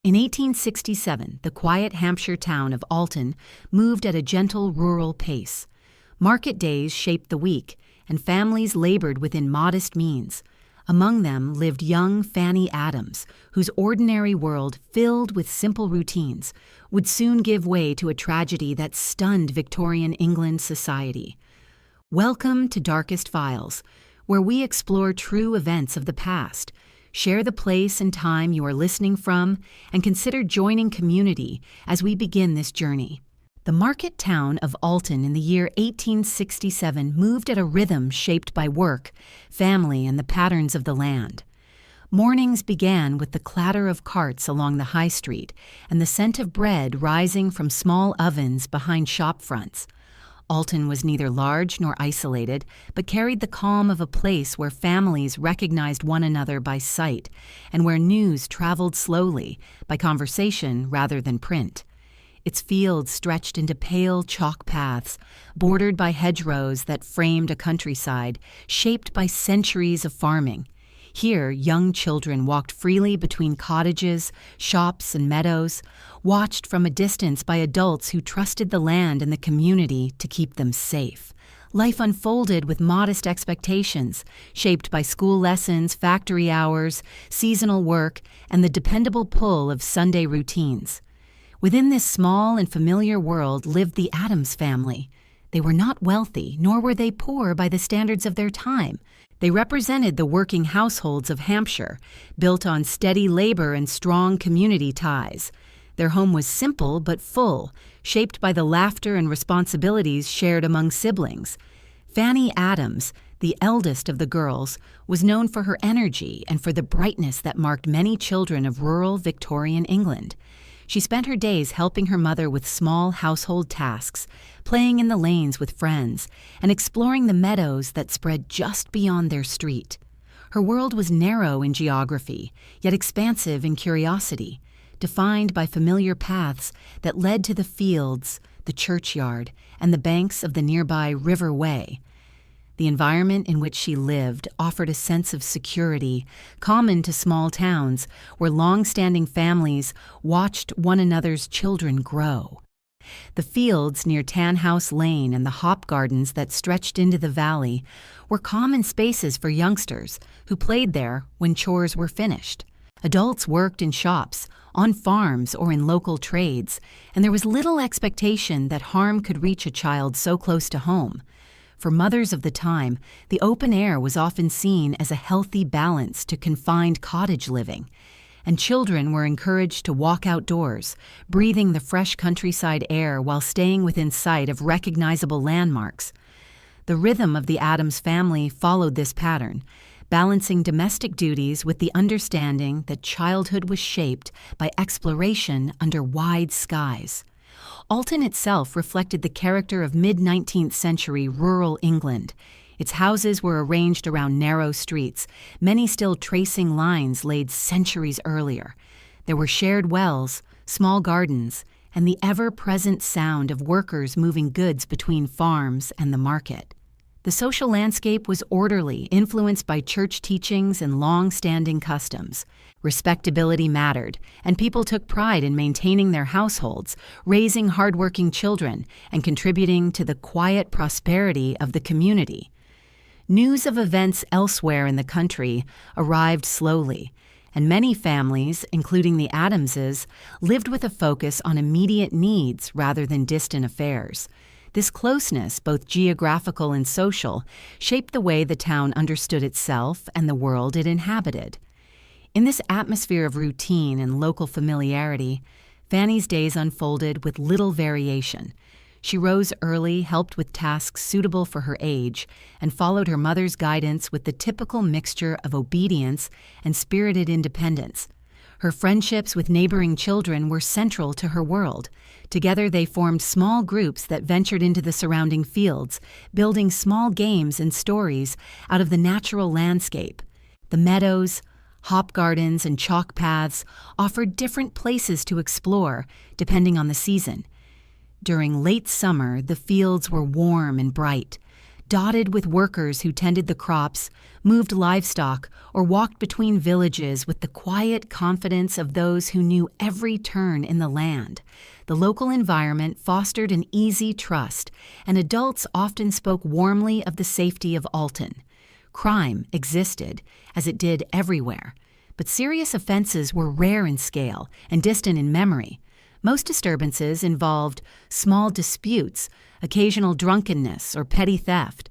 In 1867, the quiet Hampshire town of Alton moved at a gentle rural pace. Market days shaped the week, and families labored within modest means. Among them lived young Fanny Adams, whose ordinary world, filled with simple routines, would soon give way to a tragedy that stunned Victorian England society. Welcome to Darkest Files, where we explore true events of the past, share the place and time you are listening from, and consider joining community as we begin this journey. The market town of Alton in the year 1867 moved at a rhythm shaped by work, family, and the patterns of the land. Mornings began with the clatter of carts along the high street and the scent of bread rising from small ovens behind shop fronts. Alton was neither large nor isolated, but carried the calm of a place where families recognized one another by sight and where news traveled slowly, by conversation rather than print. Its fields stretched into pale chalk paths, bordered by hedgerows that framed a countryside, shaped by centuries of farming. Here, young children walked freely between cottages, shops, and meadows, watched from a distance by adults who trusted the land and the community to keep them safe. Life unfolded with modest expectations, shaped by school lessons, factory hours, seasonal work, and the dependable pull of Sunday routines. Within this small and familiar world lived the Adams family. They were not wealthy, nor were they poor by the standards of their time. They represented the working households of Hampshire, built on steady labor and strong community ties. Their home was simple but full, shaped by the laughter and responsibilities shared among siblings. Fanny Adams, the eldest of the girls, was known for her energy and for the brightness that marked many children of rural Victorian England. She spent her days helping her mother with small household tasks, playing in the lanes with friends, and exploring the meadows that spread just beyond their street. Her world was narrow in geography, yet expansive in curiosity, defined by familiar paths that led to the fields, the churchyard, and the banks of the nearby River Way. The environment in which she lived offered a sense of security common to small towns where long-standing families watched one another's children grow. The fields near Tanhouse Lane and the hop gardens that stretched into the valley were common spaces for youngsters who played there when chores were finished. Adults worked in shops, on farms, or in local trades, and there was little expectation that harm could reach a child so close to home. For mothers of the time, the open air was often seen as a healthy balance to confined cottage living, and children were encouraged to walk outdoors, breathing the fresh countryside air while staying within sight of recognizable landmarks. The rhythm of the Adams family followed this pattern, balancing domestic duties with the understanding that childhood was shaped by exploration under wide skies. Alton itself reflected the character of mid-19th century rural England. Its houses were arranged around narrow streets, many still tracing lines laid centuries earlier. There were shared wells, small gardens, and the ever-present sound of workers moving goods between farms and the market. The social landscape was orderly, influenced by church teachings and long-standing customs. Respectability mattered, and people took pride in maintaining their households, raising hardworking children, and contributing to the quiet prosperity of the community. News of events elsewhere in the country arrived slowly, and many families, including the Adamses, lived with a focus on immediate needs rather than distant affairs. This closeness, both geographical and social, shaped the way the town understood itself and the world it inhabited. In this atmosphere of routine and local familiarity, Fanny's days unfolded with little variation. She rose early, helped with tasks suitable for her age, and followed her mother's guidance with the typical mixture of obedience and spirited independence. Her friendships with neighboring children were central to her world. Together they formed small groups that ventured into the surrounding fields, building small games and stories out of the natural landscape. The meadows, hop gardens, and chalk paths offered different places to explore, depending on the season. During late summer, the fields were warm and bright. dotted with workers who tended the crops, moved livestock, or walked between villages with the quiet confidence of those who knew every turn in the land. The local environment fostered an easy trust, and adults often spoke warmly of the safety of Alton. Crime existed, as it did everywhere, but serious offenses were rare in scale and distant in memory. Most disturbances involved small disputes, occasional drunkenness, or petty theft.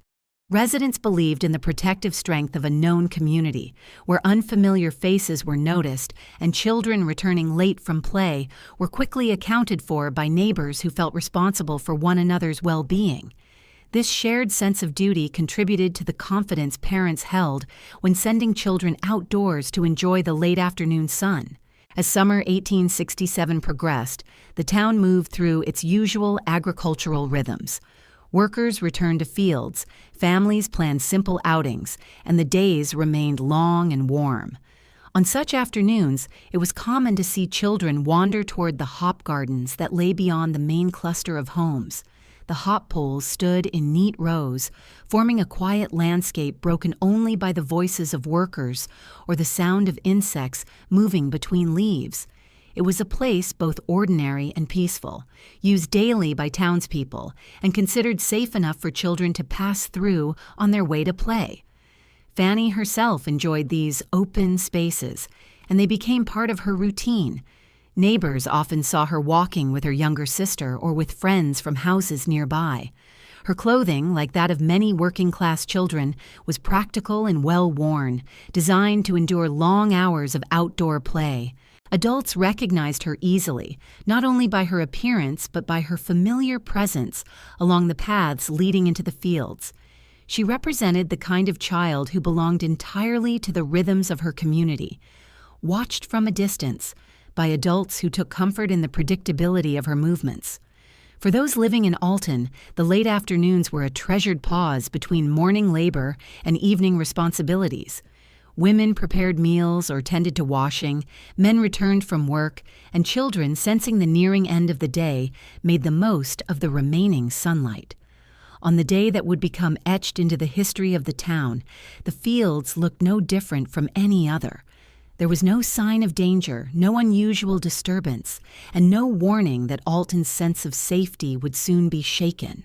Residents believed in the protective strength of a known community, where unfamiliar faces were noticed and children returning late from play were quickly accounted for by neighbors who felt responsible for one another's well-being. This shared sense of duty contributed to the confidence parents held when sending children outdoors to enjoy the late afternoon sun. As summer 1867 progressed, the town moved through its usual agricultural rhythms. Workers returned to fields, families planned simple outings, and the days remained long and warm. On such afternoons, it was common to see children wander toward the hop gardens that lay beyond the main cluster of homes. The hop poles stood in neat rows, forming a quiet landscape broken only by the voices of workers or the sound of insects moving between leaves. It was a place both ordinary and peaceful, used daily by townspeople, and considered safe enough for children to pass through on their way to play. Fanny herself enjoyed these open spaces, and they became part of her routine. Neighbors often saw her walking with her younger sister or with friends from houses nearby. Her clothing, like that of many working-class children, was practical and well-worn, designed to endure long hours of outdoor play. Adults recognized her easily, not only by her appearance but by her familiar presence along the paths leading into the fields. She represented the kind of child who belonged entirely to the rhythms of her community. Watched from a distance, by adults who took comfort in the predictability of her movements. For those living in Alton, the late afternoons were a treasured pause between morning labor and evening responsibilities. Women prepared meals or tended to washing, men returned from work, and children, sensing the nearing end of the day, made the most of the remaining sunlight. On the day that would become etched into the history of the town, the fields looked no different from any other. There was no sign of danger, no unusual disturbance, and no warning that Alton's sense of safety would soon be shaken.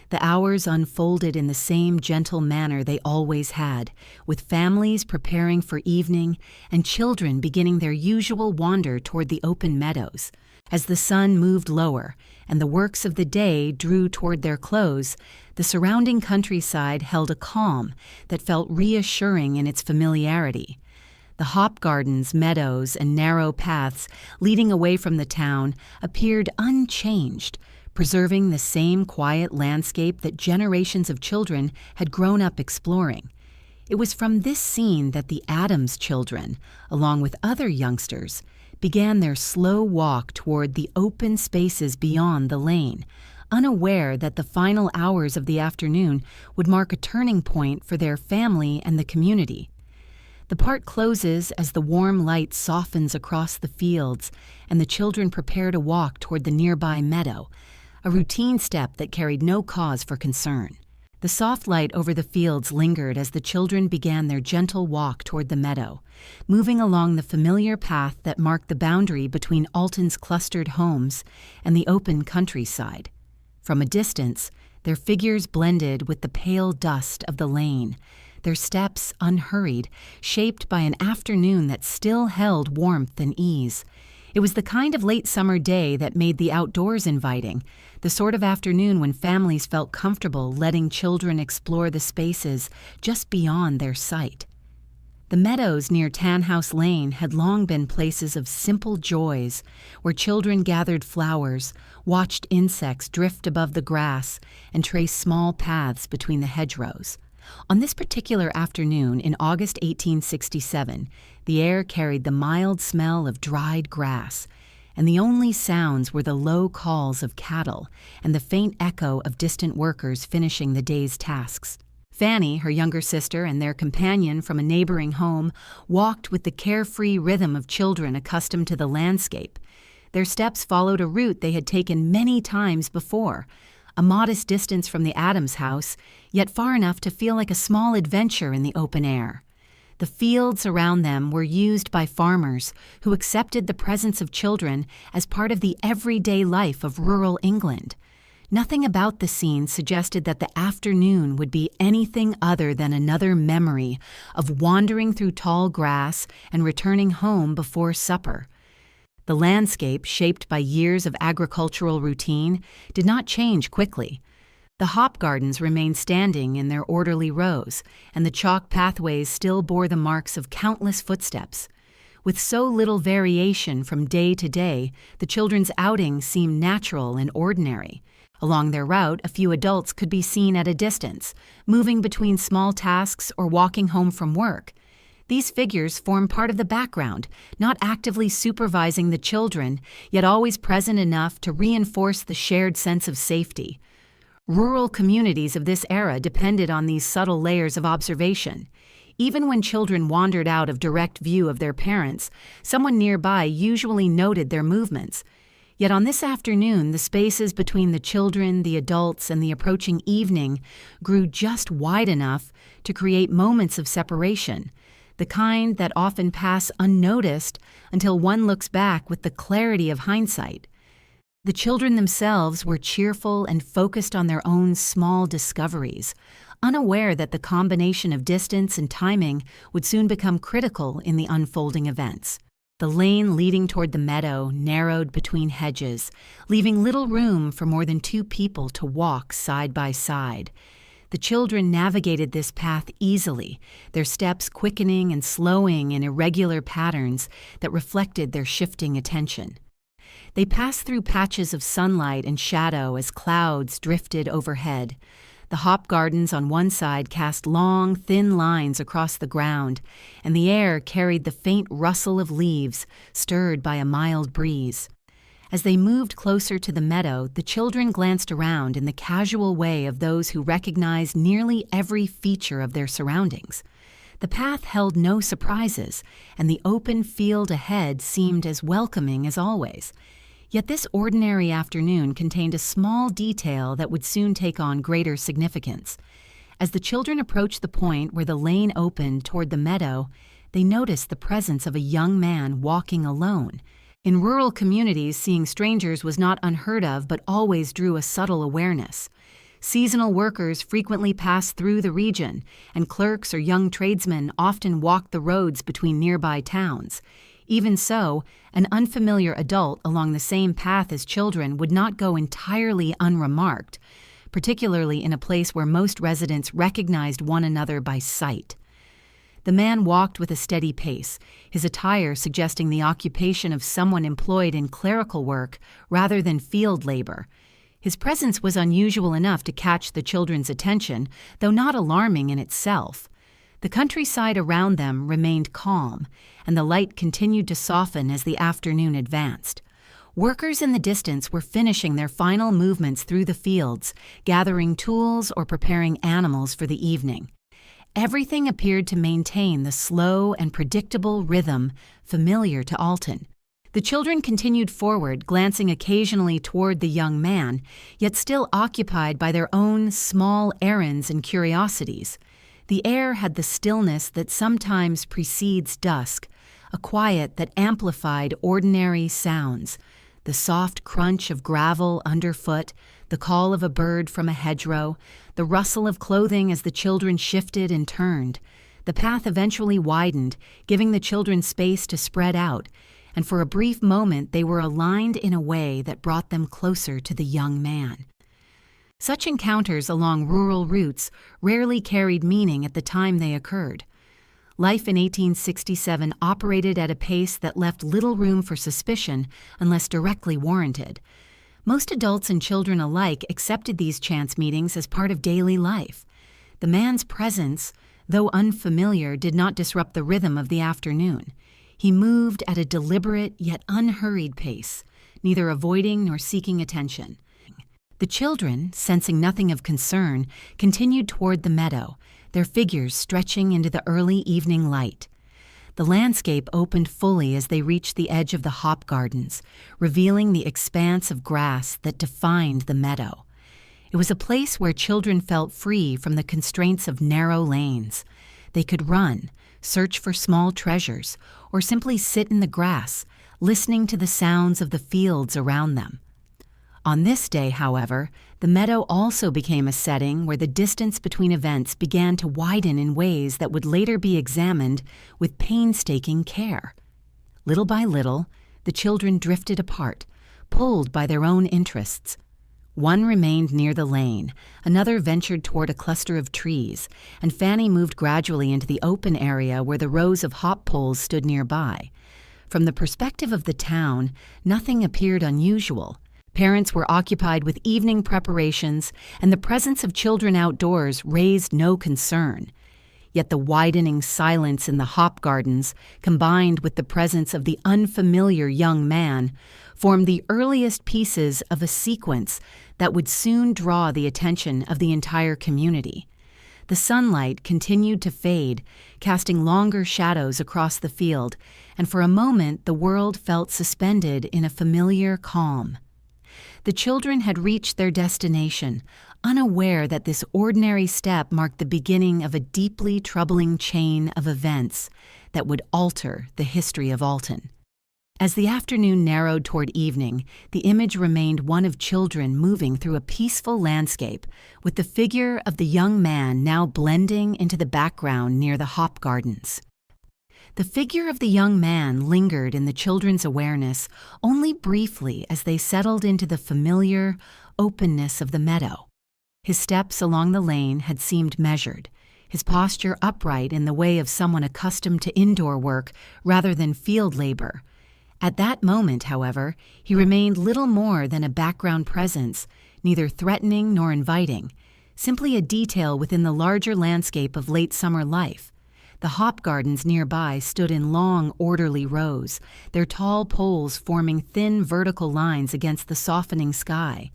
The hours unfolded in the same gentle manner they always had, with families preparing for evening and children beginning their usual wander toward the open meadows. As the sun moved lower and the works of the day drew toward their close, the surrounding countryside held a calm that felt reassuring in its familiarity. The hop gardens, meadows, and narrow paths leading away from the town appeared unchanged, preserving the same quiet landscape that generations of children had grown up exploring. It was from this scene that the Adams children, along with other youngsters, began their slow walk toward the open spaces beyond the lane, unaware that the final hours of the afternoon would mark a turning point for their family and the community. The part closes as the warm light softens across the fields and the children prepare to walk toward the nearby meadow, a routine step that carried no cause for concern. The soft light over the fields lingered as the children began their gentle walk toward the meadow, moving along the familiar path that marked the boundary between Alton's clustered homes and the open countryside. From a distance, their figures blended with the pale dust of the lane, their steps unhurried, shaped by an afternoon that still held warmth and ease. It was the kind of late summer day that made the outdoors inviting, the sort of afternoon when families felt comfortable letting children explore the spaces just beyond their sight. The meadows near Tanhouse Lane had long been places of simple joys, where children gathered flowers, watched insects drift above the grass, and traced small paths between the hedgerows. On this particular afternoon in August 1867, the air carried the mild smell of dried grass, and the only sounds were the low calls of cattle and the faint echo of distant workers finishing the day's tasks. Fanny, her younger sister, and their companion from a neighboring home walked with the carefree rhythm of children accustomed to the landscape. Their steps followed a route they had taken many times before, a modest distance from the Adams house, yet far enough to feel like a small adventure in the open air. The fields around them were used by farmers who accepted the presence of children as part of the everyday life of rural England. Nothing about the scene suggested that the afternoon would be anything other than another memory of wandering through tall grass and returning home before supper. The landscape, shaped by years of agricultural routine, did not change quickly. The hop gardens remained standing in their orderly rows, and the chalk pathways still bore the marks of countless footsteps. With so little variation from day to day, the children's outing seemed natural and ordinary. Along their route, a few adults could be seen at a distance, moving between small tasks or walking home from work. These figures form part of the background, not actively supervising the children, yet always present enough to reinforce the shared sense of safety. Rural communities of this era depended on these subtle layers of observation. Even when children wandered out of direct view of their parents, someone nearby usually noted their movements. Yet on this afternoon, the spaces between the children, the adults, and the approaching evening grew just wide enough to create moments of separation, the kind that often pass unnoticed until one looks back with the clarity of hindsight. The children themselves were cheerful and focused on their own small discoveries, unaware that the combination of distance and timing would soon become critical in the unfolding events. The lane leading toward the meadow narrowed between hedges, leaving little room for more than two people to walk side by side. The children navigated this path easily, their steps quickening and slowing in irregular patterns that reflected their shifting attention. They passed through patches of sunlight and shadow as clouds drifted overhead. The hop gardens on one side cast long, thin lines across the ground, and the air carried the faint rustle of leaves, stirred by a mild breeze. As they moved closer to the meadow, the children glanced around in the casual way of those who recognize nearly every feature of their surroundings. The path held no surprises, and the open field ahead seemed as welcoming as always. Yet this ordinary afternoon contained a small detail that would soon take on greater significance. As the children approached the point where the lane opened toward the meadow, they noticed the presence of a young man walking alone. In rural communities, seeing strangers was not unheard of but always drew a subtle awareness. Seasonal workers frequently passed through the region, and clerks or young tradesmen often walked the roads between nearby towns. Even so, an unfamiliar adult along the same path as children would not go entirely unremarked, particularly in a place where most residents recognized one another by sight. The man walked with a steady pace, his attire suggesting the occupation of someone employed in clerical work rather than field labor. His presence was unusual enough to catch the children's attention, though not alarming in itself. The countryside around them remained calm, and the light continued to soften as the afternoon advanced. Workers in the distance were finishing their final movements through the fields, gathering tools or preparing animals for the evening. Everything appeared to maintain the slow and predictable rhythm familiar to Alton. The children continued forward, glancing occasionally toward the young man, yet still occupied by their own small errands and curiosities. The air had the stillness that sometimes precedes dusk, a quiet that amplified ordinary sounds. The soft crunch of gravel underfoot, the call of a bird from a hedgerow, the rustle of clothing as the children shifted and turned. The path eventually widened, giving the children space to spread out, and for a brief moment they were aligned in a way that brought them closer to the young man. Such encounters along rural routes rarely carried meaning at the time they occurred. Life in 1867 operated at a pace that left little room for suspicion unless directly warranted. Most adults and children alike accepted these chance meetings as part of daily life. The man's presence, though unfamiliar, did not disrupt the rhythm of the afternoon. He moved at a deliberate yet unhurried pace, neither avoiding nor seeking attention. The children, sensing nothing of concern, continued toward the meadow, their figures stretching into the early evening light. The landscape opened fully as they reached the edge of the hop gardens, revealing the expanse of grass that defined the meadow. It was a place where children felt free from the constraints of narrow lanes. They could run, search for small treasures, or simply sit in the grass, listening to the sounds of the fields around them. On this day, however, the meadow also became a setting where the distance between events began to widen in ways that would later be examined with painstaking care. Little by little, the children drifted apart, pulled by their own interests. One remained near the lane, another ventured toward a cluster of trees, and Fanny moved gradually into the open area where the rows of hop poles stood nearby. From the perspective of the town, nothing appeared unusual. Parents were occupied with evening preparations, and the presence of children outdoors raised no concern. Yet the widening silence in the hop gardens, combined with the presence of the unfamiliar young man, formed the earliest pieces of a sequence that would soon draw the attention of the entire community. The sunlight continued to fade, casting longer shadows across the field, and for a moment the world felt suspended in a familiar calm. The children had reached their destination, unaware that this ordinary step marked the beginning of a deeply troubling chain of events that would alter the history of Alton. As the afternoon narrowed toward evening, the image remained one of children moving through a peaceful landscape, with the figure of the young man now blending into the background near the hop gardens. The figure of the young man lingered in the children's awareness only briefly as they settled into the familiar openness of the meadow. His steps along the lane had seemed measured, his posture upright in the way of someone accustomed to indoor work rather than field labor. At that moment, however, he remained little more than a background presence, neither threatening nor inviting, simply a detail within the larger landscape of late summer life. The hop gardens nearby stood in long, orderly rows, their tall poles forming thin vertical lines against the softening sky.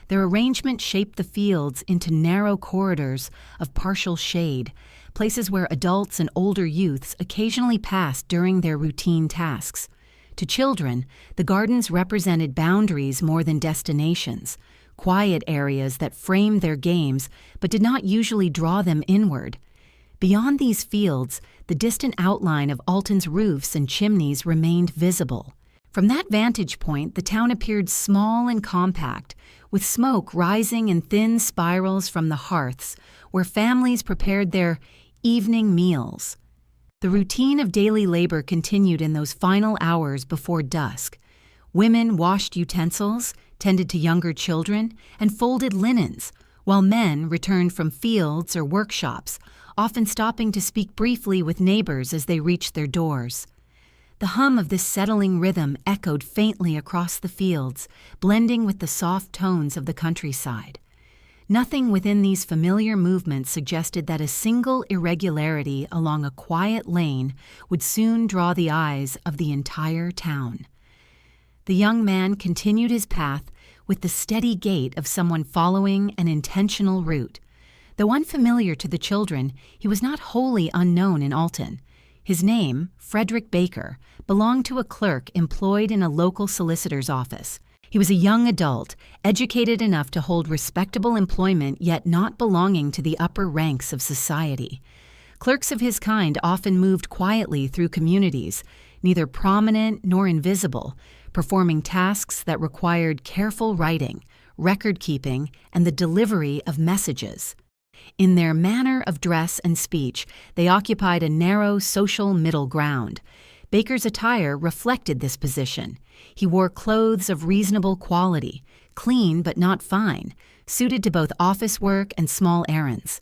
Their arrangement shaped the fields into narrow corridors of partial shade, places where adults and older youths occasionally passed during their routine tasks. To children, the gardens represented boundaries more than destinations, quiet areas that framed their games but did not usually draw them inward. Beyond these fields, the distant outline of Alton's roofs and chimneys remained visible. From that vantage point, the town appeared small and compact, with smoke rising in thin spirals from the hearths where families prepared their evening meals. The routine of daily labor continued in those final hours before dusk. Women washed utensils, tended to younger children, and folded linens, while men returned from fields or workshops, often stopping to speak briefly with neighbors as they reached their doors. The hum of this settling rhythm echoed faintly across the fields, blending with the soft tones of the countryside. Nothing within these familiar movements suggested that a single irregularity along a quiet lane would soon draw the eyes of the entire town. The young man continued his path with the steady gait of someone following an intentional route. Though unfamiliar to the children, he was not wholly unknown in Alton. His name, Frederick Baker, belonged to a clerk employed in a local solicitor's office. He was a young adult, educated enough to hold respectable employment yet not belonging to the upper ranks of society. Clerks of his kind often moved quietly through communities, neither prominent nor invisible, performing tasks that required careful writing, record-keeping, and the delivery of messages. In their manner of dress and speech, they occupied a narrow social middle ground. Baker's attire reflected this position. He wore clothes of reasonable quality, clean but not fine, suited to both office work and small errands.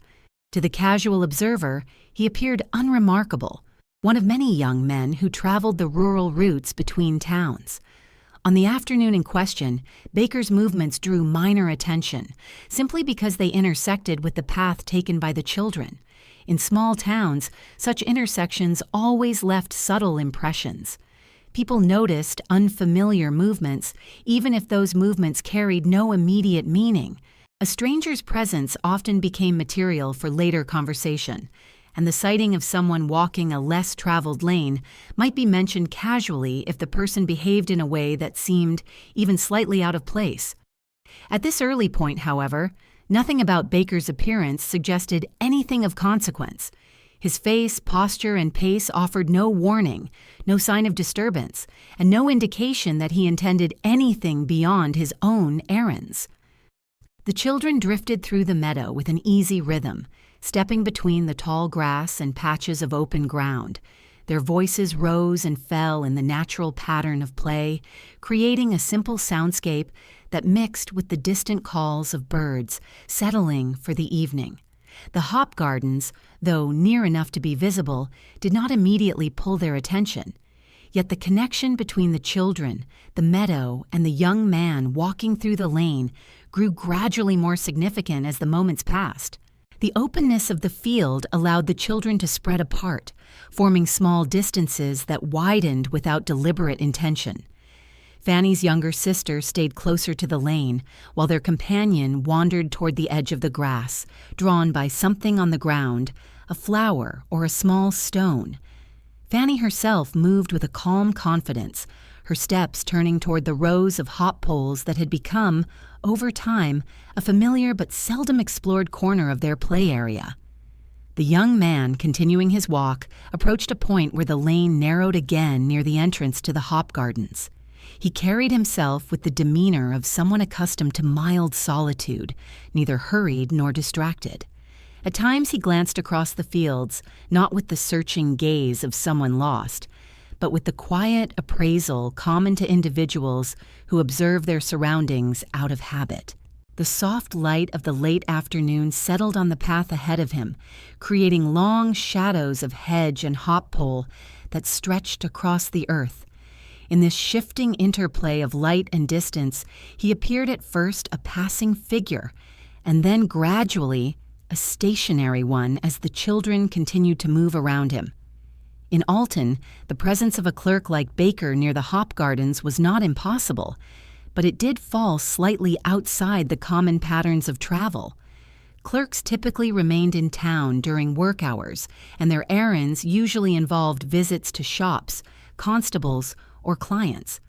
To the casual observer, he appeared unremarkable, one of many young men who traveled the rural routes between towns. On the afternoon in question, Baker's movements drew minor attention, simply because they intersected with the path taken by the children. In small towns, such intersections always left subtle impressions. People noticed unfamiliar movements, even if those movements carried no immediate meaning. A stranger's presence often became material for later conversation, and the sighting of someone walking a less traveled lane might be mentioned casually if the person behaved in a way that seemed even slightly out of place. At this early point, however, Nothing about Baker's appearance suggested anything of consequence. His face, posture, and pace offered no warning, no sign of disturbance, and no indication that he intended anything beyond his own errands. The children drifted through the meadow with an easy rhythm, stepping between the tall grass and patches of open ground. Their voices rose and fell in the natural pattern of play, creating a simple soundscape that mixed with the distant calls of birds settling for the evening. The hop gardens, though near enough to be visible, did not immediately pull their attention. Yet the connection between the children, the meadow, and the young man walking through the lane grew gradually more significant as the moments passed. The openness of the field allowed the children to spread apart, forming small distances that widened without deliberate intention. Fanny's younger sister stayed closer to the lane, while their companion wandered toward the edge of the grass, drawn by something on the ground, a flower or a small stone. Fanny herself moved with a calm confidence, her steps turning toward the rows of hop poles that had become, over time, a familiar but seldom explored corner of their play area. The young man, continuing his walk, approached a point where the lane narrowed again near the entrance to the hop gardens. He carried himself with the demeanor of someone accustomed to mild solitude, neither hurried nor distracted. At times he glanced across the fields, not with the searching gaze of someone lost, but with the quiet appraisal common to individuals who observe their surroundings out of habit. The soft light of the late afternoon settled on the path ahead of him, creating long shadows of hedge and hop pole that stretched across the earth. In this shifting interplay of light and distance, he appeared at first a passing figure, and then gradually a stationary one as the children continued to move around him. In Alton, the presence of a clerk like Baker near the hop gardens was not impossible, but it did fall slightly outside the common patterns of travel. Clerks typically remained in town during work hours, and their errands usually involved visits to shops, constables, or clients.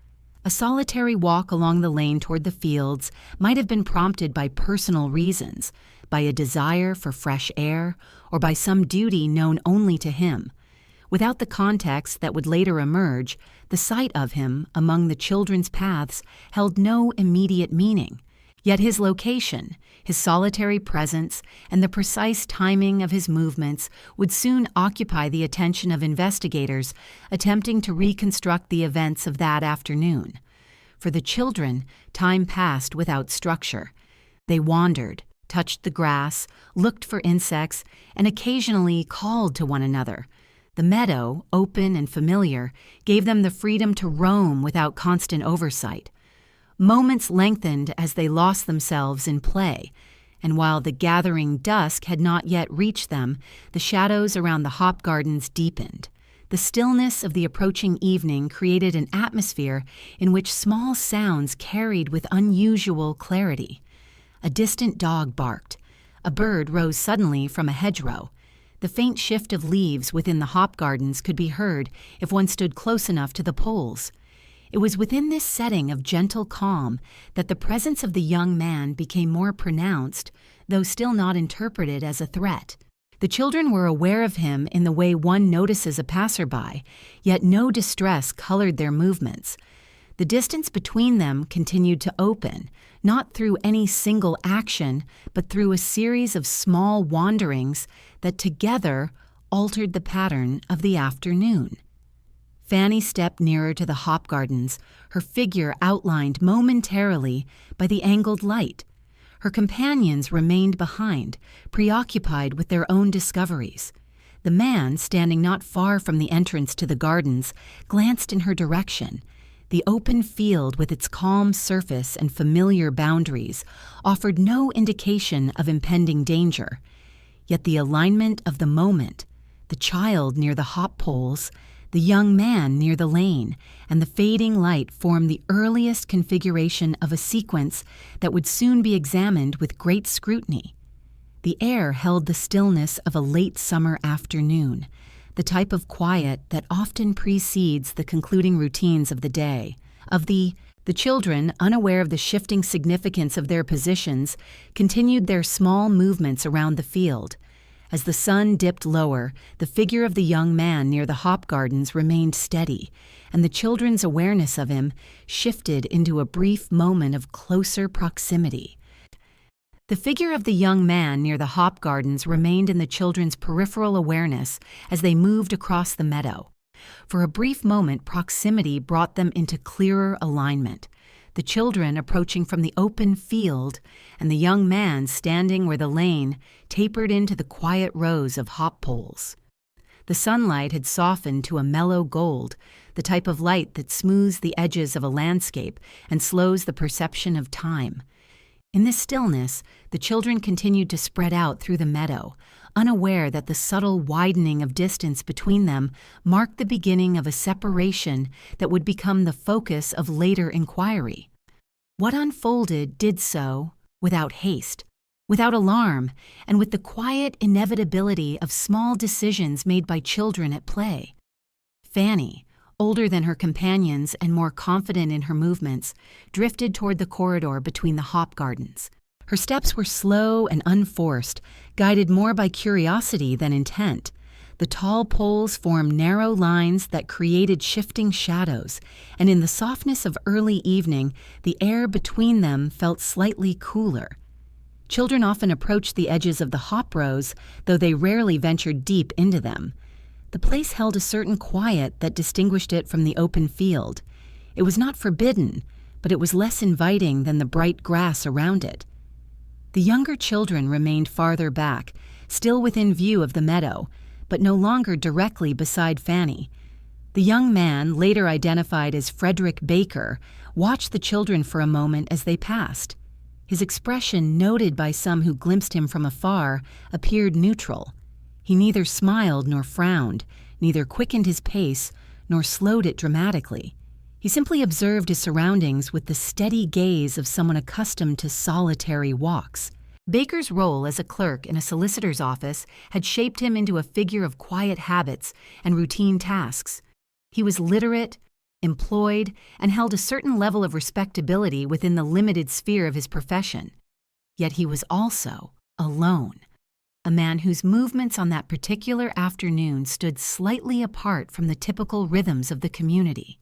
A solitary walk along the lane toward the fields might have been prompted by personal reasons, by a desire for fresh air, or by some duty known only to him. Without the context that would later emerge, the sight of him among the children's paths held no immediate meaning. Yet his location, his solitary presence, and the precise timing of his movements would soon occupy the attention of investigators attempting to reconstruct the events of that afternoon. For the children, time passed without structure. They wandered, touched the grass, looked for insects, and occasionally called to one another. The meadow, open and familiar, gave them the freedom to roam without constant oversight. Moments lengthened as they lost themselves in play, and while the gathering dusk had not yet reached them, the shadows around the hop gardens deepened. The stillness of the approaching evening created an atmosphere in which small sounds carried with unusual clarity. A distant dog barked. A bird rose suddenly from a hedgerow. The faint shift of leaves within the hop gardens could be heard if one stood close enough to the poles. It was within this setting of gentle calm that the presence of the young man became more pronounced, though still not interpreted as a threat. The children were aware of him in the way one notices a passerby, yet no distress colored their movements. The distance between them continued to open, not through any single action, but through a series of small wanderings that together altered the pattern of the afternoon. Fanny stepped nearer to the hop gardens, her figure outlined momentarily by the angled light. Her companions remained behind, preoccupied with their own discoveries. The man, standing not far from the entrance to the gardens, glanced in her direction. The open field with its calm surface and familiar boundaries offered no indication of impending danger. Yet the alignment of the moment, the child near the hop poles, the young man near the lane, and the fading light formed the earliest configuration of a sequence that would soon be examined with great scrutiny. The air held the stillness of a late summer afternoon, the type of quiet that often precedes the concluding routines of the day, of the The children, unaware of the shifting significance of their positions, continued their small movements around the field. As the sun dipped lower, the figure of the young man near the hop gardens remained steady, and the children's awareness of him shifted into a brief moment of closer proximity. The figure of the young man near the hop gardens remained in the children's peripheral awareness as they moved across the meadow. For a brief moment, proximity brought them into clearer alignment, the children approaching from the open field and the young man standing where the lane tapered into the quiet rows of hop poles. The sunlight had softened to a mellow gold, the type of light that smooths the edges of a landscape and slows the perception of time. In this stillness, the children continued to spread out through the meadow, unaware that the subtle widening of distance between them marked the beginning of a separation that would become the focus of later inquiry. What unfolded did so without haste, without alarm, and with the quiet inevitability of small decisions made by children at play. Fanny, older than her companions and more confident in her movements, drifted toward the corridor between the hop gardens. Her steps were slow and unforced, guided more by curiosity than intent. The tall poles formed narrow lines that created shifting shadows, and in the softness of early evening, the air between them felt slightly cooler. Children often approached the edges of the hop rows, though they rarely ventured deep into them. The place held a certain quiet that distinguished it from the open field. It was not forbidden, but it was less inviting than the bright grass around it. The younger children remained farther back, still within view of the meadow, but no longer directly beside Fanny. The young man, later identified as Frederick Baker, watched the children for a moment as they passed. His expression, noted by some who glimpsed him from afar, appeared neutral. He neither smiled nor frowned, neither quickened his pace nor slowed it dramatically. He simply observed his surroundings with the steady gaze of someone accustomed to solitary walks. Baker's role as a clerk in a solicitor's office had shaped him into a figure of quiet habits and routine tasks. He was literate, employed, and held a certain level of respectability within the limited sphere of his profession. Yet he was also alone, a man whose movements on that particular afternoon stood slightly apart from the typical rhythms of the community.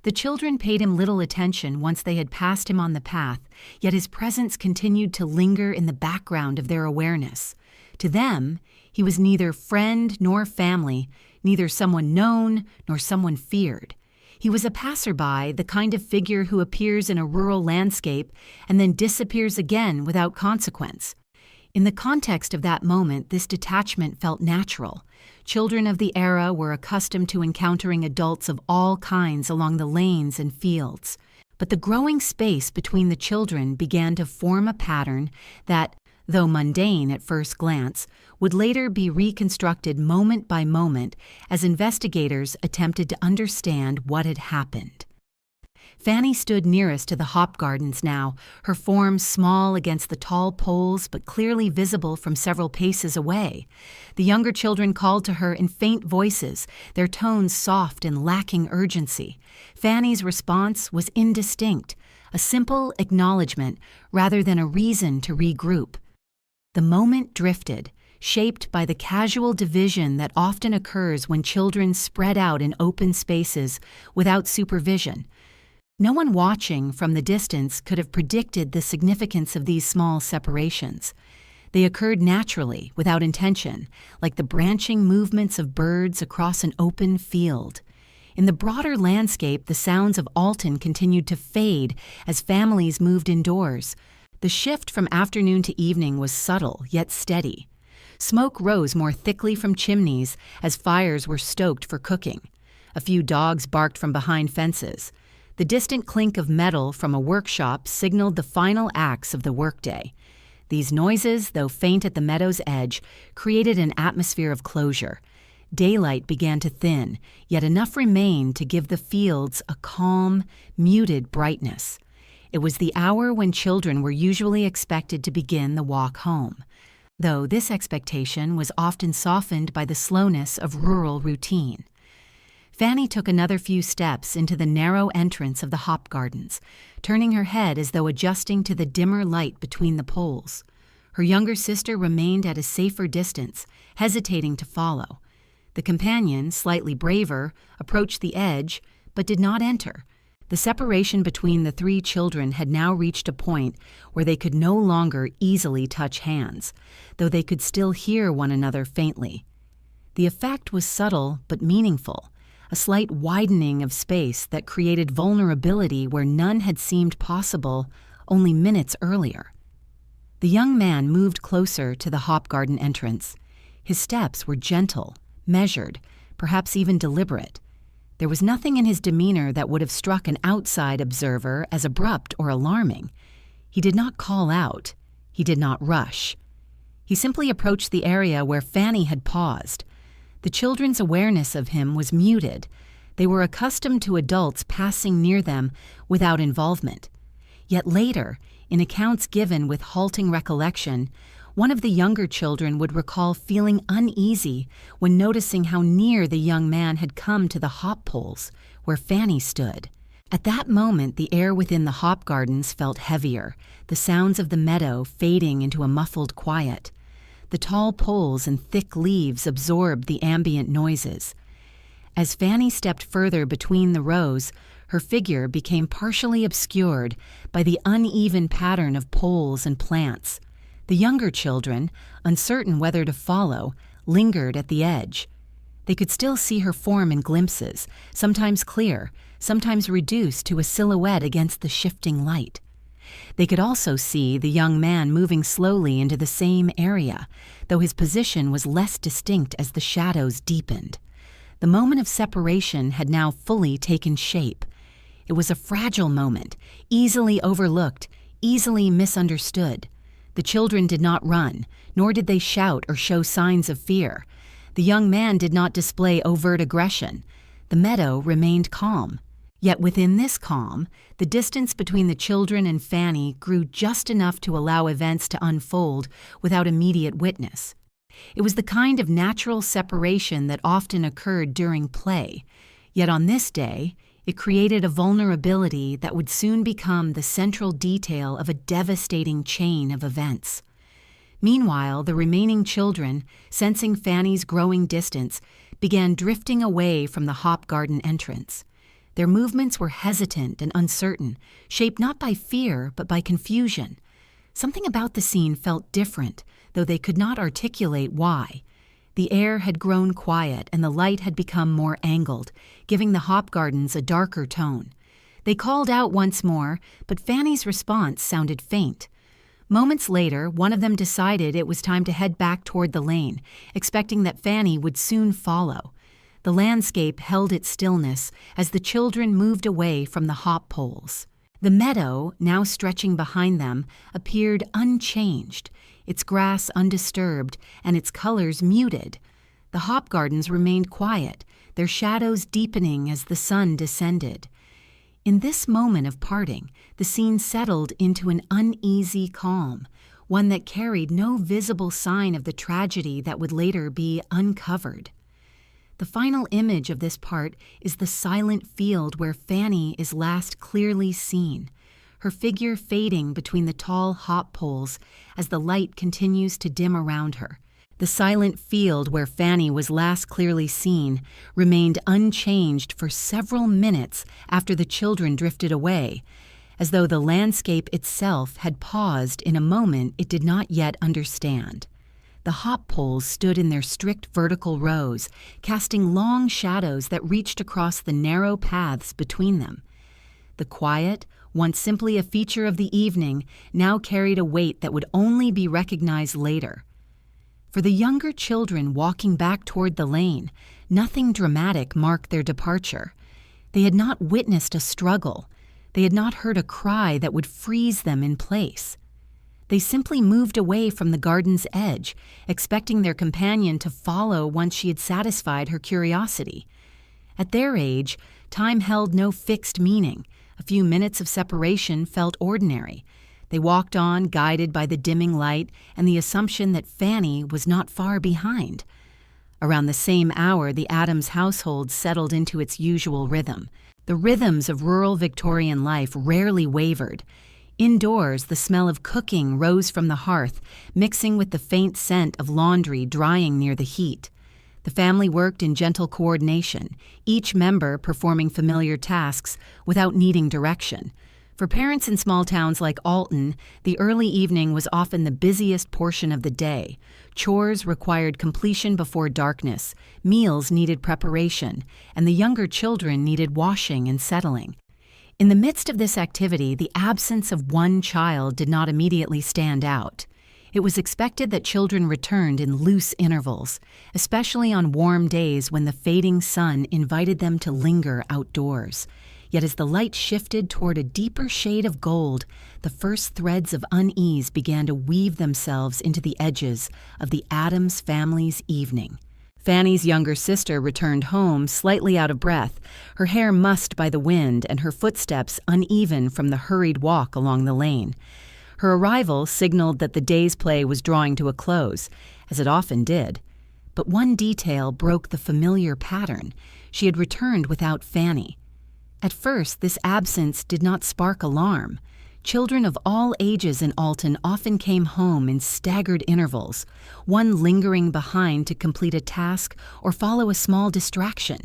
The children paid him little attention once they had passed him on the path, yet his presence continued to linger in the background of their awareness. To them, he was neither friend nor family, neither someone known nor someone feared. He was a passerby, the kind of figure who appears in a rural landscape and then disappears again without consequence. In the context of that moment, this detachment felt natural. Children of the era were accustomed to encountering adults of all kinds along the lanes and fields. But the growing space between the children began to form a pattern that, though mundane at first glance, would later be reconstructed moment by moment as investigators attempted to understand what had happened. Fanny stood nearest to the hop gardens now, her form small against the tall poles but clearly visible from several paces away. The younger children called to her in faint voices, their tones soft and lacking urgency. Fanny's response was indistinct, a simple acknowledgement rather than a reason to regroup. The moment drifted, shaped by the casual division that often occurs when children spread out in open spaces without supervision. No one watching from the distance could have predicted the significance of these small separations. They occurred naturally, without intention, like the branching movements of birds across an open field. In the broader landscape, the sounds of Alton continued to fade as families moved indoors. The shift from afternoon to evening was subtle, yet steady. Smoke rose more thickly from chimneys as fires were stoked for cooking. A few dogs barked from behind fences. The distant clink of metal from a workshop signaled the final acts of the workday. These noises, though faint at the meadow's edge, created an atmosphere of closure. Daylight began to thin, yet enough remained to give the fields a calm, muted brightness. It was the hour when children were usually expected to begin the walk home, though this expectation was often softened by the slowness of rural routine. Fanny took another few steps into the narrow entrance of the hop gardens, turning her head as though adjusting to the dimmer light between the poles. Her younger sister remained at a safer distance, hesitating to follow. The companion, slightly braver, approached the edge, but did not enter. The separation between the three children had now reached a point where they could no longer easily touch hands, though they could still hear one another faintly. The effect was subtle but meaningful, a slight widening of space that created vulnerability where none had seemed possible only minutes earlier. The young man moved closer to the hop garden entrance. His steps were gentle, measured, perhaps even deliberate. There was nothing in his demeanor that would have struck an outside observer as abrupt or alarming. He did not call out. He did not rush. He simply approached the area where Fanny had paused. The children's awareness of him was muted. They were accustomed to adults passing near them without involvement. Yet later, in accounts given with halting recollection, one of the younger children would recall feeling uneasy when noticing how near the young man had come to the hop poles where Fanny stood. At that moment, the air within the hop gardens felt heavier, the sounds of the meadow fading into a muffled quiet. The tall poles and thick leaves absorbed the ambient noises. As Fanny stepped further between the rows, her figure became partially obscured by the uneven pattern of poles and plants. The younger children, uncertain whether to follow, lingered at the edge. They could still see her form in glimpses, sometimes clear, sometimes reduced to a silhouette against the shifting light. They could also see the young man moving slowly into the same area, though his position was less distinct as the shadows deepened. The moment of separation had now fully taken shape. It was a fragile moment, easily overlooked, easily misunderstood. The children did not run, nor did they shout or show signs of fear. The young man did not display overt aggression. The meadow remained calm. Yet within this calm, the distance between the children and Fanny grew just enough to allow events to unfold without immediate witness. It was the kind of natural separation that often occurred during play, yet on this day, it created a vulnerability that would soon become the central detail of a devastating chain of events. Meanwhile, the remaining children, sensing Fanny's growing distance, began drifting away from the hop garden entrance. Their movements were hesitant and uncertain, shaped not by fear but by confusion. Something about the scene felt different, though they could not articulate why. The air had grown quiet and the light had become more angled, giving the hop gardens a darker tone. They called out once more, but Fanny's response sounded faint. Moments later, one of them decided it was time to head back toward the lane, expecting that Fanny would soon follow. The landscape held its stillness as the children moved away from the hop poles. The meadow, now stretching behind them, appeared unchanged, its grass undisturbed and its colors muted. The hop gardens remained quiet, their shadows deepening as the sun descended. In this moment of parting, the scene settled into an uneasy calm, one that carried no visible sign of the tragedy that would later be uncovered. The final image of this part is the silent field where Fanny is last clearly seen, her figure fading between the tall hop poles as the light continues to dim around her. The silent field where Fanny was last clearly seen remained unchanged for several minutes after the children drifted away, as though the landscape itself had paused in a moment it did not yet understand. The hop poles stood in their strict vertical rows, casting long shadows that reached across the narrow paths between them. The quiet, once simply a feature of the evening, now carried a weight that would only be recognized later. For the younger children walking back toward the lane, nothing dramatic marked their departure. They had not witnessed a struggle. They had not heard a cry that would freeze them in place. They simply moved away from the garden's edge, expecting their companion to follow once she had satisfied her curiosity. At their age, time held no fixed meaning. A few minutes of separation felt ordinary. They walked on, guided by the dimming light and the assumption that Fanny was not far behind. Around the same hour, the Adams household settled into its usual rhythm. The rhythms of rural Victorian life rarely wavered. Indoors, the smell of cooking rose from the hearth, mixing with the faint scent of laundry drying near the heat. The family worked in gentle coordination, each member performing familiar tasks without needing direction. For parents in small towns like Alton, the early evening was often the busiest portion of the day. Chores required completion before darkness, meals needed preparation, and the younger children needed washing and settling. In the midst of this activity, the absence of one child did not immediately stand out. It was expected that children returned in loose intervals, especially on warm days when the fading sun invited them to linger outdoors. Yet as the light shifted toward a deeper shade of gold, the first threads of unease began to weave themselves into the edges of the Adams family's evening. Fanny's younger sister returned home slightly out of breath, her hair mussed by the wind and her footsteps uneven from the hurried walk along the lane. Her arrival signaled that the day's play was drawing to a close, as it often did. But one detail broke the familiar pattern. She had returned without Fanny. At first, this absence did not spark alarm. Children of all ages in Alton often came home in staggered intervals, one lingering behind to complete a task or follow a small distraction.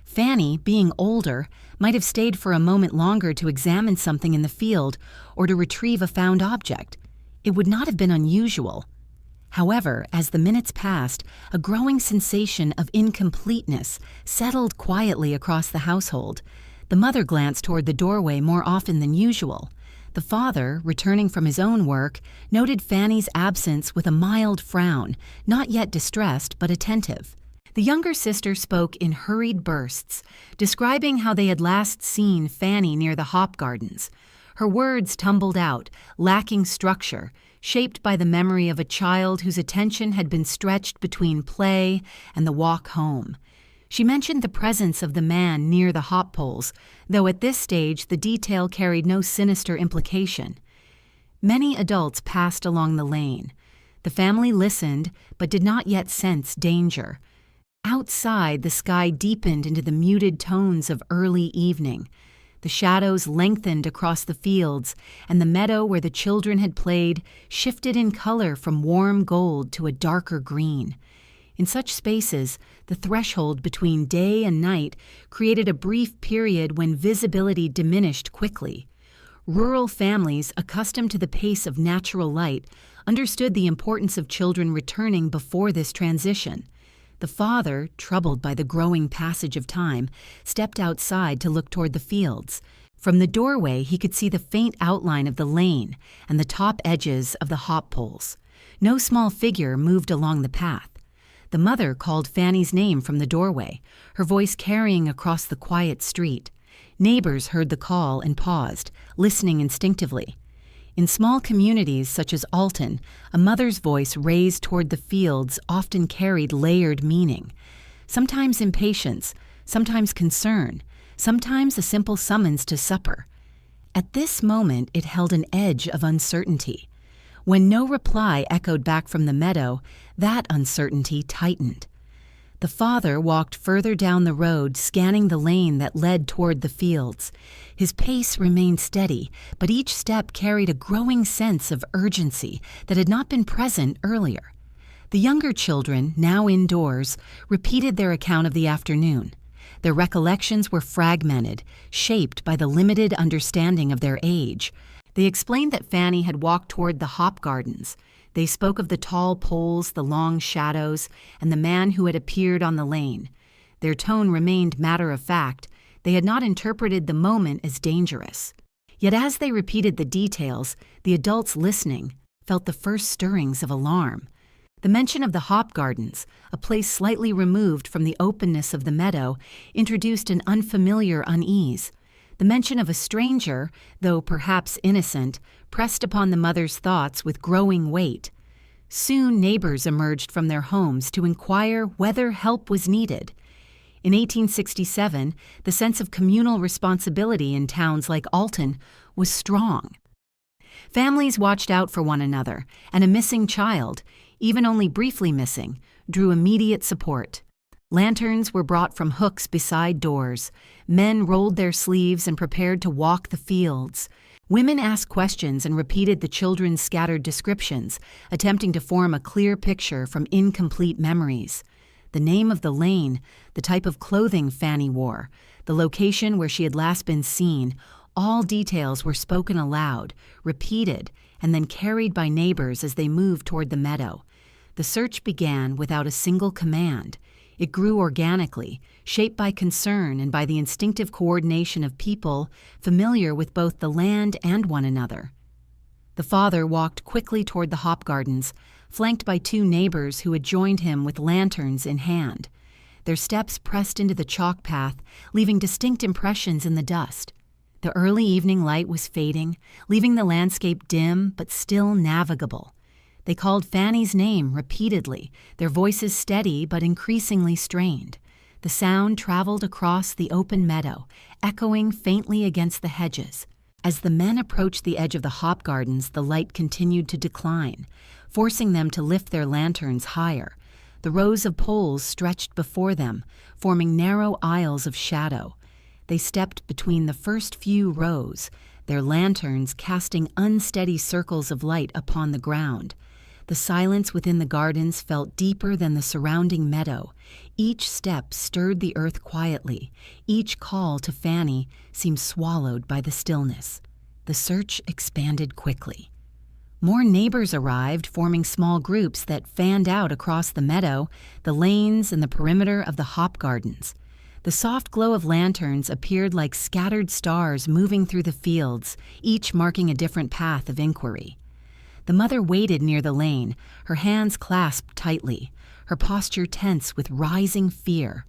Fanny, being older, might have stayed for a moment longer to examine something in the field or to retrieve a found object. It would not have been unusual. However, as the minutes passed, a growing sensation of incompleteness settled quietly across the household. The mother glanced toward the doorway more often than usual. The father, returning from his own work, noted Fanny's absence with a mild frown, not yet distressed but attentive. The younger sister spoke in hurried bursts, describing how they had last seen Fanny near the hop gardens. Her words tumbled out, lacking structure, shaped by the memory of a child whose attention had been stretched between play and the walk home. She mentioned the presence of the man near the hop poles, though at this stage the detail carried no sinister implication. Many adults passed along the lane. The family listened, but did not yet sense danger. Outside, the sky deepened into the muted tones of early evening. The shadows lengthened across the fields, and the meadow where the children had played shifted in color from warm gold to a darker green. In such spaces, the threshold between day and night created a brief period when visibility diminished quickly. Rural families, accustomed to the pace of natural light, understood the importance of children returning before this transition. The father, troubled by the growing passage of time, stepped outside to look toward the fields. From the doorway, he could see the faint outline of the lane and the top edges of the hop poles. No small figure moved along the path. The mother called Fanny's name from the doorway, her voice carrying across the quiet street. Neighbors heard the call and paused, listening instinctively. In small communities such as Alton, a mother's voice raised toward the fields often carried layered meaning. Sometimes impatience, sometimes concern, sometimes a simple summons to supper. At this moment, it held an edge of uncertainty. When no reply echoed back from the meadow, that uncertainty tightened. The father walked further down the road, scanning the lane that led toward the fields. His pace remained steady, but each step carried a growing sense of urgency that had not been present earlier. The younger children, now indoors, repeated their account of the afternoon. Their recollections were fragmented, shaped by the limited understanding of their age. They explained that Fanny had walked toward the hop gardens. They spoke of the tall poles, the long shadows, and the man who had appeared on the lane. Their tone remained matter-of-fact. They had not interpreted the moment as dangerous. Yet as they repeated the details, the adults listening felt the first stirrings of alarm. The mention of the hop gardens, a place slightly removed from the openness of the meadow, introduced an unfamiliar unease. The mention of a stranger, though perhaps innocent, pressed upon the mother's thoughts with growing weight. Soon neighbors emerged from their homes to inquire whether help was needed. In 1867, the sense of communal responsibility in towns like Alton was strong. Families watched out for one another, and a missing child, even only briefly missing, drew immediate support. Lanterns were brought from hooks beside doors. Men rolled their sleeves and prepared to walk the fields. Women asked questions and repeated the children's scattered descriptions, attempting to form a clear picture from incomplete memories. The name of the lane, the type of clothing Fanny wore, the location where she had last been seen, all details were spoken aloud, repeated, and then carried by neighbors as they moved toward the meadow. The search began without a single command. It grew organically, shaped by concern and by the instinctive coordination of people familiar with both the land and one another. The father walked quickly toward the hop gardens, flanked by two neighbors who had joined him with lanterns in hand. Their steps pressed into the chalk path, leaving distinct impressions in the dust. The early evening light was fading, leaving the landscape dim but still navigable. They called Fanny's name repeatedly, their voices steady but increasingly strained. The sound traveled across the open meadow, echoing faintly against the hedges. As the men approached the edge of the hop gardens, the light continued to decline, forcing them to lift their lanterns higher. The rows of poles stretched before them, forming narrow aisles of shadow. They stepped between the first few rows, their lanterns casting unsteady circles of light upon the ground. The silence within the gardens felt deeper than the surrounding meadow. Each step stirred the earth quietly. Each call to Fanny seemed swallowed by the stillness. The search expanded quickly. More neighbors arrived, forming small groups that fanned out across the meadow, the lanes, and the perimeter of the hop gardens. The soft glow of lanterns appeared like scattered stars moving through the fields, each marking a different path of inquiry. The mother waited near the lane, her hands clasped tightly, her posture tense with rising fear.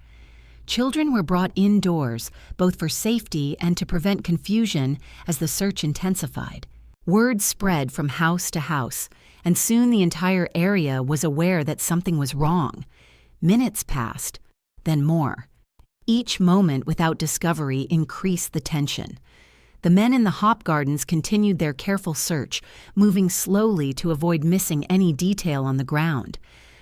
Children were brought indoors, both for safety and to prevent confusion as the search intensified. Word spread from house to house, and soon the entire area was aware that something was wrong. Minutes passed, then more. Each moment without discovery increased the tension. The men in the hop gardens continued their careful search, moving slowly to avoid missing any detail on the ground.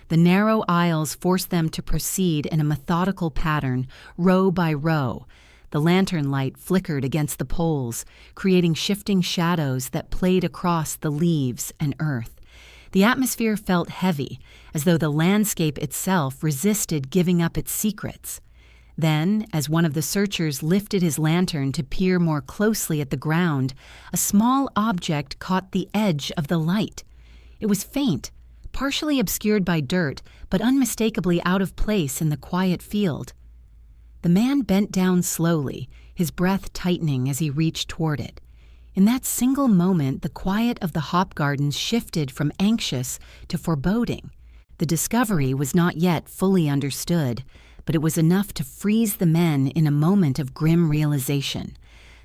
The narrow aisles forced them to proceed in a methodical pattern, row by row. The lantern light flickered against the poles, creating shifting shadows that played across the leaves and earth. The atmosphere felt heavy, as though the landscape itself resisted giving up its secrets. Then, as one of the searchers lifted his lantern to peer more closely at the ground, a small object caught the edge of the light. It was faint, partially obscured by dirt, but unmistakably out of place in the quiet field. The man bent down slowly, his breath tightening as he reached toward it. In that single moment, the quiet of the hop gardens shifted from anxious to foreboding. The discovery was not yet fully understood, but it was enough to freeze the men in a moment of grim realization.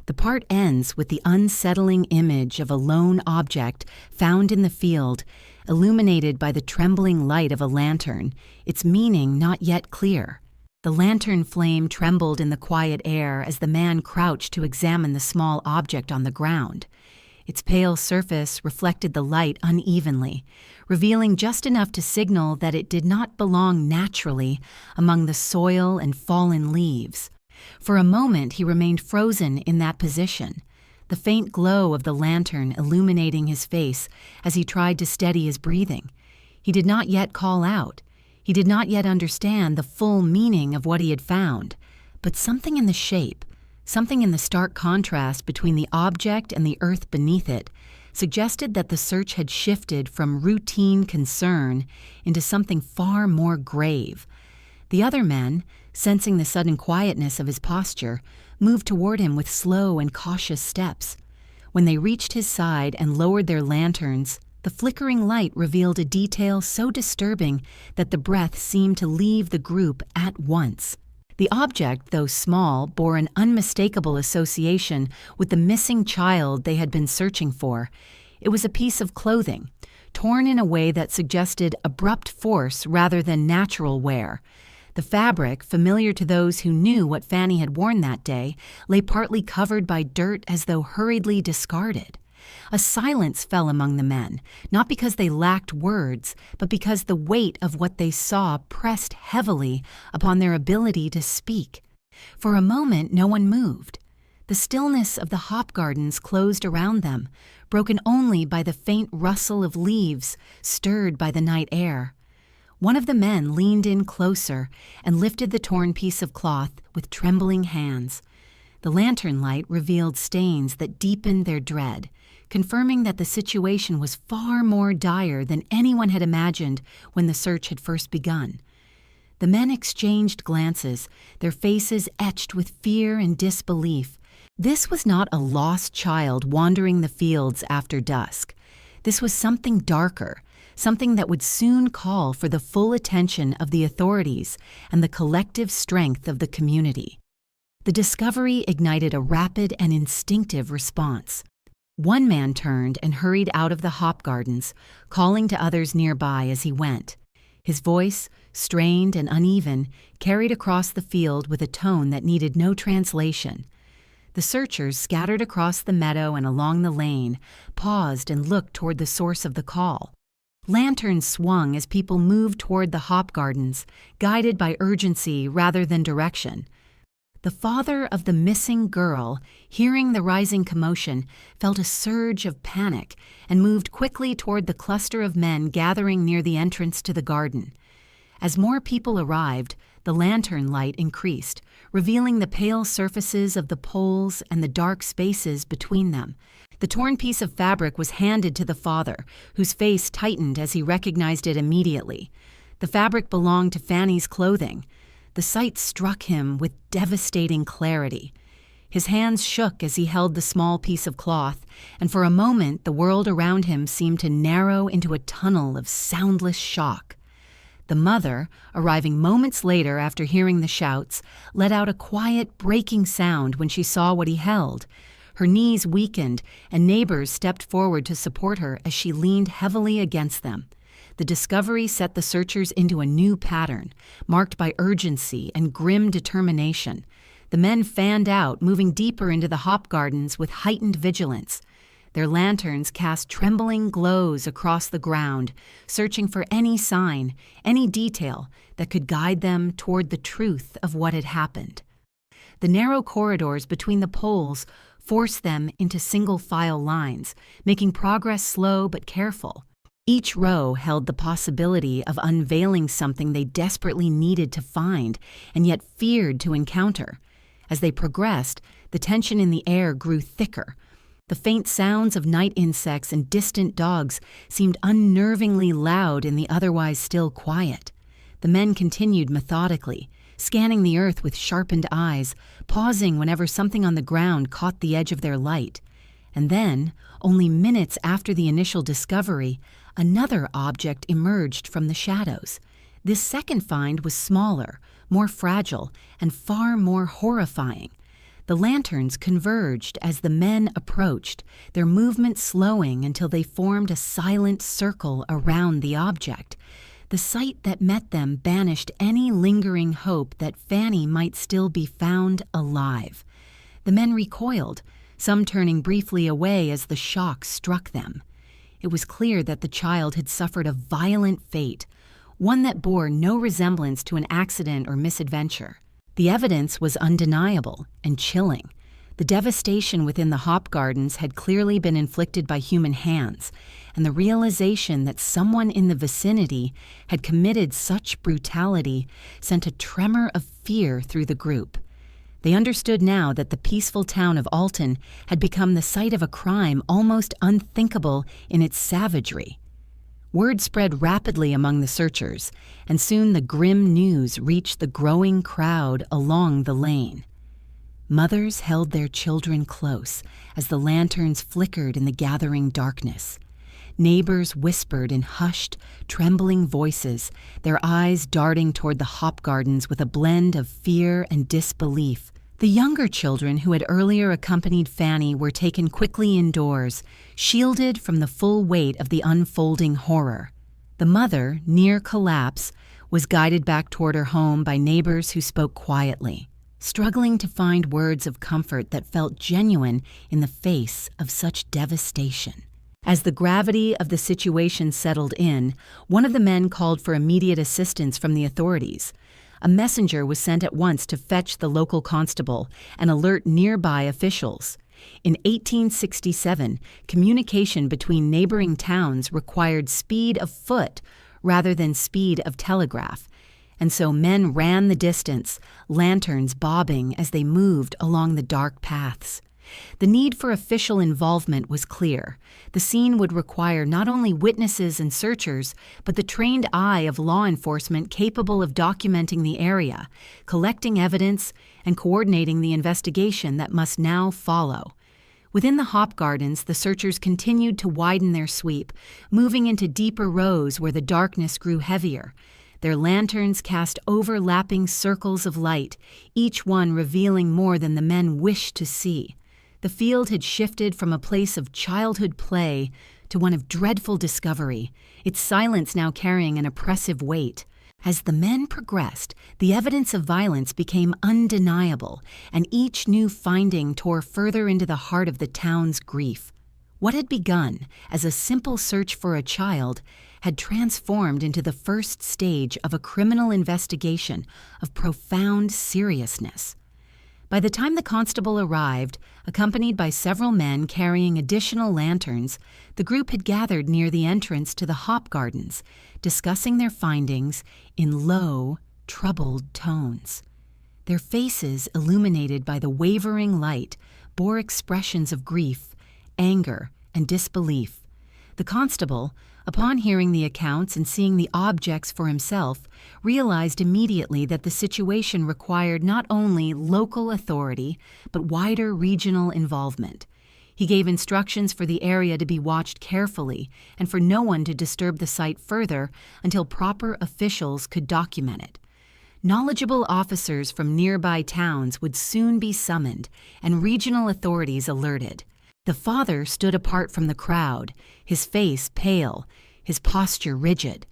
The part ends with the unsettling image of a lone object found in the field, illuminated by the trembling light of a lantern, its meaning not yet clear. The lantern flame trembled in the quiet air as the man crouched to examine the small object on the ground. Its pale surface reflected the light unevenly, revealing just enough to signal that it did not belong naturally among the soil and fallen leaves. For a moment he remained frozen in that position, the faint glow of the lantern illuminating his face as he tried to steady his breathing. He did not yet call out. He did not yet understand the full meaning of what he had found, but something in the shape, something in the stark contrast between the object and the earth beneath it, suggested that the search had shifted from routine concern into something far more grave. The other men, sensing the sudden quietness of his posture, moved toward him with slow and cautious steps. When they reached his side and lowered their lanterns, the flickering light revealed a detail so disturbing that the breath seemed to leave the group at once. The object, though small, bore an unmistakable association with the missing child they had been searching for. It was a piece of clothing, torn in a way that suggested abrupt force rather than natural wear. The fabric, familiar to those who knew what Fanny had worn that day, lay partly covered by dirt as though hurriedly discarded. A silence fell among the men, not because they lacked words, but because the weight of what they saw pressed heavily upon their ability to speak. For a moment, no one moved. The stillness of the hop gardens closed around them, broken only by the faint rustle of leaves stirred by the night air. One of the men leaned in closer and lifted the torn piece of cloth with trembling hands. The lantern light revealed stains that deepened their dread, confirming that the situation was far more dire than anyone had imagined when the search had first begun. The men exchanged glances, their faces etched with fear and disbelief. This was not a lost child wandering the fields after dusk. This was something darker, something that would soon call for the full attention of the authorities and the collective strength of the community. The discovery ignited a rapid and instinctive response. One man turned and hurried out of the hop gardens, calling to others nearby as he went. His voice, strained and uneven, carried across the field with a tone that needed no translation. The searchers, scattered across the meadow and along the lane, paused and looked toward the source of the call. Lanterns swung as people moved toward the hop gardens, guided by urgency rather than direction. The father of the missing girl, hearing the rising commotion, felt a surge of panic and moved quickly toward the cluster of men gathering near the entrance to the garden. As more people arrived, the lantern light increased, revealing the pale surfaces of the poles and the dark spaces between them. The torn piece of fabric was handed to the father, whose face tightened as he recognized it immediately. The fabric belonged to Fanny's clothing. The sight struck him with devastating clarity. His hands shook as he held the small piece of cloth, and for a moment the world around him seemed to narrow into a tunnel of soundless shock. The mother, arriving moments later after hearing the shouts, let out a quiet, breaking sound when she saw what he held. Her knees weakened, and neighbors stepped forward to support her as she leaned heavily against them. The discovery set the searchers into a new pattern, marked by urgency and grim determination. The men fanned out, moving deeper into the hop gardens with heightened vigilance. Their lanterns cast trembling glows across the ground, searching for any sign, any detail that could guide them toward the truth of what had happened. The narrow corridors between the poles forced them into single-file lines, making progress slow but careful. Each row held the possibility of unveiling something they desperately needed to find and yet feared to encounter. As they progressed, the tension in the air grew thicker. The faint sounds of night insects and distant dogs seemed unnervingly loud in the otherwise still quiet. The men continued methodically, scanning the earth with sharpened eyes, pausing whenever something on the ground caught the edge of their light. And then, only minutes after the initial discovery, another object emerged from the shadows. This second find was smaller, more fragile, and far more horrifying. The lanterns converged as the men approached, their movement slowing until they formed a silent circle around the object. The sight that met them banished any lingering hope that Fanny might still be found alive. The men recoiled, some turning briefly away as the shock struck them. It was clear that the child had suffered a violent fate, one that bore no resemblance to an accident or misadventure. The evidence was undeniable and chilling. The devastation within the hop gardens had clearly been inflicted by human hands, and the realization that someone in the vicinity had committed such brutality sent a tremor of fear through the group. They understood now that the peaceful town of Alton had become the site of a crime almost unthinkable in its savagery. Word spread rapidly among the searchers, and soon the grim news reached the growing crowd along the lane. Mothers held their children close as the lanterns flickered in the gathering darkness. Neighbors whispered in hushed, trembling voices, their eyes darting toward the hop gardens with a blend of fear and disbelief. The younger children who had earlier accompanied Fanny were taken quickly indoors, shielded from the full weight of the unfolding horror. The mother, near collapse, was guided back toward her home by neighbors who spoke quietly. struggling to find words of comfort that felt genuine in the face of such devastation. As the gravity of the situation settled in, one of the men called for immediate assistance from the authorities. A messenger was sent at once to fetch the local constable and alert nearby officials. In 1867, communication between neighboring towns required speed of foot rather than speed of telegraph, and so men ran the distance, lanterns bobbing as they moved along the dark paths. The need for official involvement was clear. The scene would require not only witnesses and searchers, but the trained eye of law enforcement capable of documenting the area, collecting evidence, and coordinating the investigation that must now follow. Within the hop gardens, the searchers continued to widen their sweep, moving into deeper rows where the darkness grew heavier. Their lanterns cast overlapping circles of light, each one revealing more than the men wished to see. The field had shifted from a place of childhood play to one of dreadful discovery, its silence now carrying an oppressive weight. As the men progressed, the evidence of violence became undeniable, and each new finding tore further into the heart of the town's grief. What had begun as a simple search for a child had transformed into the first stage of a criminal investigation of profound seriousness. By the time the constable arrived, accompanied by several men carrying additional lanterns, the group had gathered near the entrance to the hop gardens, discussing their findings in low, troubled tones. Their faces, illuminated by the wavering light, bore expressions of grief, anger, and disbelief. The constable, upon hearing the accounts and seeing the objects for himself, realized immediately that the situation required not only local authority, but wider regional involvement. He gave instructions for the area to be watched carefully and for no one to disturb the site further until proper officials could document it. Knowledgeable officers from nearby towns would soon be summoned and regional authorities alerted. The father stood apart from the crowd, his face pale, his posture rigid.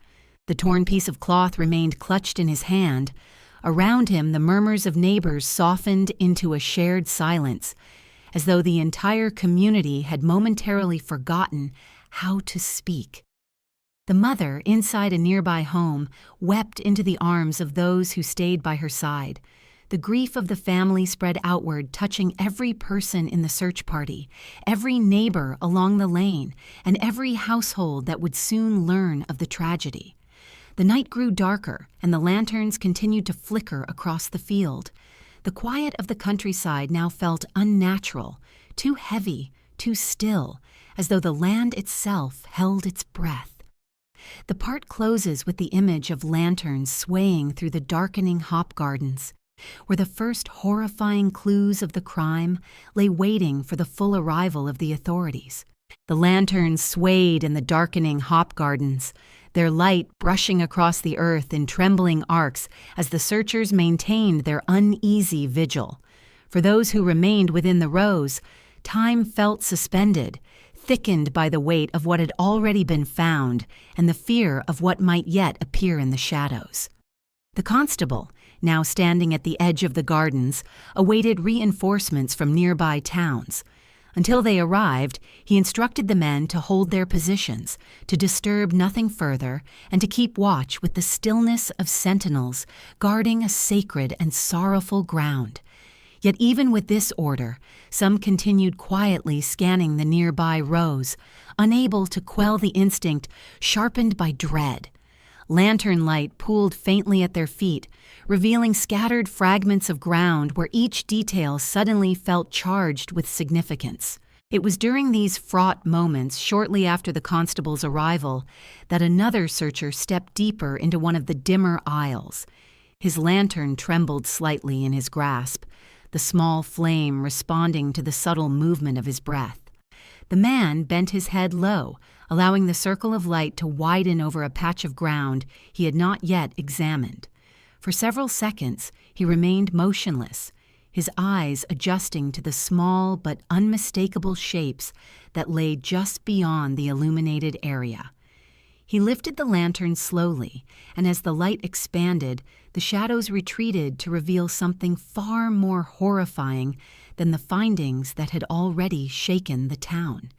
The torn piece of cloth remained clutched in his hand. Around him, the murmurs of neighbors softened into a shared silence, as though the entire community had momentarily forgotten how to speak. The mother, inside a nearby home, wept into the arms of those who stayed by her side. The grief of the family spread outward, touching every person in the search party, every neighbor along the lane, and every household that would soon learn of the tragedy. The night grew darker, and the lanterns continued to flicker across the field. The quiet of the countryside now felt unnatural, too heavy, too still, as though the land itself held its breath. The part closes with the image of lanterns swaying through the darkening hop gardens, where the first horrifying clues of the crime lay waiting for the full arrival of the authorities. The lanterns swayed in the darkening hop gardens, their light brushing across the earth in trembling arcs as the searchers maintained their uneasy vigil. For those who remained within the rows, time felt suspended, thickened by the weight of what had already been found and the fear of what might yet appear in the shadows. The constable, now standing at the edge of the gardens, awaited reinforcements from nearby towns. Until they arrived, he instructed the men to hold their positions, to disturb nothing further, and to keep watch with the stillness of sentinels guarding a sacred and sorrowful ground. Yet even with this order, some continued quietly scanning the nearby rows, unable to quell the instinct sharpened by dread. Lantern light pooled faintly at their feet, revealing scattered fragments of ground where each detail suddenly felt charged with significance. It was during these fraught moments, shortly after the constable's arrival, that another searcher stepped deeper into one of the dimmer aisles. His lantern trembled slightly in his grasp, the small flame responding to the subtle movement of his breath. The man bent his head low, allowing the circle of light to widen over a patch of ground he had not yet examined. For several seconds, he remained motionless, his eyes adjusting to the small but unmistakable shapes that lay just beyond the illuminated area. He lifted the lantern slowly, and as the light expanded, the shadows retreated to reveal something far more horrifying than the findings that had already shaken the town.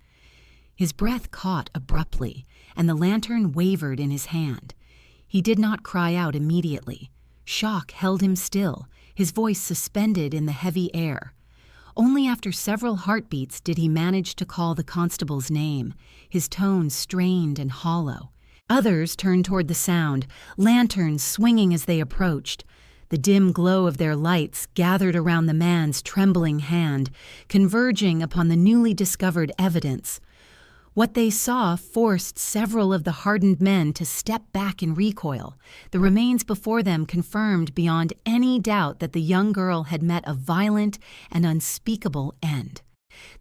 His breath caught abruptly, and the lantern wavered in his hand. He did not cry out immediately. Shock held him still, his voice suspended in the heavy air. Only after several heartbeats did he manage to call the constable's name, his tone strained and hollow. Others turned toward the sound, lanterns swinging as they approached. The dim glow of their lights gathered around the man's trembling hand, converging upon the newly discovered evidence. What they saw forced several of the hardened men to step back in recoil. The remains before them confirmed beyond any doubt that the young girl had met a violent and unspeakable end.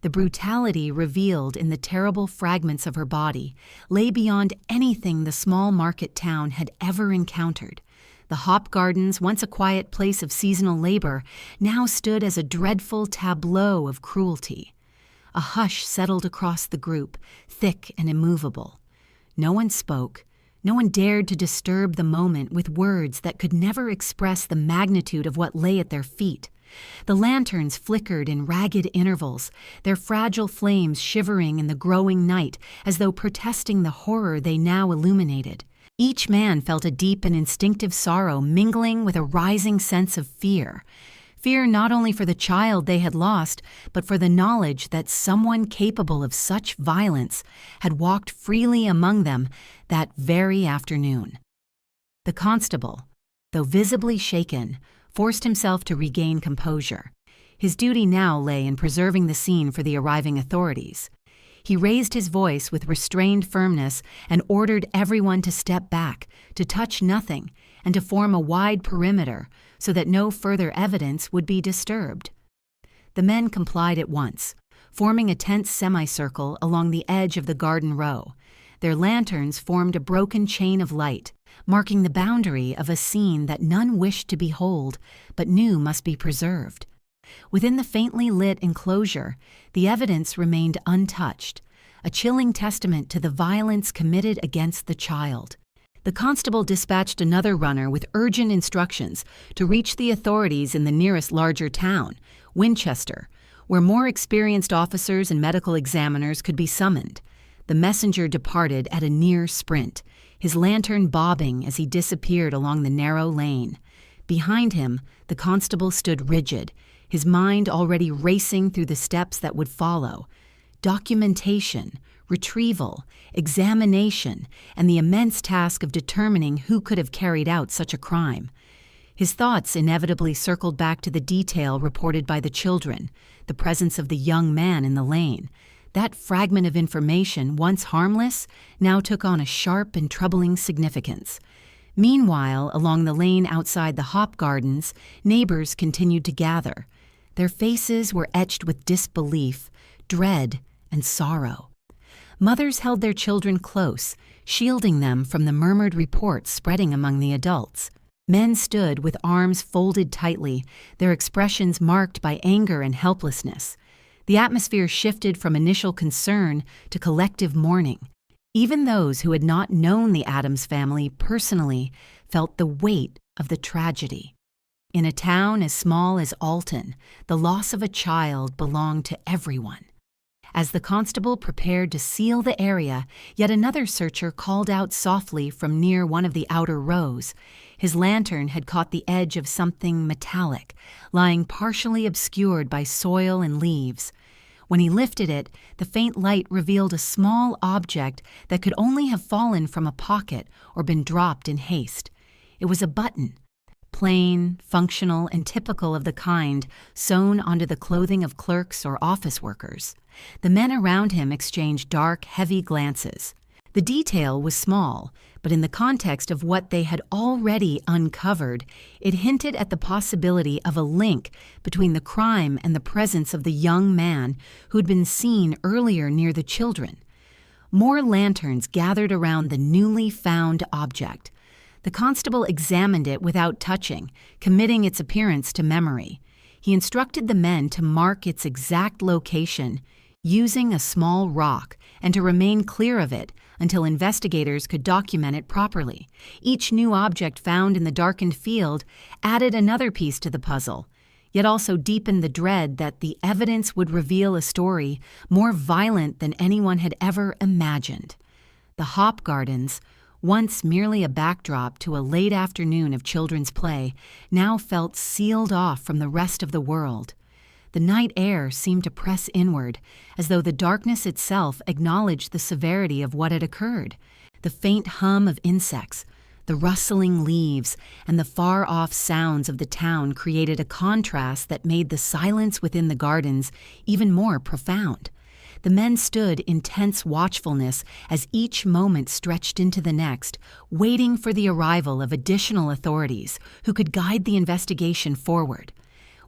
The brutality revealed in the terrible fragments of her body lay beyond anything the small market town had ever encountered. The hop gardens, once a quiet place of seasonal labor, now stood as a dreadful tableau of cruelty. A hush settled across the group, thick and immovable. No one spoke. No one dared to disturb the moment with words that could never express the magnitude of what lay at their feet. The lanterns flickered in ragged intervals, their fragile flames shivering in the growing night as though protesting the horror they now illuminated. Each man felt a deep and instinctive sorrow mingling with a rising sense of fear. Fear not only for the child they had lost, but for the knowledge that someone capable of such violence had walked freely among them that very afternoon. The constable, though visibly shaken, forced himself to regain composure. His duty now lay in preserving the scene for the arriving authorities. He raised his voice with restrained firmness and ordered everyone to step back, to touch nothing, and to form a wide perimeter so that no further evidence would be disturbed. The men complied at once, forming a tense semicircle along the edge of the garden row. Their lanterns formed a broken chain of light, marking the boundary of a scene that none wished to behold, but knew must be preserved. Within the faintly lit enclosure, the evidence remained untouched, a chilling testament to the violence committed against the child. The constable dispatched another runner with urgent instructions to reach the authorities in the nearest larger town, Winchester, where more experienced officers and medical examiners could be summoned. The messenger departed at a near sprint, his lantern bobbing as he disappeared along the narrow lane. Behind him, the constable stood rigid, his mind already racing through the steps that would follow. Documentation, retrieval, examination, and the immense task of determining who could have carried out such a crime. His thoughts inevitably circled back to the detail reported by the children, the presence of the young man in the lane. That fragment of information, once harmless, now took on a sharp and troubling significance. Meanwhile, along the lane outside the hop gardens, neighbors continued to gather. Their faces were etched with disbelief, dread, and sorrow. Mothers held their children close, shielding them from the murmured reports spreading among the adults. Men stood with arms folded tightly, their expressions marked by anger and helplessness. The atmosphere shifted from initial concern to collective mourning. Even those who had not known the Adams family personally felt the weight of the tragedy. In a town as small as Alton, the loss of a child belonged to everyone. As the constable prepared to seal the area, yet another searcher called out softly from near one of the outer rows. His lantern had caught the edge of something metallic, lying partially obscured by soil and leaves. When he lifted it, the faint light revealed a small object that could only have fallen from a pocket or been dropped in haste. It was a button, plain, functional, and typical of the kind sewn onto the clothing of clerks or office workers. The men around him exchanged dark, heavy glances. The detail was small, but in the context of what they had already uncovered, it hinted at the possibility of a link between the crime and the presence of the young man who'd been seen earlier near the children. More lanterns gathered around the newly found object. The constable examined it without touching, committing its appearance to memory. He instructed the men to mark its exact location, using a small rock and to remain clear of it until investigators could document it properly. Each new object found in the darkened field added another piece to the puzzle, yet also deepened the dread that the evidence would reveal a story more violent than anyone had ever imagined. The hop gardens, once merely a backdrop to a late afternoon of children's play, now felt sealed off from the rest of the world. The night air seemed to press inward, as though the darkness itself acknowledged the severity of what had occurred. The faint hum of insects, the rustling leaves, and the far-off sounds of the town created a contrast that made the silence within the gardens even more profound. The men stood in tense watchfulness as each moment stretched into the next, waiting for the arrival of additional authorities who could guide the investigation forward.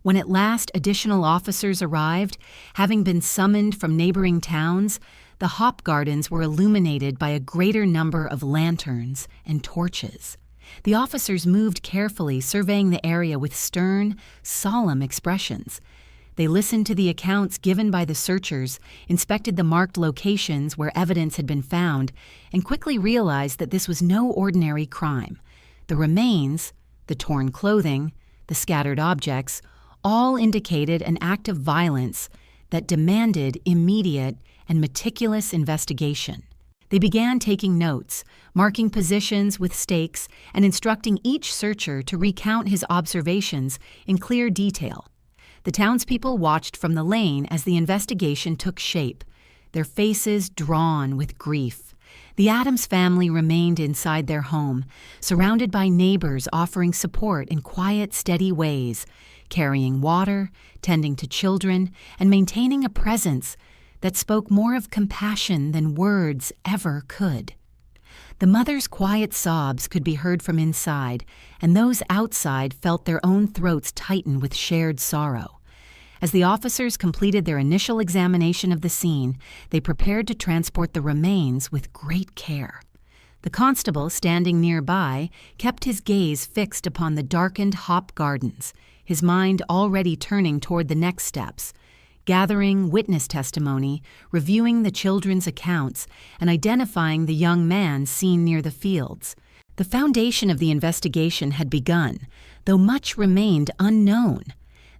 When at last additional officers arrived, having been summoned from neighboring towns, the hop gardens were illuminated by a greater number of lanterns and torches. The officers moved carefully, surveying the area with stern, solemn expressions. They listened to the accounts given by the searchers, inspected the marked locations where evidence had been found, and quickly realized that this was no ordinary crime. The remains, the torn clothing, the scattered objects, all indicated an act of violence that demanded immediate and meticulous investigation. They began taking notes, marking positions with stakes, and instructing each searcher to recount his observations in clear detail. The townspeople watched from the lane as the investigation took shape, their faces drawn with grief. The Adams family remained inside their home, surrounded by neighbors offering support in quiet, steady ways, carrying water, tending to children, and maintaining a presence that spoke more of compassion than words ever could. The mother's quiet sobs could be heard from inside, and those outside felt their own throats tighten with shared sorrow. As the officers completed their initial examination of the scene, they prepared to transport the remains with great care. The constable, standing nearby, kept his gaze fixed upon the darkened hop gardens, his mind already turning toward the next steps, gathering witness testimony, reviewing the children's accounts, and identifying the young man seen near the fields. The foundation of the investigation had begun, though much remained unknown.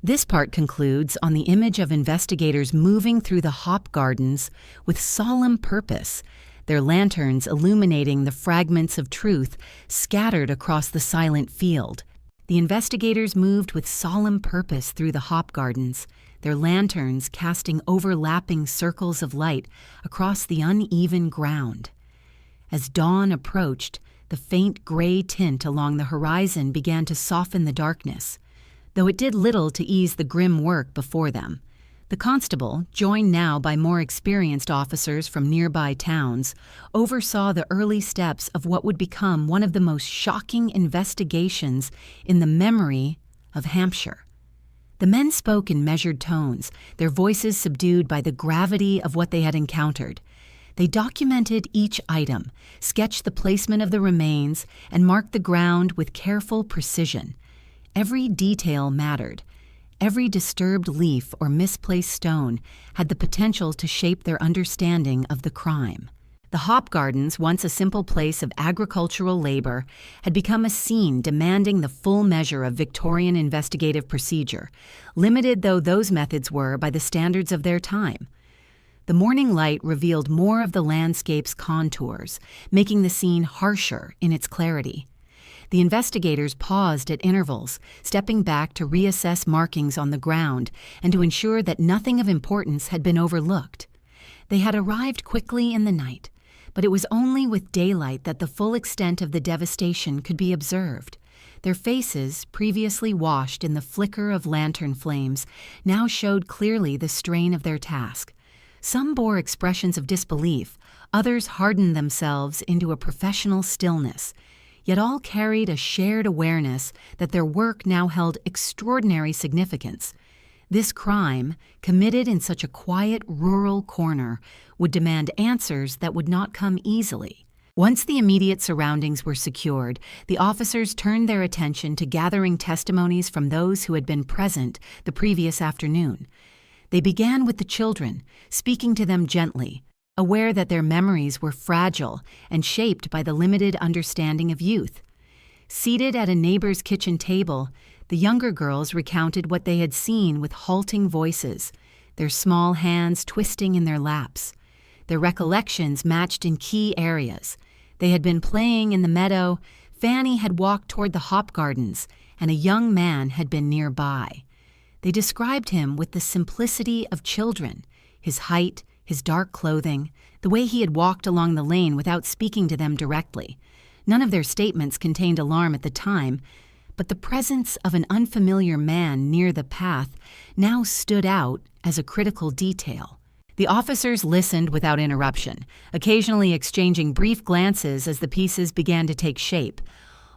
This part concludes on the image of investigators moving through the hop gardens with solemn purpose, their lanterns illuminating the fragments of truth scattered across the silent field. The investigators moved with solemn purpose through the hop gardens, their lanterns casting overlapping circles of light across the uneven ground. As dawn approached, the faint gray tint along the horizon began to soften the darkness, though it did little to ease the grim work before them. The constable, joined now by more experienced officers from nearby towns, oversaw the early steps of what would become one of the most shocking investigations in the memory of Hampshire. The men spoke in measured tones, their voices subdued by the gravity of what they had encountered. They documented each item, sketched the placement of the remains, and marked the ground with careful precision. Every detail mattered. Every disturbed leaf or misplaced stone had the potential to shape their understanding of the crime. The hop gardens, once a simple place of agricultural labor, had become a scene demanding the full measure of Victorian investigative procedure, limited though those methods were by the standards of their time. The morning light revealed more of the landscape's contours, making the scene harsher in its clarity. The investigators paused at intervals, stepping back to reassess markings on the ground and to ensure that nothing of importance had been overlooked. They had arrived quickly in the night, but it was only with daylight that the full extent of the devastation could be observed. Their faces, previously washed in the flicker of lantern flames, now showed clearly the strain of their task. Some bore expressions of disbelief, others hardened themselves into a professional stillness, yet all carried a shared awareness that their work now held extraordinary significance. This crime, committed in such a quiet rural corner, would demand answers that would not come easily. Once the immediate surroundings were secured, the officers turned their attention to gathering testimonies from those who had been present the previous afternoon. They began with the children, speaking to them gently, aware that their memories were fragile and shaped by the limited understanding of youth. Seated at a neighbor's kitchen table, the younger girls recounted what they had seen with halting voices, their small hands twisting in their laps. Their recollections matched in key areas. They had been playing in the meadow, Fanny had walked toward the hop gardens, and a young man had been nearby. They described him with the simplicity of children, his height, his dark clothing, the way he had walked along the lane without speaking to them directly. None of their statements contained alarm at the time, but the presence of an unfamiliar man near the path now stood out as a critical detail. The officers listened without interruption, occasionally exchanging brief glances as the pieces began to take shape.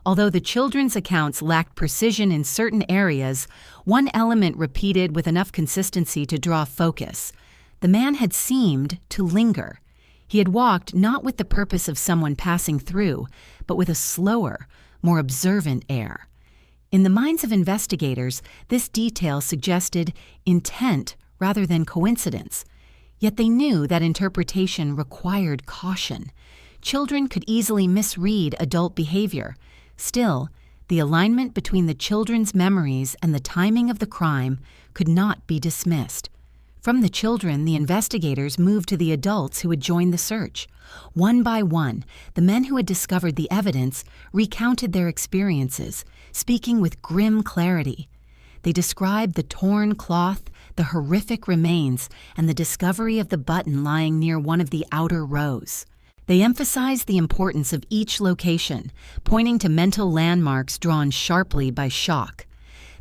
Although the children's accounts lacked precision in certain areas, one element repeated with enough consistency to draw focus. The man had seemed to linger. He had walked not with the purpose of someone passing through, but with a slower, more observant air. In the minds of investigators, this detail suggested intent rather than coincidence. Yet they knew that interpretation required caution. Children could easily misread adult behavior. Still, the alignment between the children's memories and the timing of the crime could not be dismissed. From the children, the investigators moved to the adults who had joined the search. One by one, the men who had discovered the evidence recounted their experiences, speaking with grim clarity. They described the torn cloth, the horrific remains, and the discovery of the button lying near one of the outer rows. They emphasized the importance of each location, pointing to mental landmarks drawn sharply by shock.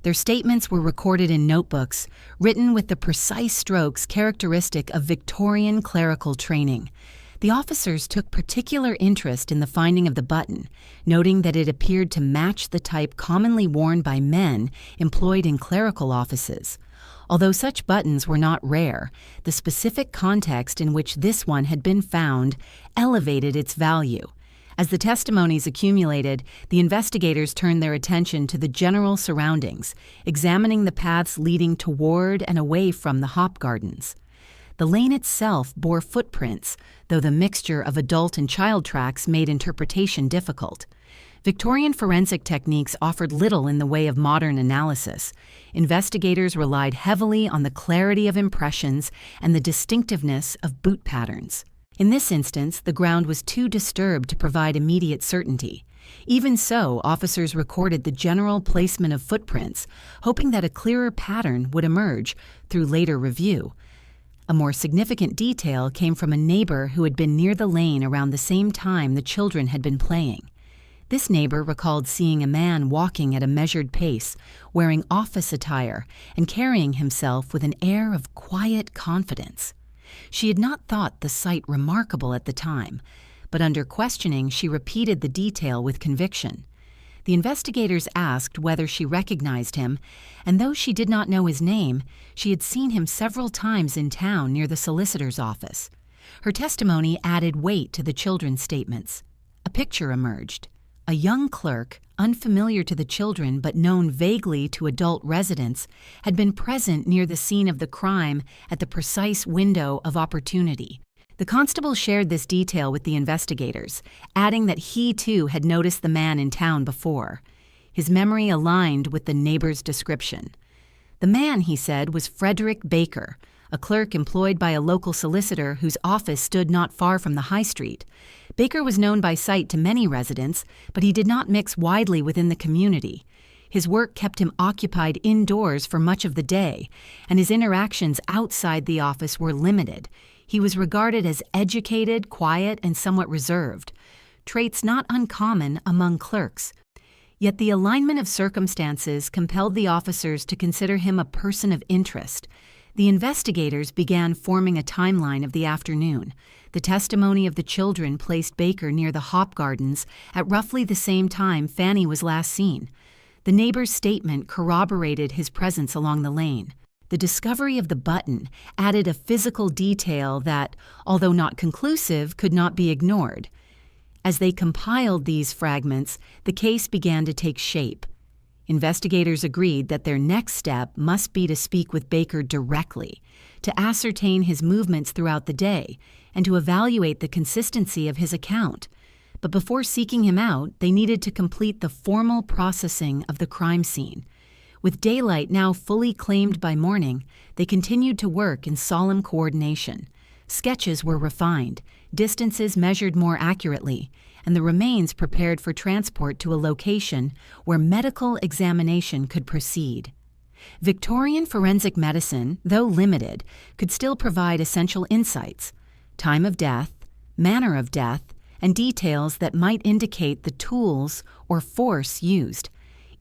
Their statements were recorded in notebooks, written with the precise strokes characteristic of Victorian clerical training. The officers took particular interest in the finding of the button, noting that it appeared to match the type commonly worn by men employed in clerical offices. Although such buttons were not rare, the specific context in which this one had been found elevated its value. As the testimonies accumulated, the investigators turned their attention to the general surroundings, examining the paths leading toward and away from the hop gardens. The lane itself bore footprints, though the mixture of adult and child tracks made interpretation difficult. Victorian forensic techniques offered little in the way of modern analysis. Investigators relied heavily on the clarity of impressions and the distinctiveness of boot patterns. In this instance, the ground was too disturbed to provide immediate certainty. Even so, officers recorded the general placement of footprints, hoping that a clearer pattern would emerge through later review. A more significant detail came from a neighbor who had been near the lane around the same time the children had been playing. This neighbor recalled seeing a man walking at a measured pace, wearing office attire and carrying himself with an air of quiet confidence. She had not thought the sight remarkable at the time, but under questioning she repeated the detail with conviction. The investigators asked whether she recognized him, and though she did not know his name, she had seen him several times in town near the solicitor's office. Her testimony added weight to the children's statements. A picture emerged. A young clerk, unfamiliar to the children but known vaguely to adult residents, had been present near the scene of the crime at the precise window of opportunity. The constable shared this detail with the investigators, adding that he too had noticed the man in town before. His memory aligned with the neighbor's description. The man, he said, was Frederick Baker, a clerk employed by a local solicitor whose office stood not far from the high street. Baker was known by sight to many residents, but he did not mix widely within the community. His work kept him occupied indoors for much of the day, and his interactions outside the office were limited. He was regarded as educated, quiet, and somewhat reserved, traits not uncommon among clerks. Yet the alignment of circumstances compelled the officers to consider him a person of interest. The investigators began forming a timeline of the afternoon. The testimony of the children placed Baker near the hop gardens at roughly the same time Fanny was last seen. The neighbor's statement corroborated his presence along the lane. The discovery of the button added a physical detail that, although not conclusive, could not be ignored. As they compiled these fragments, the case began to take shape. Investigators agreed that their next step must be to speak with Baker directly, to ascertain his movements throughout the day, and to evaluate the consistency of his account. But before seeking him out, they needed to complete the formal processing of the crime scene. With daylight now fully claimed by morning, they continued to work in solemn coordination. Sketches were refined, distances measured more accurately, and the remains prepared for transport to a location where medical examination could proceed. Victorian forensic medicine, though limited, could still provide essential insights: time of death, manner of death, and details that might indicate the tools or force used.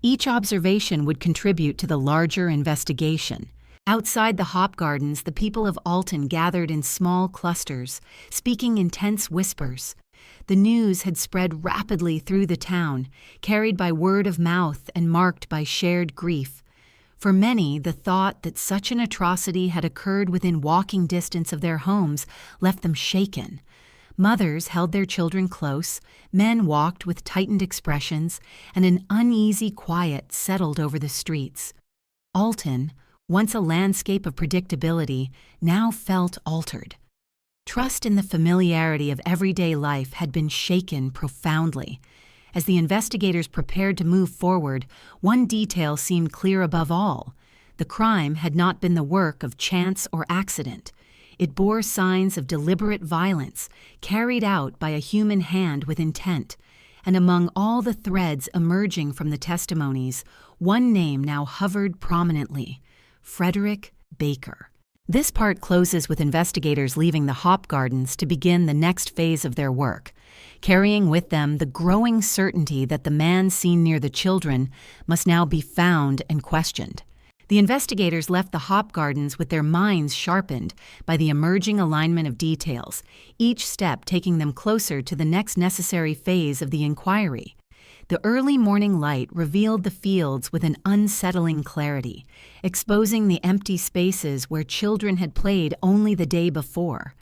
Each observation would contribute to the larger investigation. Outside the hop gardens, the people of Alton gathered in small clusters, speaking in tense whispers. The news had spread rapidly through the town, carried by word of mouth and marked by shared grief. For many, the thought that such an atrocity had occurred within walking distance of their homes left them shaken. Mothers held their children close, men walked with tightened expressions, and an uneasy quiet settled over the streets. Alton, once a landscape of predictability, now felt altered. Trust in the familiarity of everyday life had been shaken profoundly. As the investigators prepared to move forward, one detail seemed clear above all. The crime had not been the work of chance or accident. It bore signs of deliberate violence, carried out by a human hand with intent. And among all the threads emerging from the testimonies, one name now hovered prominently: Frederick Baker. This part closes with investigators leaving the hop gardens to begin the next phase of their work, carrying with them the growing certainty that the man seen near the children must now be found and questioned. The investigators left the hop gardens with their minds sharpened by the emerging alignment of details, each step taking them closer to the next necessary phase of the inquiry. The early morning light revealed the fields with an unsettling clarity, exposing the empty spaces where children had played only the day before.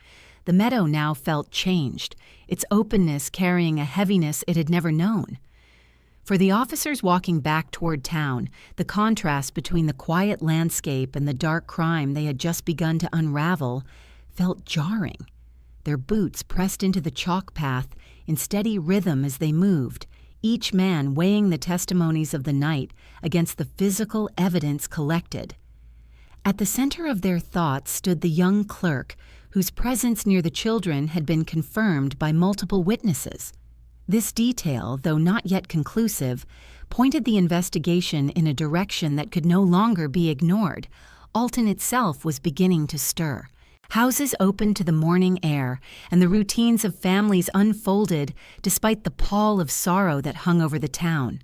The meadow now felt changed, its openness carrying a heaviness it had never known. For the officers walking back toward town, the contrast between the quiet landscape and the dark crime they had just begun to unravel felt jarring. Their boots pressed into the chalk path in steady rhythm as they moved, each man weighing the testimonies of the night against the physical evidence collected. At the center of their thoughts stood the young clerk, whose presence near the children had been confirmed by multiple witnesses. This detail, though not yet conclusive, pointed the investigation in a direction that could no longer be ignored. Alton itself was beginning to stir. Houses opened to the morning air, and the routines of families unfolded despite the pall of sorrow that hung over the town.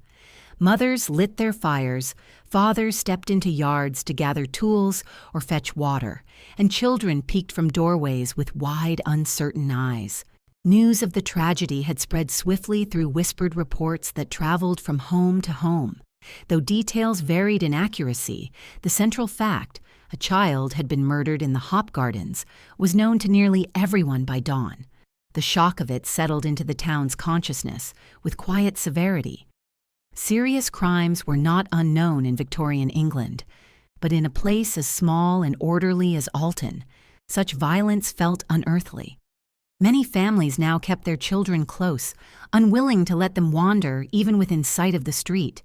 Mothers lit their fires, fathers stepped into yards to gather tools or fetch water, and children peeked from doorways with wide, uncertain eyes. News of the tragedy had spread swiftly through whispered reports that traveled from home to home. Though details varied in accuracy, the central fact, a child had been murdered in the hop gardens, was known to nearly everyone by dawn. The shock of it settled into the town's consciousness with quiet severity. Serious crimes were not unknown in Victorian England, but in a place as small and orderly as Alton, such violence felt unearthly. Many families now kept their children close, unwilling to let them wander even within sight of the street.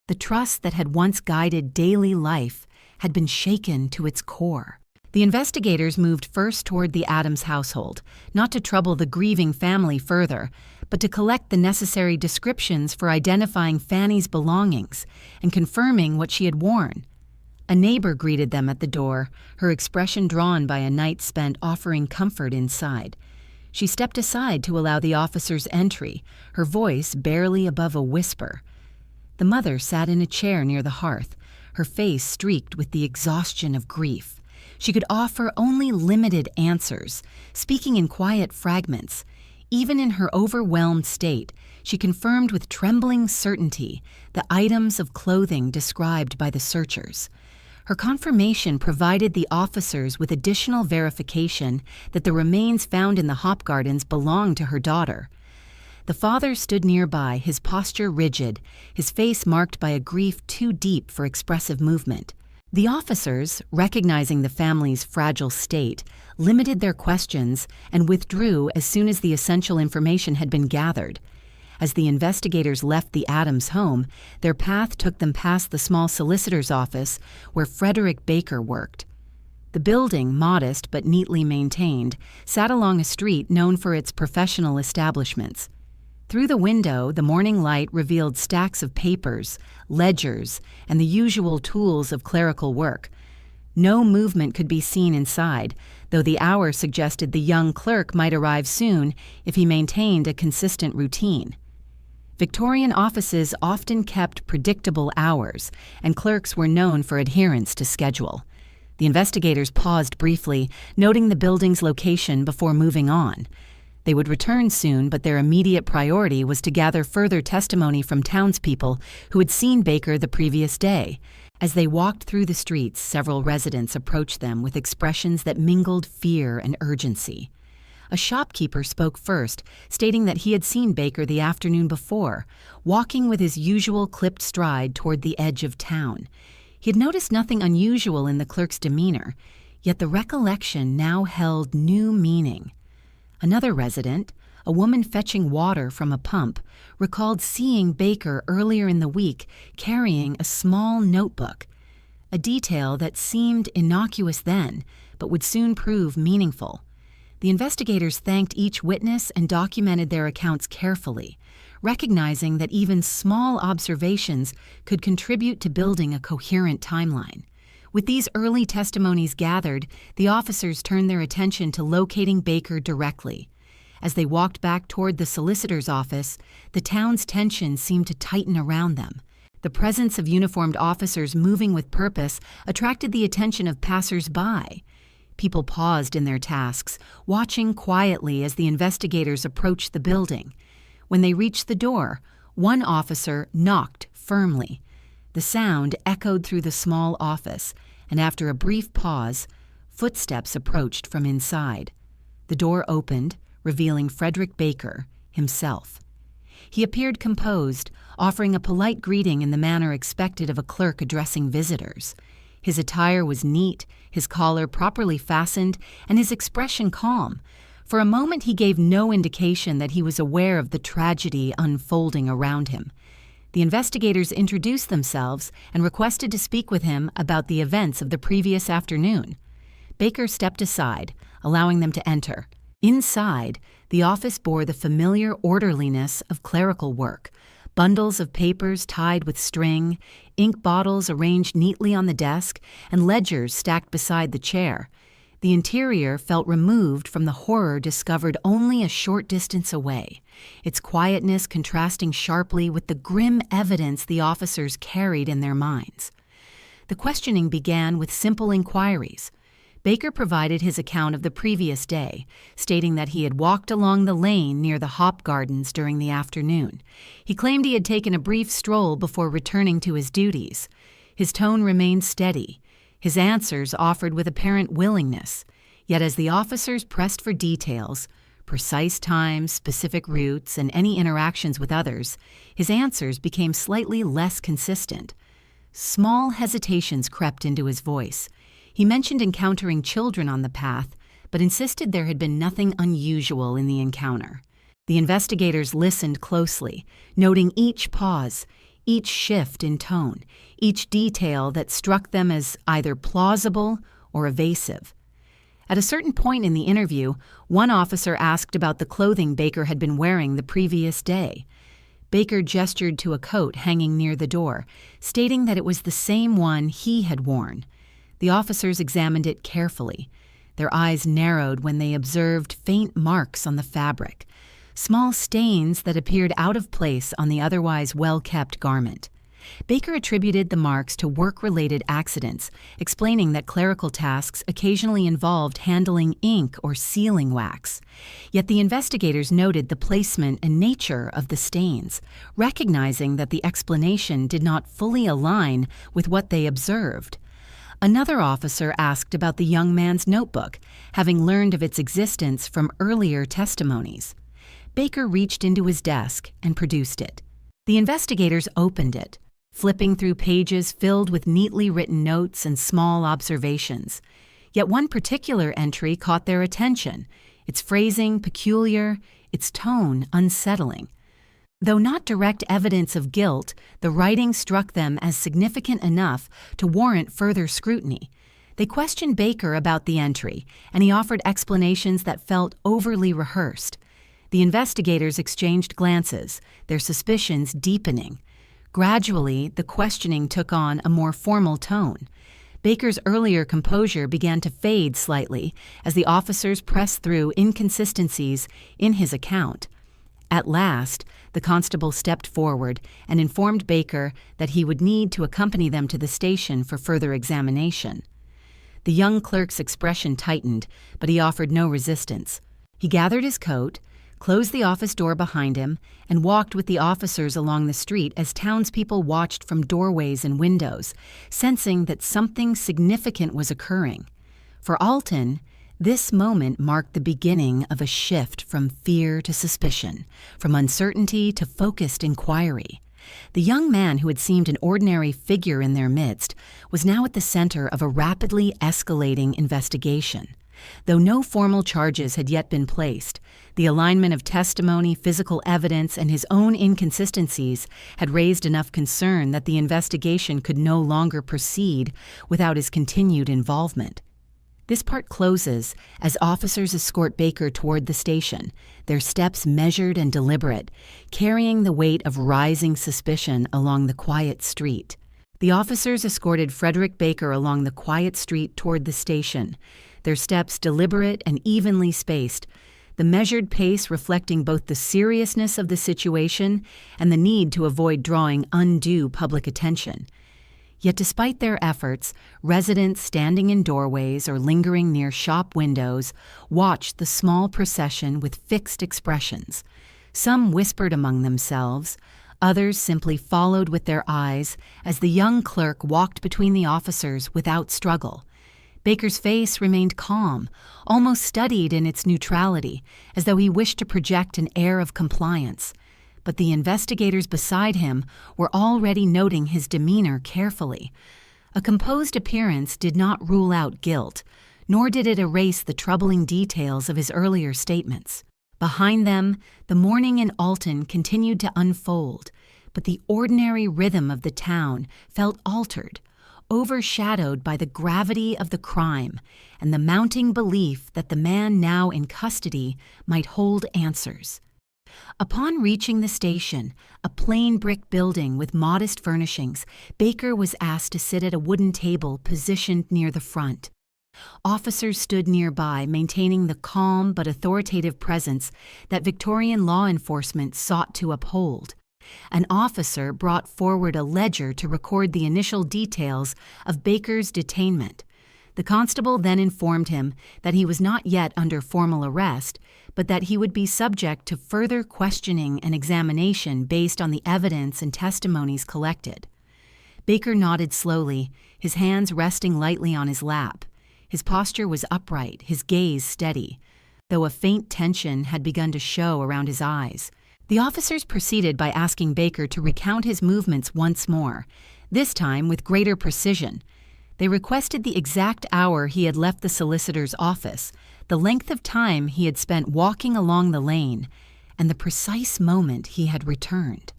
The trust that had once guided daily life had been shaken to its core. The investigators moved first toward the Adams household, not to trouble the grieving family further, but to collect the necessary descriptions for identifying Fanny's belongings and confirming what she had worn. A neighbor greeted them at the door, her expression drawn by a night spent offering comfort inside. She stepped aside to allow the officer's entry, her voice barely above a whisper. The mother sat in a chair near the hearth, her face streaked with the exhaustion of grief. She could offer only limited answers, speaking in quiet fragments. Even in her overwhelmed state, she confirmed with trembling certainty the items of clothing described by the searchers. Her confirmation provided the officers with additional verification that the remains found in the hop gardens belonged to her daughter. The father stood nearby, his posture rigid, his face marked by a grief too deep for expressive movement. The officers, recognizing the family's fragile state, limited their questions and withdrew as soon as the essential information had been gathered. As the investigators left the Adams home, their path took them past the small solicitor's office where Frederick Baker worked. The building, modest but neatly maintained, sat along a street known for its professional establishments. Through the window, the morning light revealed stacks of papers, ledgers, and the usual tools of clerical work. No movement could be seen inside, though the hour suggested the young clerk might arrive soon if he maintained a consistent routine. Victorian offices often kept predictable hours, and clerks were known for adherence to schedule. The investigators paused briefly, noting the building's location before moving on. They would return soon, but their immediate priority was to gather further testimony from townspeople who had seen Baker the previous day. As they walked through the streets, several residents approached them with expressions that mingled fear and urgency. A shopkeeper spoke first, stating that he had seen Baker the afternoon before, walking with his usual clipped stride toward the edge of town. He had noticed nothing unusual in the clerk's demeanor, yet the recollection now held new meaning. Another resident, a woman fetching water from a pump, recalled seeing Baker earlier in the week carrying a small notebook, a detail that seemed innocuous then, but would soon prove meaningful. The investigators thanked each witness and documented their accounts carefully, recognizing that even small observations could contribute to building a coherent timeline. With these early testimonies gathered, the officers turned their attention to locating Baker directly. As they walked back toward the solicitor's office, the town's tension seemed to tighten around them. The presence of uniformed officers moving with purpose attracted the attention of passers-by. People paused in their tasks, watching quietly as the investigators approached the building. When they reached the door, one officer knocked firmly. The sound echoed through the small office, and after a brief pause, footsteps approached from inside. The door opened, revealing Frederick Baker himself. He appeared composed, offering a polite greeting in the manner expected of a clerk addressing visitors. His attire was neat, his collar properly fastened, and his expression calm. For a moment he gave no indication that he was aware of the tragedy unfolding around him. The investigators introduced themselves and requested to speak with him about the events of the previous afternoon. Baker stepped aside, allowing them to enter. Inside, the office bore the familiar orderliness of clerical work. Bundles of papers tied with string, ink bottles arranged neatly on the desk, and ledgers stacked beside the chair. The interior felt removed from the horror discovered only a short distance away, its quietness contrasting sharply with the grim evidence the officers carried in their minds. The questioning began with simple inquiries. Baker provided his account of the previous day, stating that he had walked along the lane near the hop gardens during the afternoon. He claimed he had taken a brief stroll before returning to his duties. His tone remained steady, his answers offered with apparent willingness. Yet as the officers pressed for details, precise times, specific routes, and any interactions with others, his answers became slightly less consistent. Small hesitations crept into his voice. He mentioned encountering children on the path, but insisted there had been nothing unusual in the encounter. The investigators listened closely, noting each pause, each shift in tone, each detail that struck them as either plausible or evasive. At a certain point in the interview, one officer asked about the clothing Baker had been wearing the previous day. Baker gestured to a coat hanging near the door, stating that it was the same one he had worn. The officers examined it carefully. Their eyes narrowed when they observed faint marks on the fabric, small stains that appeared out of place on the otherwise well-kept garment. Baker attributed the marks to work-related accidents, explaining that clerical tasks occasionally involved handling ink or sealing wax. Yet the investigators noted the placement and nature of the stains, recognizing that the explanation did not fully align with what they observed. Another officer asked about the young man's notebook, having learned of its existence from earlier testimonies. Baker reached into his desk and produced it. The investigators opened it, flipping through pages filled with neatly written notes and small observations. Yet one particular entry caught their attention, its phrasing peculiar, its tone unsettling. Though not direct evidence of guilt, the writing struck them as significant enough to warrant further scrutiny. They questioned Baker about the entry, and he offered explanations that felt overly rehearsed. The investigators exchanged glances, their suspicions deepening. Gradually, the questioning took on a more formal tone. Baker's earlier composure began to fade slightly as the officers pressed through inconsistencies in his account. At last, the constable stepped forward and informed Baker that he would need to accompany them to the station for further examination. The young clerk's expression tightened, but he offered no resistance. He gathered his coat, closed the office door behind him, and walked with the officers along the street as townspeople watched from doorways and windows, sensing that something significant was occurring. For Alton, this moment marked the beginning of a shift from fear to suspicion, from uncertainty to focused inquiry. The young man who had seemed an ordinary figure in their midst was now at the center of a rapidly escalating investigation. Though no formal charges had yet been placed, the alignment of testimony, physical evidence, and his own inconsistencies had raised enough concern that the investigation could no longer proceed without his continued involvement. This part closes as officers escort Baker toward the station, their steps measured and deliberate, carrying the weight of rising suspicion along the quiet street. The officers escorted Frederick Baker along the quiet street toward the station, their steps deliberate and evenly spaced, the measured pace reflecting both the seriousness of the situation and the need to avoid drawing undue public attention. Yet despite their efforts, residents standing in doorways or lingering near shop windows watched the small procession with fixed expressions. Some whispered among themselves, others simply followed with their eyes as the young clerk walked between the officers without struggle. Baker's face remained calm, almost studied in its neutrality, as though he wished to project an air of compliance. But the investigators beside him were already noting his demeanor carefully. A composed appearance did not rule out guilt, nor did it erase the troubling details of his earlier statements. Behind them, the morning in Alton continued to unfold, but the ordinary rhythm of the town felt altered, overshadowed by the gravity of the crime and the mounting belief that the man now in custody might hold answers. Upon reaching the station, a plain brick building with modest furnishings, Baker was asked to sit at a wooden table positioned near the front. Officers stood nearby, maintaining the calm but authoritative presence that Victorian law enforcement sought to uphold. An officer brought forward a ledger to record the initial details of Baker's detainment. The constable then informed him that he was not yet under formal arrest, but that he would be subject to further questioning and examination based on the evidence and testimonies collected. Baker nodded slowly, his hands resting lightly on his lap. His posture was upright, his gaze steady, though a faint tension had begun to show around his eyes. The officers proceeded by asking Baker to recount his movements once more, this time with greater precision. They requested the exact hour he had left the solicitor's office, the length of time he had spent walking along the lane, and the precise moment he had returned.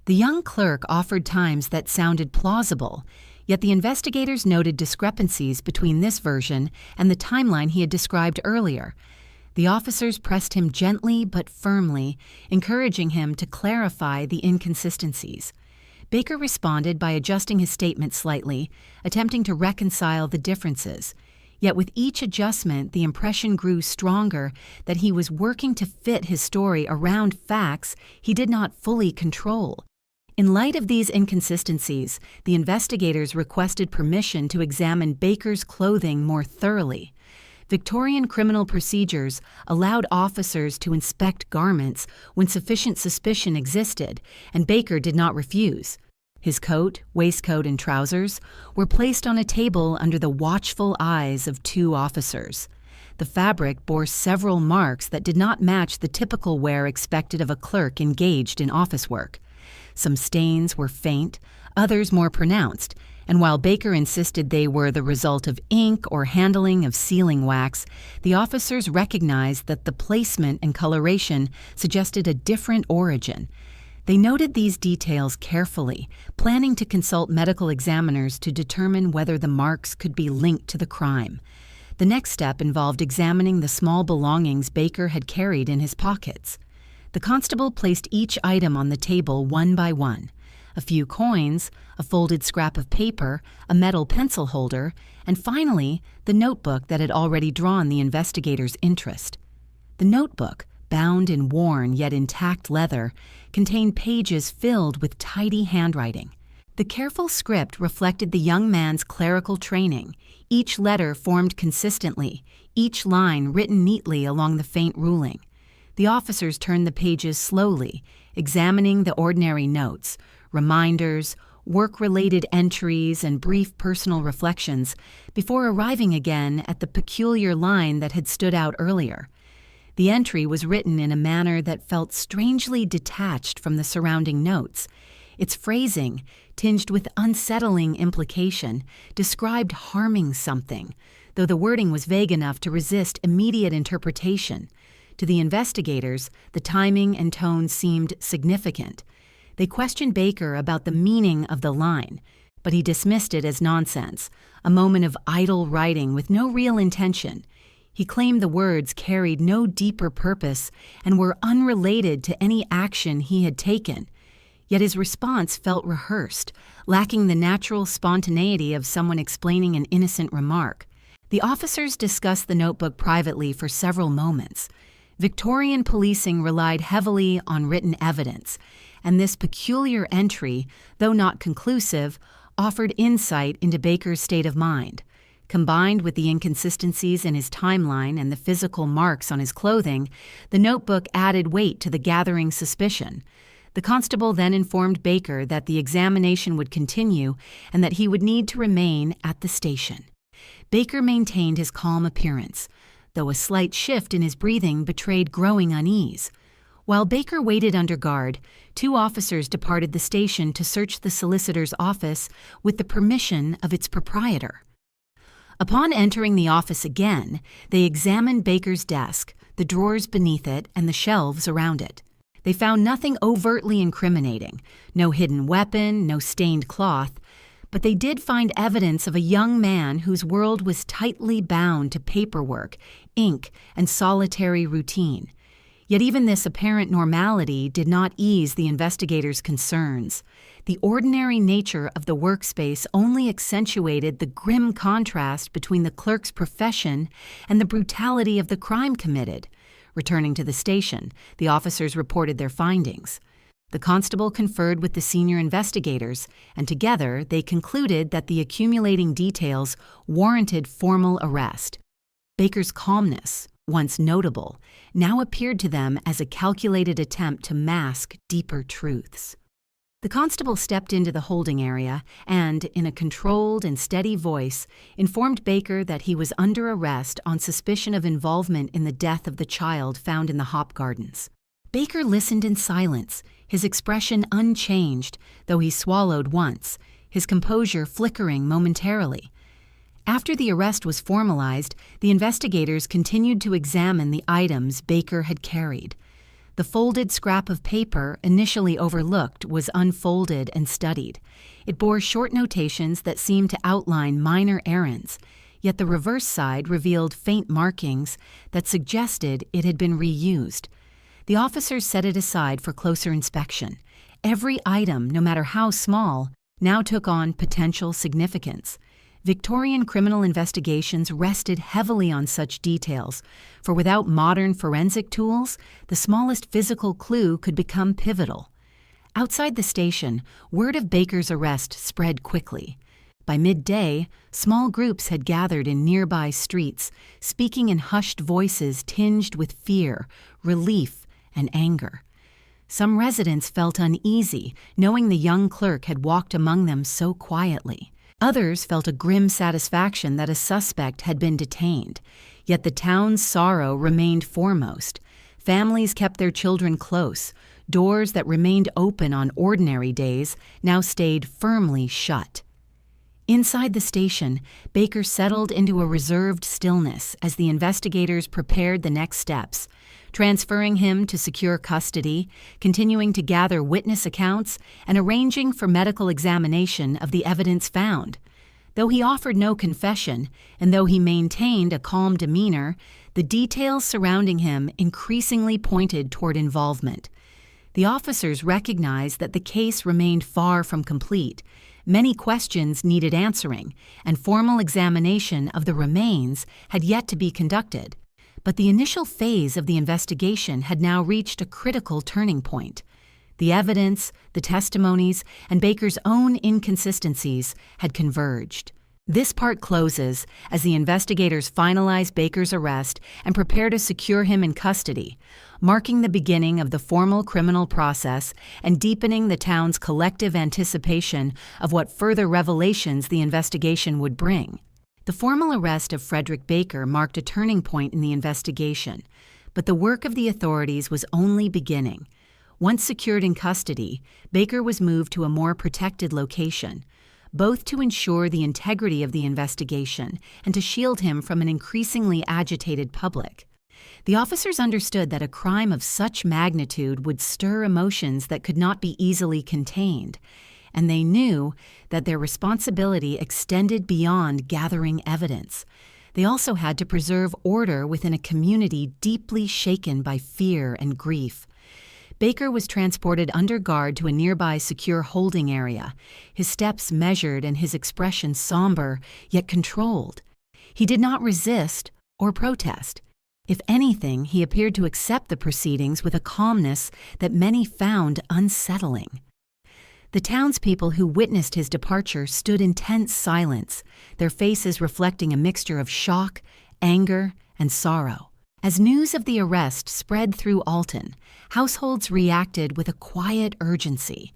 The young clerk offered times that sounded plausible, yet the investigators noted discrepancies between this version and the timeline he had described earlier. The officers pressed him gently but firmly, encouraging him to clarify the inconsistencies. Baker responded by adjusting his statement slightly, attempting to reconcile the differences. Yet with each adjustment, the impression grew stronger that he was working to fit his story around facts he did not fully control. In light of these inconsistencies, the investigators requested permission to examine Baker's clothing more thoroughly. Victorian criminal procedures allowed officers to inspect garments when sufficient suspicion existed, and Baker did not refuse. His coat, waistcoat, and trousers were placed on a table under the watchful eyes of two officers. The fabric bore several marks that did not match the typical wear expected of a clerk engaged in office work. Some stains were faint, others more pronounced, and while Baker insisted they were the result of ink or handling of sealing wax, the officers recognized that the placement and coloration suggested a different origin. They noted these details carefully, planning to consult medical examiners to determine whether the marks could be linked to the crime. The next step involved examining the small belongings Baker had carried in his pockets. The constable placed each item on the table one by one. A few coins, a folded scrap of paper, a metal pencil holder, and finally, the notebook that had already drawn the investigators' interest. The notebook, bound in worn yet intact leather, contained pages filled with tidy handwriting. The careful script reflected the young man's clerical training, each letter formed consistently, each line written neatly along the faint ruling. The officers turned the pages slowly, examining the ordinary notes, reminders, work-related entries, and brief personal reflections before arriving again at the peculiar line that had stood out earlier. The entry was written in a manner that felt strangely detached from the surrounding notes. Its phrasing, tinged with unsettling implication, described harming something, though the wording was vague enough to resist immediate interpretation. To the investigators, the timing and tone seemed significant. They questioned Baker about the meaning of the line, but he dismissed it as nonsense, a moment of idle writing with no real intention. He claimed the words carried no deeper purpose and were unrelated to any action he had taken. Yet his response felt rehearsed, lacking the natural spontaneity of someone explaining an innocent remark. The officers discussed the notebook privately for several moments. Victorian policing relied heavily on written evidence, and this peculiar entry, though not conclusive, offered insight into Baker's state of mind. Combined with the inconsistencies in his timeline and the physical marks on his clothing, the notebook added weight to the gathering suspicion. The constable then informed Baker that the examination would continue and that he would need to remain at the station. Baker maintained his calm appearance, though a slight shift in his breathing betrayed growing unease. While Baker waited under guard, 2 officers departed the station to search the solicitor's office with the permission of its proprietor. Upon entering the office again, they examined Baker's desk, the drawers beneath it, and the shelves around it. They found nothing overtly incriminating, no hidden weapon, no stained cloth, but they did find evidence of a young man whose world was tightly bound to paperwork, ink, and solitary routine. Yet even this apparent normality did not ease the investigators' concerns. The ordinary nature of the workspace only accentuated the grim contrast between the clerk's profession and the brutality of the crime committed. Returning to the station, the officers reported their findings. The constable conferred with the senior investigators, and together they concluded that the accumulating details warranted formal arrest. Baker's calmness, once notable, now appeared to them as a calculated attempt to mask deeper truths. The constable stepped into the holding area and, in a controlled and steady voice, informed Baker that he was under arrest on suspicion of involvement in the death of the child found in the hop gardens. Baker listened in silence, his expression unchanged, though he swallowed once, his composure flickering momentarily. After the arrest was formalized, the investigators continued to examine the items Baker had carried. The folded scrap of paper, initially overlooked, was unfolded and studied. It bore short notations that seemed to outline minor errands, yet the reverse side revealed faint markings that suggested it had been reused. The officers set it aside for closer inspection. Every item, no matter how small, now took on potential significance. Victorian criminal investigations rested heavily on such details, for without modern forensic tools, the smallest physical clue could become pivotal. Outside the station, word of Baker's arrest spread quickly. By midday, small groups had gathered in nearby streets, speaking in hushed voices tinged with fear, relief, and anger. Some residents felt uneasy, knowing the young clerk had walked among them so quietly. Others felt a grim satisfaction that a suspect had been detained. Yet the town's sorrow remained foremost. Families kept their children close. Doors that remained open on ordinary days now stayed firmly shut. Inside the station, Baker settled into a reserved stillness as the investigators prepared the next steps, transferring him to secure custody, continuing to gather witness accounts, and arranging for medical examination of the evidence found. Though he offered no confession, and though he maintained a calm demeanor, the details surrounding him increasingly pointed toward involvement. The officers recognized that the case remained far from complete. Many questions needed answering, and formal examination of the remains had yet to be conducted. But the initial phase of the investigation had now reached a critical turning point. The evidence, the testimonies, and Baker's own inconsistencies had converged. This part closes as the investigators finalize Baker's arrest and prepare to secure him in custody, marking the beginning of the formal criminal process and deepening the town's collective anticipation of what further revelations the investigation would bring. The formal arrest of Frederick Baker marked a turning point in the investigation, but the work of the authorities was only beginning. Once secured in custody, Baker was moved to a more protected location, both to ensure the integrity of the investigation and to shield him from an increasingly agitated public. The officers understood that a crime of such magnitude would stir emotions that could not be easily contained, and they knew that their responsibility extended beyond gathering evidence. They also had to preserve order within a community deeply shaken by fear and grief. Baker was transported under guard to a nearby secure holding area, his steps measured and his expression somber, yet controlled. He did not resist or protest. If anything, he appeared to accept the proceedings with a calmness that many found unsettling. The townspeople who witnessed his departure stood in tense silence, their faces reflecting a mixture of shock, anger, and sorrow. As news of the arrest spread through Alton, households reacted with a quiet urgency.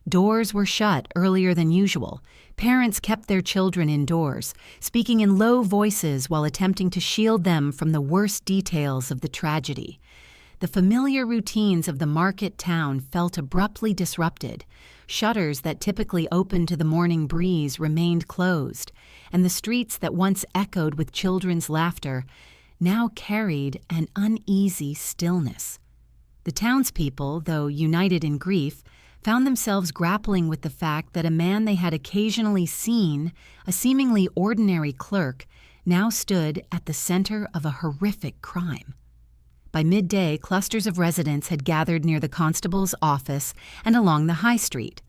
Doors were shut earlier than usual. Parents kept their children indoors, speaking in low voices while attempting to shield them from the worst details of the tragedy. The familiar routines of the market town felt abruptly disrupted. Shutters that typically opened to the morning breeze remained closed, and the streets that once echoed with children's laughter now carried an uneasy stillness. The townspeople, though united in grief, found themselves grappling with the fact that a man they had occasionally seen, a seemingly ordinary clerk, now stood at the center of a horrific crime. By midday, clusters of residents had gathered near the constable's office and along the high street.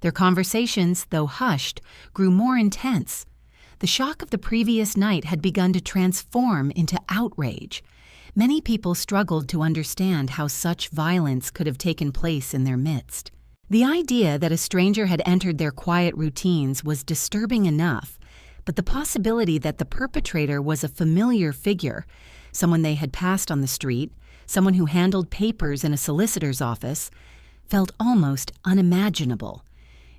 Their conversations, though hushed, grew more intense. The shock of the previous night had begun to transform into outrage. Many people struggled to understand how such violence could have taken place in their midst. The idea that a stranger had entered their quiet routines was disturbing enough, but the possibility that the perpetrator was a familiar figure, someone they had passed on the street, someone who handled papers in a solicitor's office, felt almost unimaginable.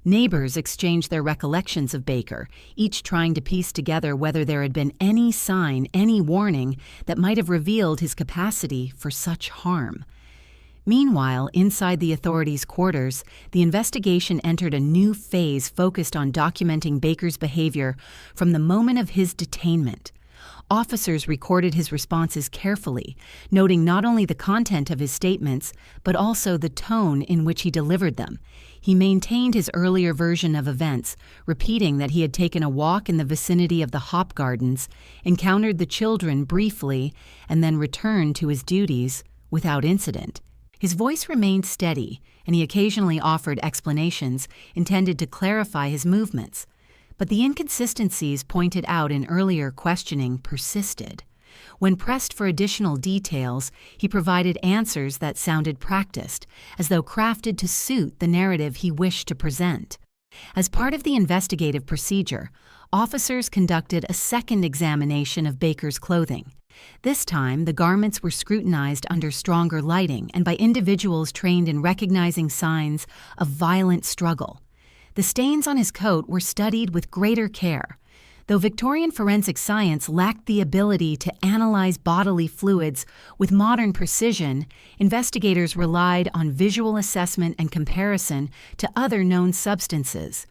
Neighbors exchanged their recollections of Baker, each trying to piece together whether there had been any sign, any warning that might have revealed his capacity for such harm. Meanwhile, inside the authorities' quarters, the investigation entered a new phase focused on documenting Baker's behavior from the moment of his detainment. Officers recorded his responses carefully, noting not only the content of his statements, but also the tone in which he delivered them. He maintained his earlier version of events, repeating that he had taken a walk in the vicinity of the hop gardens, encountered the children briefly, and then returned to his duties without incident. His voice remained steady, and he occasionally offered explanations intended to clarify his movements. But the inconsistencies pointed out in earlier questioning persisted. When pressed for additional details, he provided answers that sounded practiced, as though crafted to suit the narrative he wished to present. As part of the investigative procedure, officers conducted a second examination of Baker's clothing. This time, the garments were scrutinized under stronger lighting and by individuals trained in recognizing signs of violent struggle. The stains on his coat were studied with greater care. Though Victorian forensic science lacked the ability to analyze bodily fluids with modern precision, investigators relied on visual assessment and comparison to other known substances.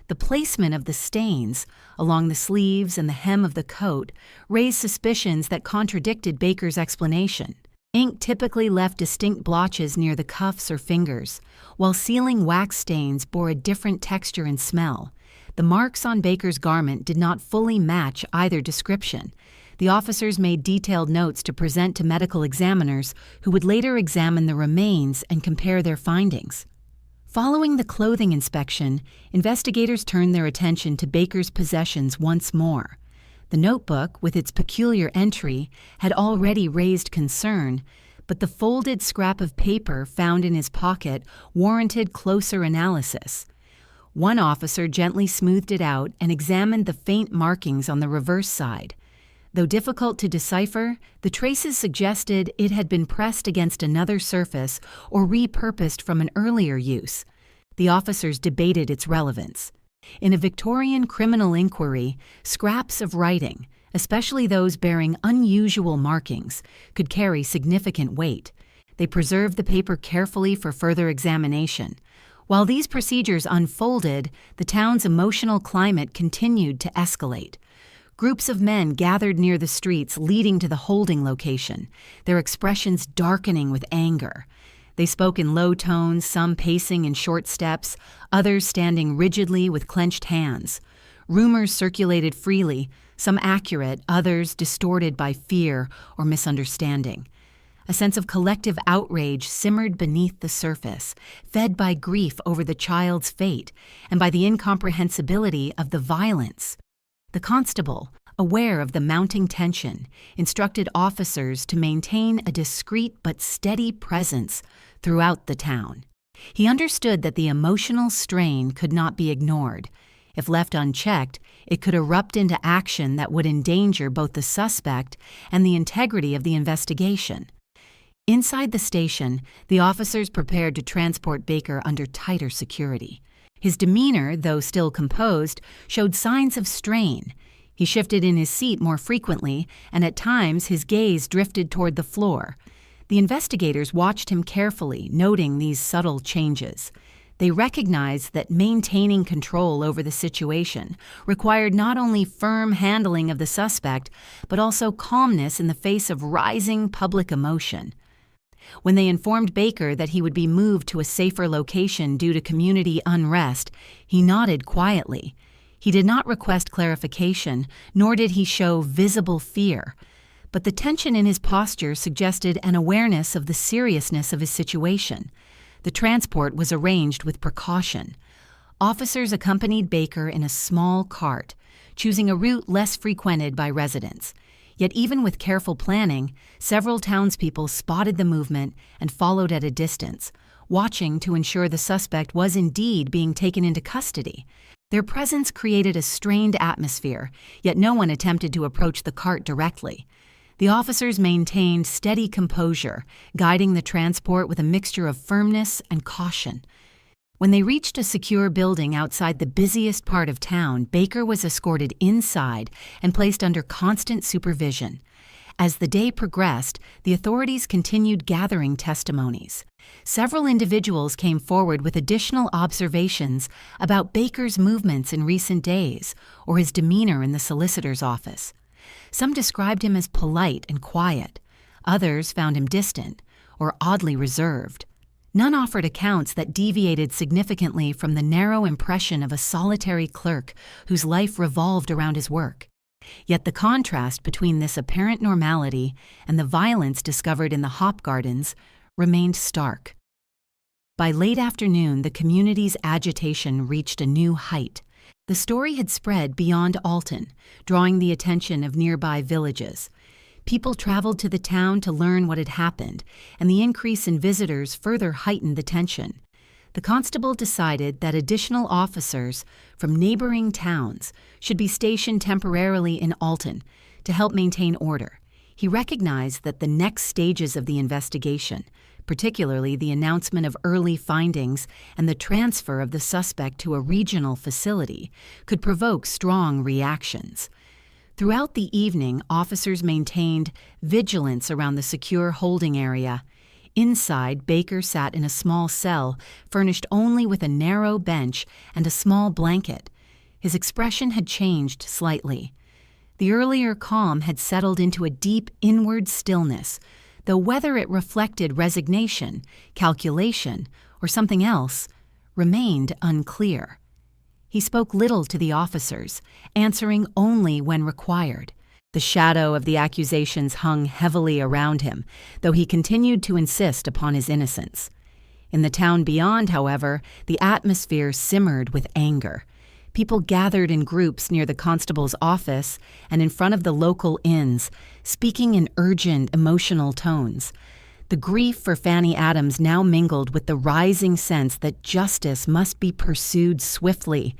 The placement of the stains, along the sleeves and the hem of the coat, raised suspicions that contradicted Baker's explanation. Ink typically left distinct blotches near the cuffs or fingers, while sealing wax stains bore a different texture and smell. The marks on Baker's garment did not fully match either description. The officers made detailed notes to present to medical examiners who would later examine the remains and compare their findings. Following the clothing inspection, investigators turned their attention to Baker's possessions once more. The notebook, with its peculiar entry, had already raised concern, but the folded scrap of paper found in his pocket warranted closer analysis. One officer gently smoothed it out and examined the faint markings on the reverse side. Though difficult to decipher, the traces suggested it had been pressed against another surface or repurposed from an earlier use. The officers debated its relevance. In a Victorian criminal inquiry, scraps of writing, especially those bearing unusual markings, could carry significant weight. They preserved the paper carefully for further examination. While these procedures unfolded, the town's emotional climate continued to escalate. Groups of men gathered near the streets leading to the holding location, their expressions darkening with anger. They spoke in low tones, some pacing in short steps, others standing rigidly with clenched hands. Rumors circulated freely, some accurate, others distorted by fear or misunderstanding. A sense of collective outrage simmered beneath the surface, fed by grief over the child's fate and by the incomprehensibility of the violence. The constable, aware of the mounting tension, instructed officers to maintain a discreet but steady presence throughout the town. He understood that the emotional strain could not be ignored. If left unchecked, it could erupt into action that would endanger both the suspect and the integrity of the investigation. Inside the station, the officers prepared to transport Baker under tighter security. His demeanor, though still composed, showed signs of strain. He shifted in his seat more frequently, and at times his gaze drifted toward the floor. The investigators watched him carefully, noting these subtle changes. They recognized that maintaining control over the situation required not only firm handling of the suspect, but also calmness in the face of rising public emotion. When they informed Baker that he would be moved to a safer location due to community unrest, he nodded quietly. He did not request clarification, nor did he show visible fear. But the tension in his posture suggested an awareness of the seriousness of his situation. The transport was arranged with precaution. Officers accompanied Baker in a small cart, choosing a route less frequented by residents. Yet even with careful planning, several townspeople spotted the movement and followed at a distance, watching to ensure the suspect was indeed being taken into custody. Their presence created a strained atmosphere, yet no one attempted to approach the cart directly. The officers maintained steady composure, guiding the transport with a mixture of firmness and caution. When they reached a secure building outside the busiest part of town, Baker was escorted inside and placed under constant supervision. As the day progressed, the authorities continued gathering testimonies. Several individuals came forward with additional observations about Baker's movements in recent days or his demeanor in the solicitor's office. Some described him as polite and quiet. Others found him distant or oddly reserved. None offered accounts that deviated significantly from the narrow impression of a solitary clerk whose life revolved around his work. Yet the contrast between this apparent normality and the violence discovered in the hop gardens remained stark. By late afternoon, the community's agitation reached a new height. The story had spread beyond Alton, drawing the attention of nearby villages. People traveled to the town to learn what had happened, and the increase in visitors further heightened the tension. The constable decided that additional officers from neighboring towns should be stationed temporarily in Alton to help maintain order. He recognized that the next stages of the investigation, particularly the announcement of early findings and the transfer of the suspect to a regional facility, could provoke strong reactions. Throughout the evening, officers maintained vigilance around the secure holding area. Inside, Baker sat in a small cell, furnished only with a narrow bench and a small blanket. His expression had changed slightly. The earlier calm had settled into a deep inward stillness, though whether it reflected resignation, calculation, or something else remained unclear. He spoke little to the officers, answering only when required. The shadow of the accusations hung heavily around him, though he continued to insist upon his innocence. In the town beyond, however, the atmosphere simmered with anger. People gathered in groups near the constable's office and in front of the local inns, speaking in urgent, emotional tones. The grief for Fanny Adams now mingled with the rising sense that justice must be pursued swiftly.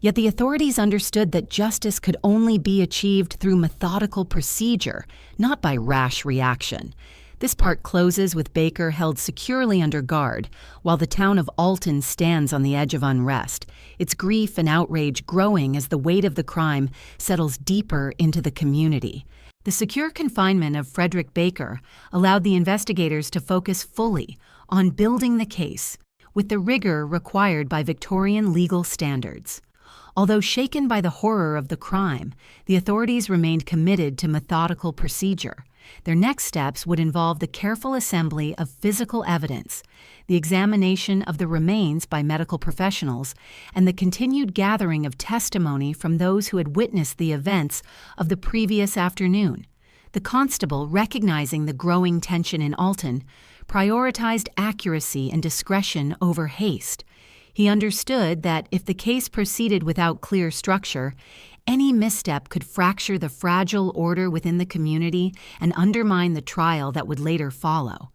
Yet the authorities understood that justice could only be achieved through methodical procedure, not by rash reaction. This part closes with Baker held securely under guard, while the town of Alton stands on the edge of unrest, its grief and outrage growing as the weight of the crime settles deeper into the community. The secure confinement of Frederick Baker allowed the investigators to focus fully on building the case, with the rigor required by Victorian legal standards. Although shaken by the horror of the crime, the authorities remained committed to methodical procedure. Their next steps would involve the careful assembly of physical evidence, the examination of the remains by medical professionals, and the continued gathering of testimony from those who had witnessed the events of the previous afternoon. The constable, recognizing the growing tension in Alton, prioritized accuracy and discretion over haste. He understood that if the case proceeded without clear structure, any misstep could fracture the fragile order within the community and undermine the trial that would later follow.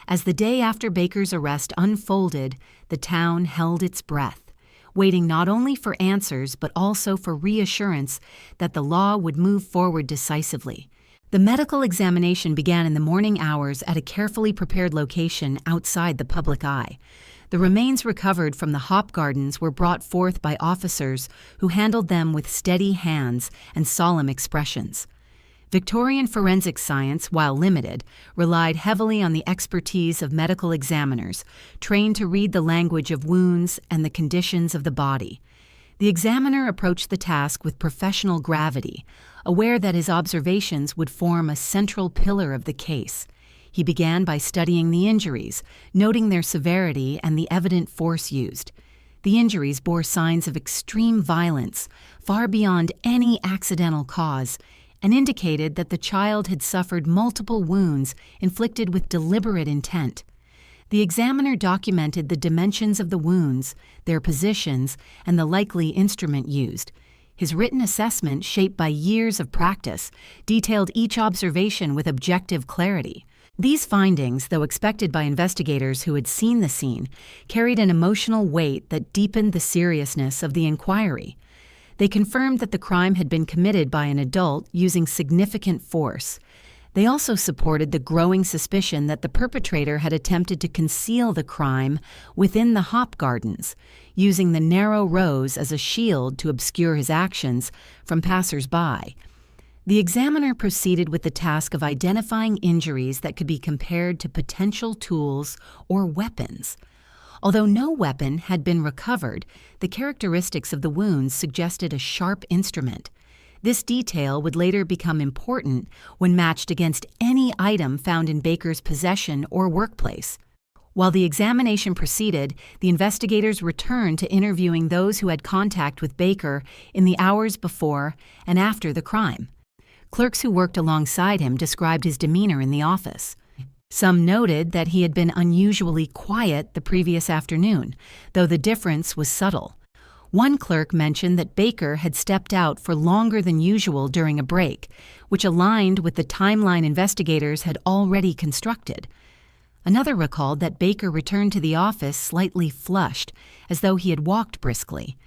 As the day after Baker's arrest unfolded, the town held its breath, waiting not only for answers but also for reassurance that the law would move forward decisively. The medical examination began in the morning hours at a carefully prepared location outside the public eye. The remains recovered from the hop gardens were brought forth by officers who handled them with steady hands and solemn expressions. Victorian forensic science, while limited, relied heavily on the expertise of medical examiners, trained to read the language of wounds and the conditions of the body. The examiner approached the task with professional gravity, aware that his observations would form a central pillar of the case. He began by studying the injuries, noting their severity and the evident force used. The injuries bore signs of extreme violence, far beyond any accidental cause, and indicated that the child had suffered multiple wounds inflicted with deliberate intent. The examiner documented the dimensions of the wounds, their positions, and the likely instrument used. His written assessment, shaped by years of practice, detailed each observation with objective clarity. These findings, though expected by investigators who had seen the scene, carried an emotional weight that deepened the seriousness of the inquiry. They confirmed that the crime had been committed by an adult using significant force. They also supported the growing suspicion that the perpetrator had attempted to conceal the crime within the hop gardens, using the narrow rows as a shield to obscure his actions from passers-by. The examiner proceeded with the task of identifying injuries that could be compared to potential tools or weapons. Although no weapon had been recovered, the characteristics of the wounds suggested a sharp instrument. This detail would later become important when matched against any item found in Baker's possession or workplace. While the examination proceeded, the investigators returned to interviewing those who had contact with Baker in the hours before and after the crime. Clerks who worked alongside him described his demeanor in the office. Some noted that he had been unusually quiet the previous afternoon, though the difference was subtle. One clerk mentioned that Baker had stepped out for longer than usual during a break, which aligned with the timeline investigators had already constructed. Another recalled that Baker returned to the office slightly flushed, as though he had walked briskly,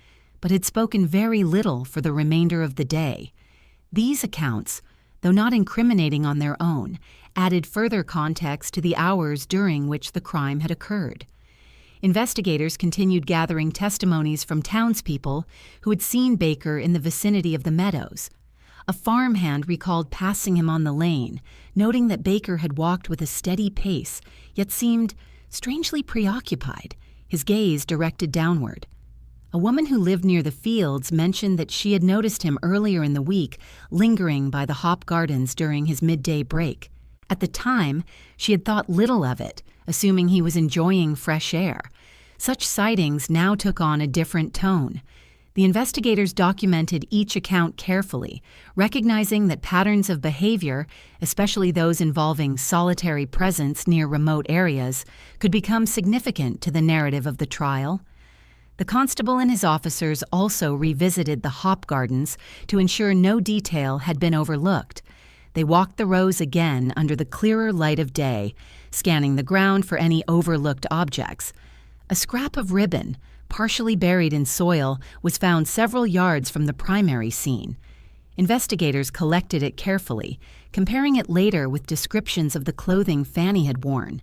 but had spoken very little for the remainder of the day. These accounts, though not incriminating on their own, added further context to the hours during which the crime had occurred. Investigators continued gathering testimonies from townspeople who had seen Baker in the vicinity of the meadows. A farmhand recalled passing him on the lane, noting that Baker had walked with a steady pace, yet seemed strangely preoccupied, his gaze directed downward. A woman who lived near the fields mentioned that she had noticed him earlier in the week lingering by the hop gardens during his midday break. At the time, she had thought little of it, assuming he was enjoying fresh air. Such sightings now took on a different tone. The investigators documented each account carefully, recognizing that patterns of behavior, especially those involving solitary presence near remote areas, could become significant to the narrative of the trial. The constable and his officers also revisited the hop gardens to ensure no detail had been overlooked. They walked the rows again under the clearer light of day, scanning the ground for any overlooked objects. A scrap of ribbon, partially buried in soil, was found several yards from the primary scene. Investigators collected it carefully, comparing it later with descriptions of the clothing Fanny had worn.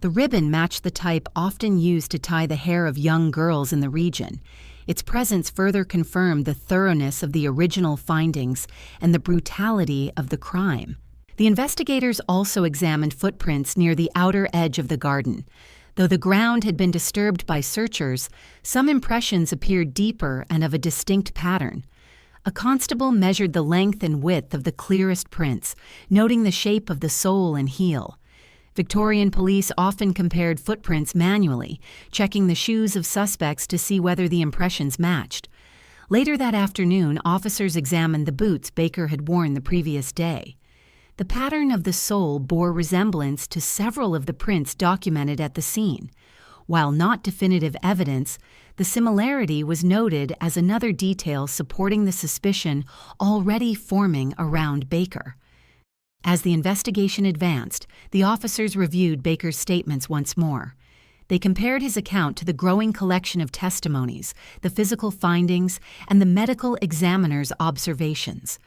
The ribbon matched the type often used to tie the hair of young girls in the region. Its presence further confirmed the thoroughness of the original findings and the brutality of the crime. The investigators also examined footprints near the outer edge of the garden. Though the ground had been disturbed by searchers, some impressions appeared deeper and of a distinct pattern. A constable measured the length and width of the clearest prints, noting the shape of the sole and heel. Victorian police often compared footprints manually, checking the shoes of suspects to see whether the impressions matched. Later that afternoon, officers examined the boots Baker had worn the previous day. The pattern of the sole bore resemblance to several of the prints documented at the scene. While not definitive evidence, the similarity was noted as another detail supporting the suspicion already forming around Baker. As the investigation advanced, the officers reviewed Baker's statements once more. They compared his account to the growing collection of testimonies, the physical findings, and the medical examiner's observations.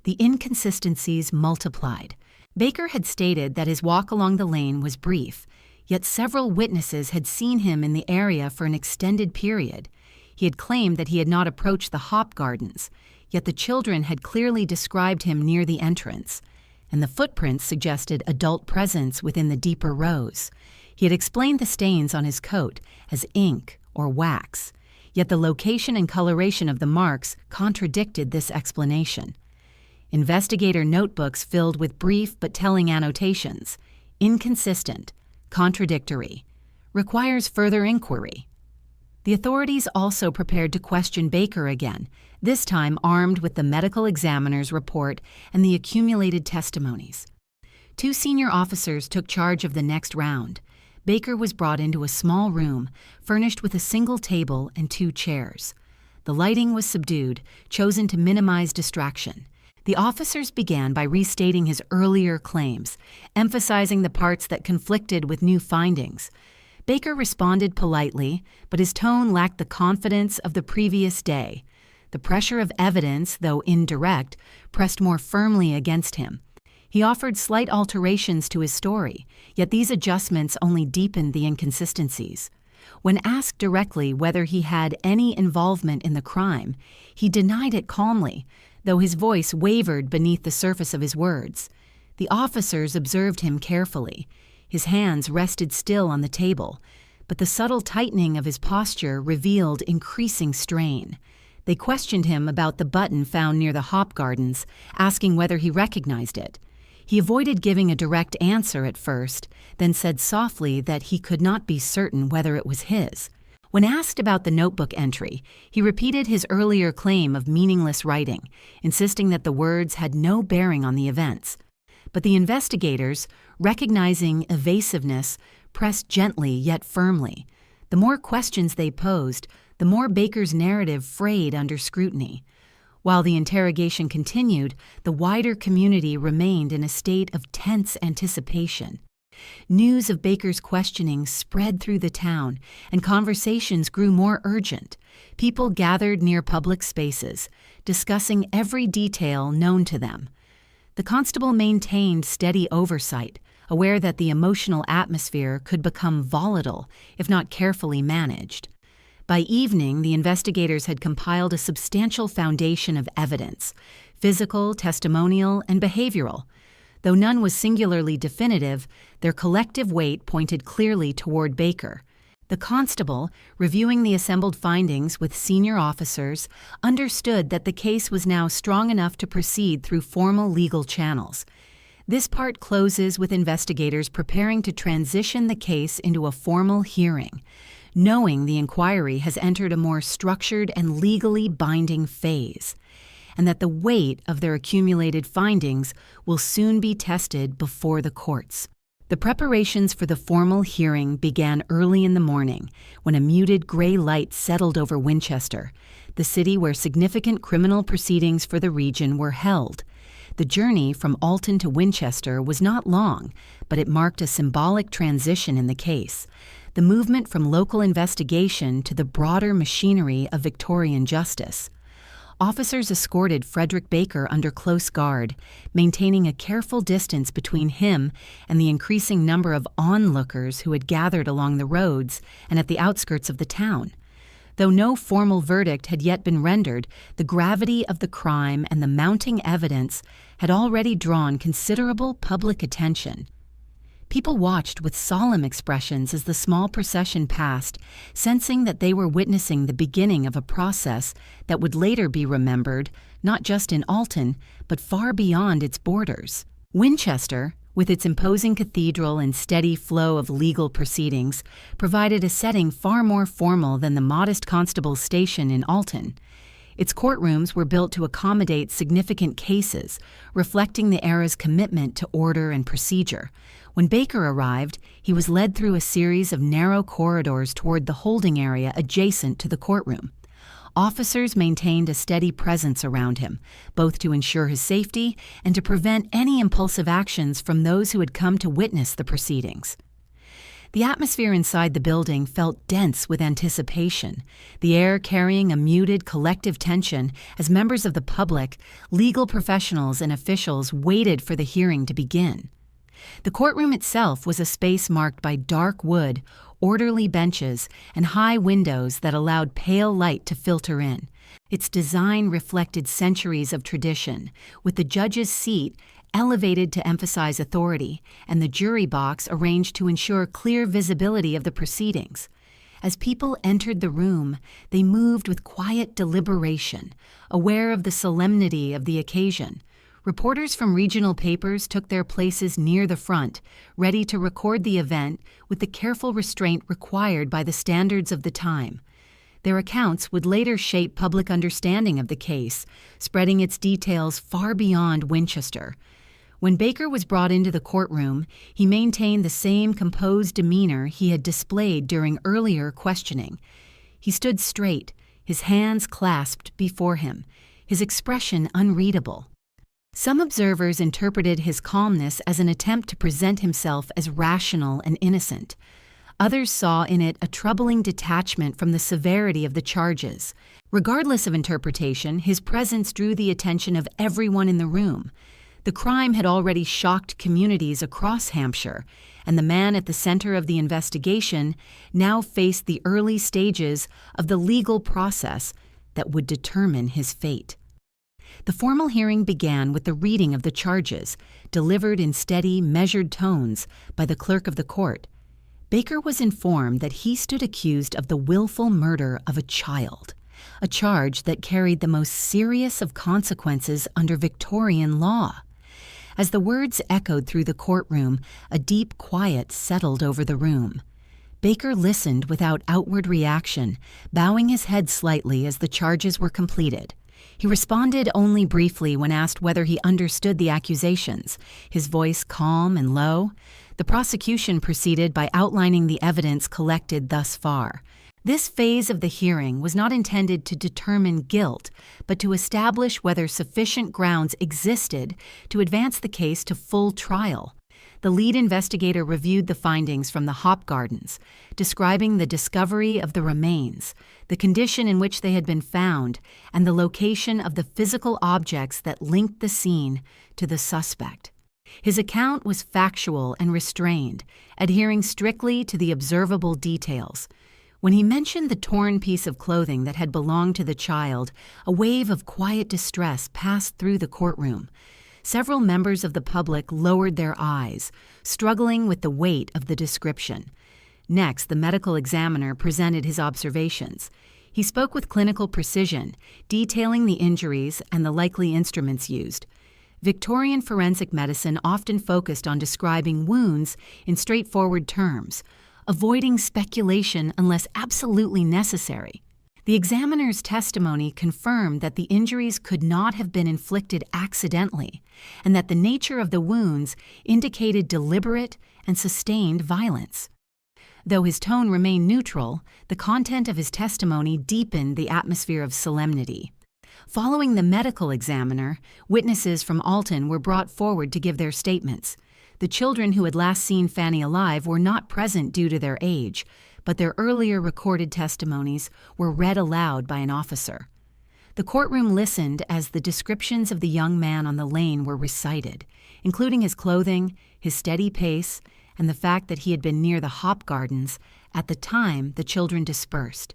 The inconsistencies multiplied. Baker had stated that his walk along the lane was brief, yet several witnesses had seen him in the area for an extended period. He had claimed that he had not approached the hop gardens, yet the children had clearly described him near the entrance, and the footprints suggested adult presence within the deeper rows. He had explained the stains on his coat as ink or wax, yet the location and coloration of the marks contradicted this explanation. Investigator notebooks filled with brief but telling annotations. Inconsistent, contradictory, requires further inquiry. The authorities also prepared to question Baker again, this time armed with the medical examiner's report and the accumulated testimonies. 2 senior officers took charge of the next round. Baker was brought into a small room, furnished with a single table and 2 chairs. The lighting was subdued, chosen to minimize distraction. The officers began by restating his earlier claims, emphasizing the parts that conflicted with new findings. Baker responded politely, but his tone lacked the confidence of the previous day. The pressure of evidence, though indirect, pressed more firmly against him. He offered slight alterations to his story, yet these adjustments only deepened the inconsistencies. When asked directly whether he had any involvement in the crime, he denied it calmly, though his voice wavered beneath the surface of his words. The officers observed him carefully. His hands rested still on the table, but the subtle tightening of his posture revealed increasing strain. They questioned him about the button found near the hop gardens, asking whether he recognized it. He avoided giving a direct answer at first, then said softly that he could not be certain whether it was his. When asked about the notebook entry, he repeated his earlier claim of meaningless writing, insisting that the words had no bearing on the events. But the investigators, recognizing evasiveness, pressed gently yet firmly. The more questions they posed, the more Baker's narrative frayed under scrutiny. While the interrogation continued, the wider community remained in a state of tense anticipation. News of Baker's questioning spread through the town, and conversations grew more urgent. People gathered near public spaces, discussing every detail known to them. The constable maintained steady oversight, aware that the emotional atmosphere could become volatile if not carefully managed. By evening, the investigators had compiled a substantial foundation of evidence, physical, testimonial, and behavioral. Though none was singularly definitive, their collective weight pointed clearly toward Baker. The constable, reviewing the assembled findings with senior officers, understood that the case was now strong enough to proceed through formal legal channels. This part closes with investigators preparing to transition the case into a formal hearing, knowing the inquiry has entered a more structured and legally binding phase, and that the weight of their accumulated findings will soon be tested before the courts. The preparations for the formal hearing began early in the morning, when a muted gray light settled over Winchester, the city where significant criminal proceedings for the region were held. The journey from Alton to Winchester was not long, but it marked a symbolic transition in the case, the movement from local investigation to the broader machinery of Victorian justice. Officers escorted Frederick Baker under close guard, maintaining a careful distance between him and the increasing number of onlookers who had gathered along the roads and at the outskirts of the town. Though no formal verdict had yet been rendered, the gravity of the crime and the mounting evidence had already drawn considerable public attention. People watched with solemn expressions as the small procession passed, sensing that they were witnessing the beginning of a process that would later be remembered, not just in Alton, but far beyond its borders. Winchester, with its imposing cathedral and steady flow of legal proceedings, provided a setting far more formal than the modest constable's station in Alton. Its courtrooms were built to accommodate significant cases, reflecting the era's commitment to order and procedure. When Baker arrived, he was led through a series of narrow corridors toward the holding area adjacent to the courtroom. Officers maintained a steady presence around him, both to ensure his safety and to prevent any impulsive actions from those who had come to witness the proceedings. The atmosphere inside the building felt dense with anticipation, the air carrying a muted collective tension as members of the public, legal professionals, and officials waited for the hearing to begin. The courtroom itself was a space marked by dark wood, orderly benches, and high windows that allowed pale light to filter in. Its design reflected centuries of tradition, with the judge's seat elevated to emphasize authority and the jury box arranged to ensure clear visibility of the proceedings. As people entered the room, they moved with quiet deliberation, aware of the solemnity of the occasion. Reporters from regional papers took their places near the front, ready to record the event with the careful restraint required by the standards of the time. Their accounts would later shape public understanding of the case, spreading its details far beyond Winchester. When Baker was brought into the courtroom, he maintained the same composed demeanor he had displayed during earlier questioning. He stood straight, his hands clasped before him, his expression unreadable. Some observers interpreted his calmness as an attempt to present himself as rational and innocent. Others saw in it a troubling detachment from the severity of the charges. Regardless of interpretation, his presence drew the attention of everyone in the room. The crime had already shocked communities across Hampshire, and the man at the center of the investigation now faced the early stages of the legal process that would determine his fate. The formal hearing began with the reading of the charges, delivered in steady, measured tones by the clerk of the court. Baker was informed that he stood accused of the willful murder of a child, a charge that carried the most serious of consequences under Victorian law. As the words echoed through the courtroom, a deep quiet settled over the room. Baker listened without outward reaction, bowing his head slightly as the charges were completed. He responded only briefly when asked whether he understood the accusations, his voice calm and low. The prosecution proceeded by outlining the evidence collected thus far. This phase of the hearing was not intended to determine guilt, but to establish whether sufficient grounds existed to advance the case to full trial. The lead investigator reviewed the findings from the hop gardens, describing the discovery of the remains, the condition in which they had been found, and the location of the physical objects that linked the scene to the suspect. His account was factual and restrained, adhering strictly to the observable details. When he mentioned the torn piece of clothing that had belonged to the child, a wave of quiet distress passed through the courtroom. Several members of the public lowered their eyes, struggling with the weight of the description. Next, the medical examiner presented his observations. He spoke with clinical precision, detailing the injuries and the likely instruments used. Victorian forensic medicine often focused on describing wounds in straightforward terms, avoiding speculation unless absolutely necessary. The examiner's testimony confirmed that the injuries could not have been inflicted accidentally, and that the nature of the wounds indicated deliberate and sustained violence. Though his tone remained neutral, the content of his testimony deepened the atmosphere of solemnity. Following the medical examiner, witnesses from Alton were brought forward to give their statements. The children who had last seen Fanny alive were not present due to their age, but their earlier recorded testimonies were read aloud by an officer. The courtroom listened as the descriptions of the young man on the lane were recited, including his clothing, his steady pace, and the fact that he had been near the hop gardens at the time the children dispersed.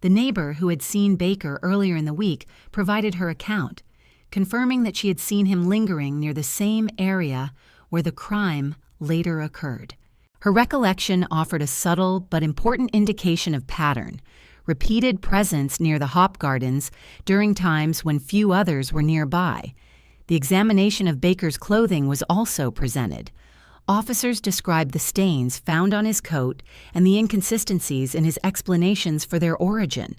The neighbor who had seen Baker earlier in the week provided her account, confirming that she had seen him lingering near the same area where the crime later occurred. Her recollection offered a subtle but important indication of pattern, repeated presence near the hop gardens during times when few others were nearby. The examination of Baker's clothing was also presented. Officers described the stains found on his coat and the inconsistencies in his explanations for their origin.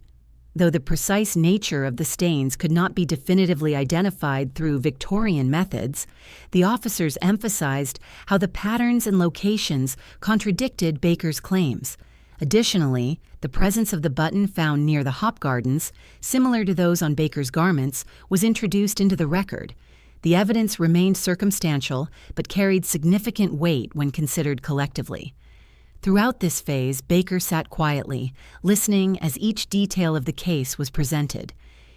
Though the precise nature of the stains could not be definitively identified through Victorian methods, the officers emphasized how the patterns and locations contradicted Baker's claims. Additionally, the presence of the button found near the hop gardens, similar to those on Baker's garments, was introduced into the record. The evidence remained circumstantial but carried significant weight when considered collectively. Throughout this phase, Baker sat quietly, listening as each detail of the case was presented.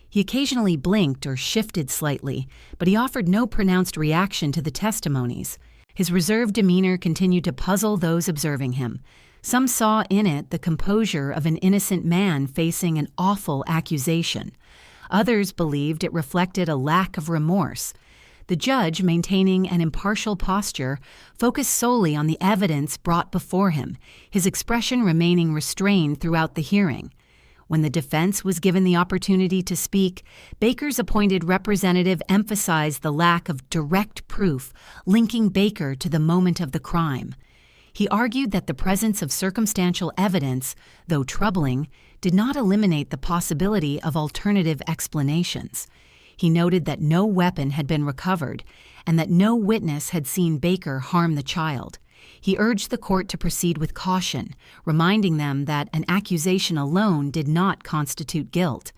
He occasionally blinked or shifted slightly, but he offered no pronounced reaction to the testimonies. His reserved demeanor continued to puzzle those observing him. Some saw in it the composure of an innocent man facing an awful accusation. Others believed it reflected a lack of remorse. The judge, maintaining an impartial posture, focused solely on the evidence brought before him, his expression remaining restrained throughout the hearing. When the defense was given the opportunity to speak, Baker's appointed representative emphasized the lack of direct proof linking Baker to the moment of the crime. He argued that the presence of circumstantial evidence, though troubling, did not eliminate the possibility of alternative explanations. He noted that no weapon had been recovered and that no witness had seen Baker harm the child. He urged the court to proceed with caution, reminding them that an accusation alone did not constitute guilt.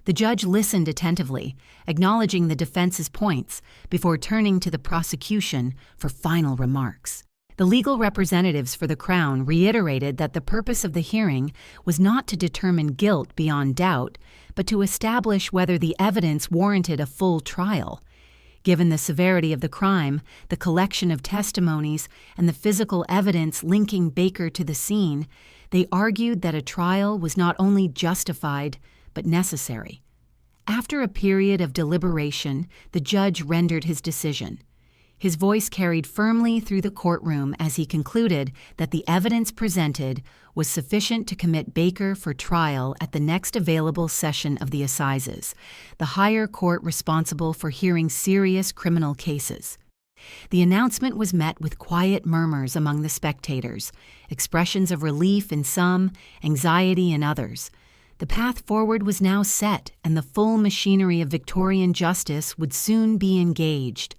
The judge listened attentively, acknowledging the defense's points, before turning to the prosecution for final remarks. The legal representatives for the Crown reiterated that the purpose of the hearing was not to determine guilt beyond doubt, but to establish whether the evidence warranted a full trial. Given the severity of the crime, the collection of testimonies, and the physical evidence linking Baker to the scene, they argued that a trial was not only justified, but necessary. After a period of deliberation, the judge rendered his decision. His voice carried firmly through the courtroom as he concluded that the evidence presented was sufficient to commit Baker for trial at the next available session of the assizes, the higher court responsible for hearing serious criminal cases. The announcement was met with quiet murmurs among the spectators, expressions of relief in some, anxiety in others. The path forward was now set, and the full machinery of Victorian justice would soon be engaged.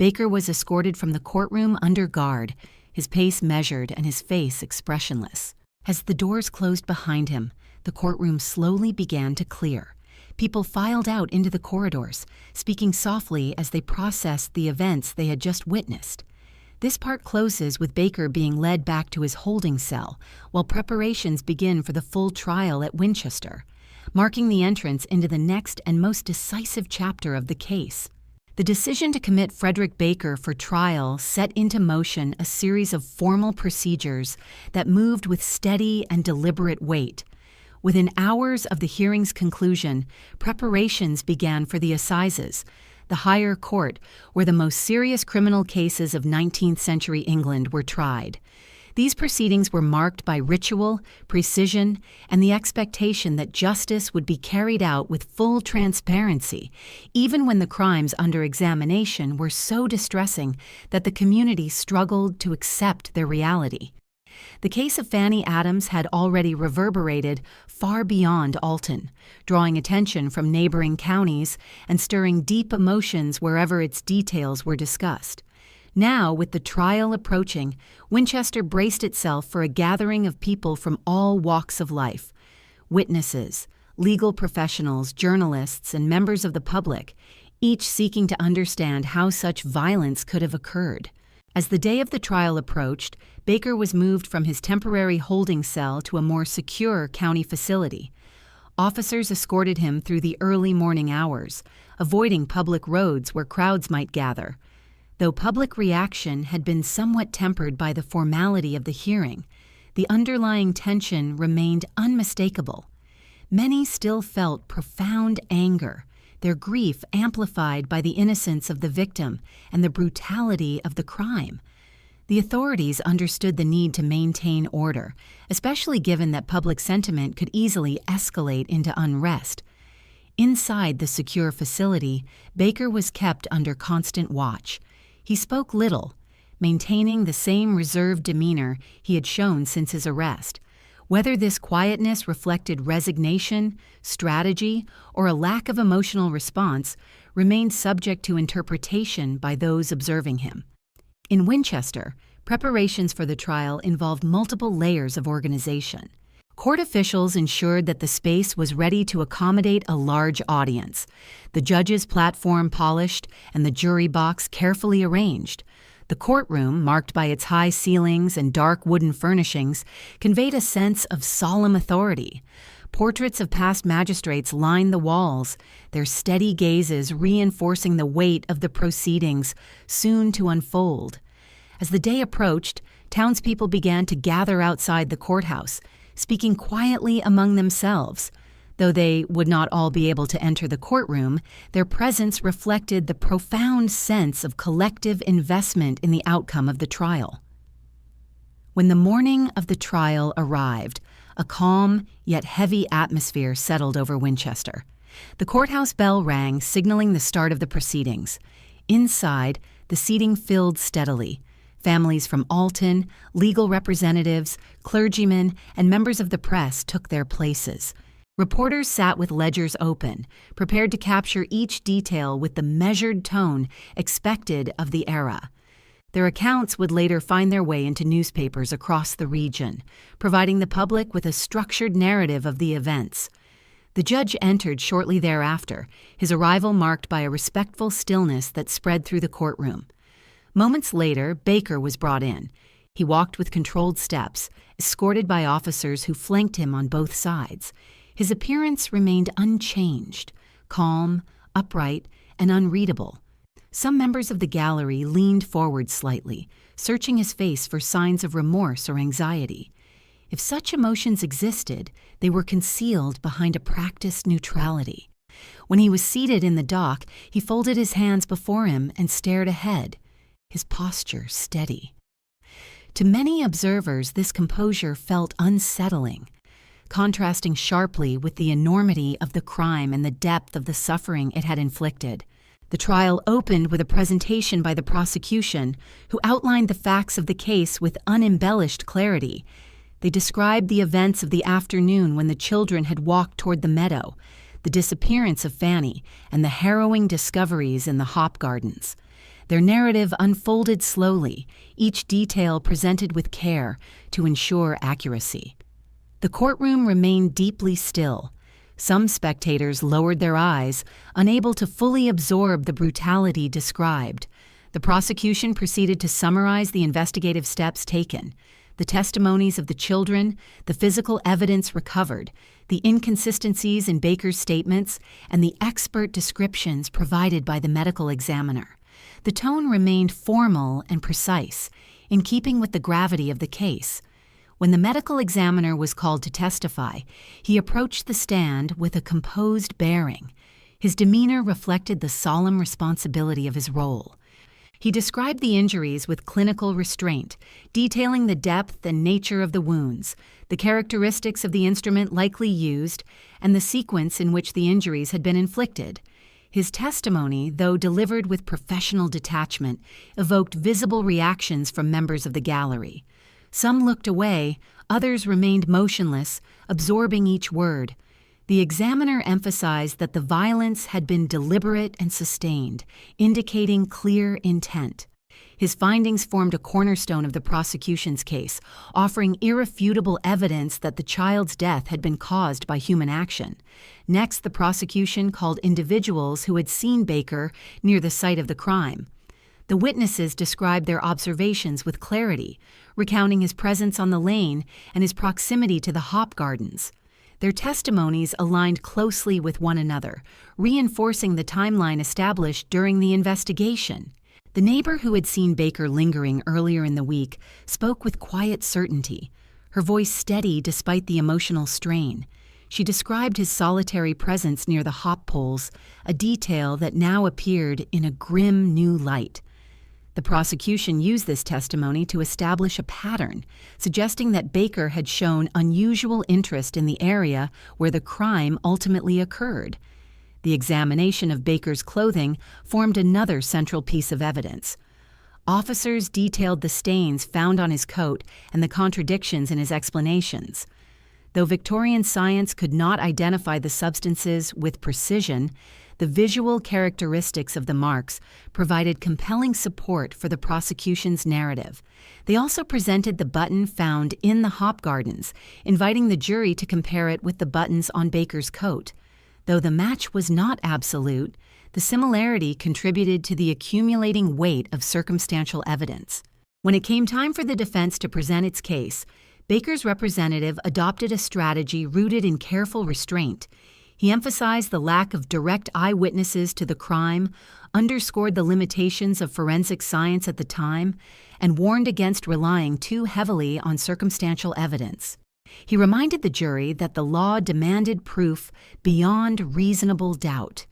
Baker was escorted from the courtroom under guard, his pace measured and his face expressionless. As the doors closed behind him, the courtroom slowly began to clear. People filed out into the corridors, speaking softly as they processed the events they had just witnessed. This part closes with Baker being led back to his holding cell, while preparations begin for the full trial at Winchester, marking the entrance into the next and most decisive chapter of the case. The decision to commit Frederick Baker for trial set into motion a series of formal procedures that moved with steady and deliberate weight. Within hours of the hearing's conclusion, preparations began for the assizes, the higher court where the most serious criminal cases of 19th century England were tried. These proceedings were marked by ritual, precision, and the expectation that justice would be carried out with full transparency, even when the crimes under examination were so distressing that the community struggled to accept their reality. The case of Fanny Adams had already reverberated far beyond Alton, drawing attention from neighboring counties and stirring deep emotions wherever its details were discussed. Now, with the trial approaching, Winchester braced itself for a gathering of people from all walks of life. Witnesses, legal professionals, journalists, and members of the public, each seeking to understand how such violence could have occurred. As the day of the trial approached, Baker was moved from his temporary holding cell to a more secure county facility. Officers escorted him through the early morning hours, avoiding public roads where crowds might gather. Though public reaction had been somewhat tempered by the formality of the hearing, the underlying tension remained unmistakable. Many still felt profound anger, their grief amplified by the innocence of the victim and the brutality of the crime. The authorities understood the need to maintain order, especially given that public sentiment could easily escalate into unrest. Inside the secure facility, Baker was kept under constant watch. He spoke little, maintaining the same reserved demeanor he had shown since his arrest. Whether this quietness reflected resignation, strategy, or a lack of emotional response remained subject to interpretation by those observing him. In Winchester, preparations for the trial involved multiple layers of organization. Court officials ensured that the space was ready to accommodate a large audience, the judge's platform polished and the jury box carefully arranged. The courtroom, marked by its high ceilings and dark wooden furnishings, conveyed a sense of solemn authority. Portraits of past magistrates lined the walls, their steady gazes reinforcing the weight of the proceedings soon to unfold. As the day approached, townspeople began to gather outside the courthouse, speaking quietly among themselves. Though they would not all be able to enter the courtroom, their presence reflected the profound sense of collective investment in the outcome of the trial. When the morning of the trial arrived, a calm yet heavy atmosphere settled over Winchester. The courthouse bell rang, signaling the start of the proceedings. Inside, the seating filled steadily. Families from Alton, legal representatives, clergymen, and members of the press took their places. Reporters sat with ledgers open, prepared to capture each detail with the measured tone expected of the era. Their accounts would later find their way into newspapers across the region, providing the public with a structured narrative of the events. The judge entered shortly thereafter, his arrival marked by a respectful stillness that spread through the courtroom. Moments later, Baker was brought in. He walked with controlled steps, escorted by officers who flanked him on both sides. His appearance remained unchanged, calm, upright, and unreadable. Some members of the gallery leaned forward slightly, searching his face for signs of remorse or anxiety. If such emotions existed, they were concealed behind a practiced neutrality. When he was seated in the dock, he folded his hands before him and stared ahead, his posture steady. To many observers, this composure felt unsettling, contrasting sharply with the enormity of the crime and the depth of the suffering it had inflicted. The trial opened with a presentation by the prosecution, who outlined the facts of the case with unembellished clarity. They described the events of the afternoon when the children had walked toward the meadow, the disappearance of Fanny, and the harrowing discoveries in the hop gardens. Their narrative unfolded slowly, each detail presented with care to ensure accuracy. The courtroom remained deeply still. Some spectators lowered their eyes, unable to fully absorb the brutality described. The prosecution proceeded to summarize the investigative steps taken, the testimonies of the children, the physical evidence recovered, the inconsistencies in Baker's statements, and the expert descriptions provided by the medical examiner. The tone remained formal and precise, in keeping with the gravity of the case. When the medical examiner was called to testify, he approached the stand with a composed bearing. His demeanor reflected the solemn responsibility of his role. He described the injuries with clinical restraint, detailing the depth and nature of the wounds, the characteristics of the instrument likely used, and the sequence in which the injuries had been inflicted. His testimony, though delivered with professional detachment, evoked visible reactions from members of the gallery. Some looked away, others remained motionless, absorbing each word. The examiner emphasized that the violence had been deliberate and sustained, indicating clear intent. His findings formed a cornerstone of the prosecution's case, offering irrefutable evidence that the child's death had been caused by human action. Next, the prosecution called individuals who had seen Baker near the site of the crime. The witnesses described their observations with clarity, recounting his presence on the lane and his proximity to the hop gardens. Their testimonies aligned closely with one another, reinforcing the timeline established during the investigation. The neighbor who had seen Baker lingering earlier in the week spoke with quiet certainty, her voice steady despite the emotional strain. She described his solitary presence near the hop poles, a detail that now appeared in a grim new light. The prosecution used this testimony to establish a pattern, suggesting that Baker had shown unusual interest in the area where the crime ultimately occurred. The examination of Baker's clothing formed another central piece of evidence. Officers detailed the stains found on his coat and the contradictions in his explanations. Though Victorian science could not identify the substances with precision, the visual characteristics of the marks provided compelling support for the prosecution's narrative. They also presented the button found in the hop gardens, inviting the jury to compare it with the buttons on Baker's coat. Though the match was not absolute, the similarity contributed to the accumulating weight of circumstantial evidence. When it came time for the defense to present its case, Baker's representative adopted a strategy rooted in careful restraint. He emphasized the lack of direct eyewitnesses to the crime, underscored the limitations of forensic science at the time, and warned against relying too heavily on circumstantial evidence. He reminded the jury that the law demanded proof beyond reasonable doubt.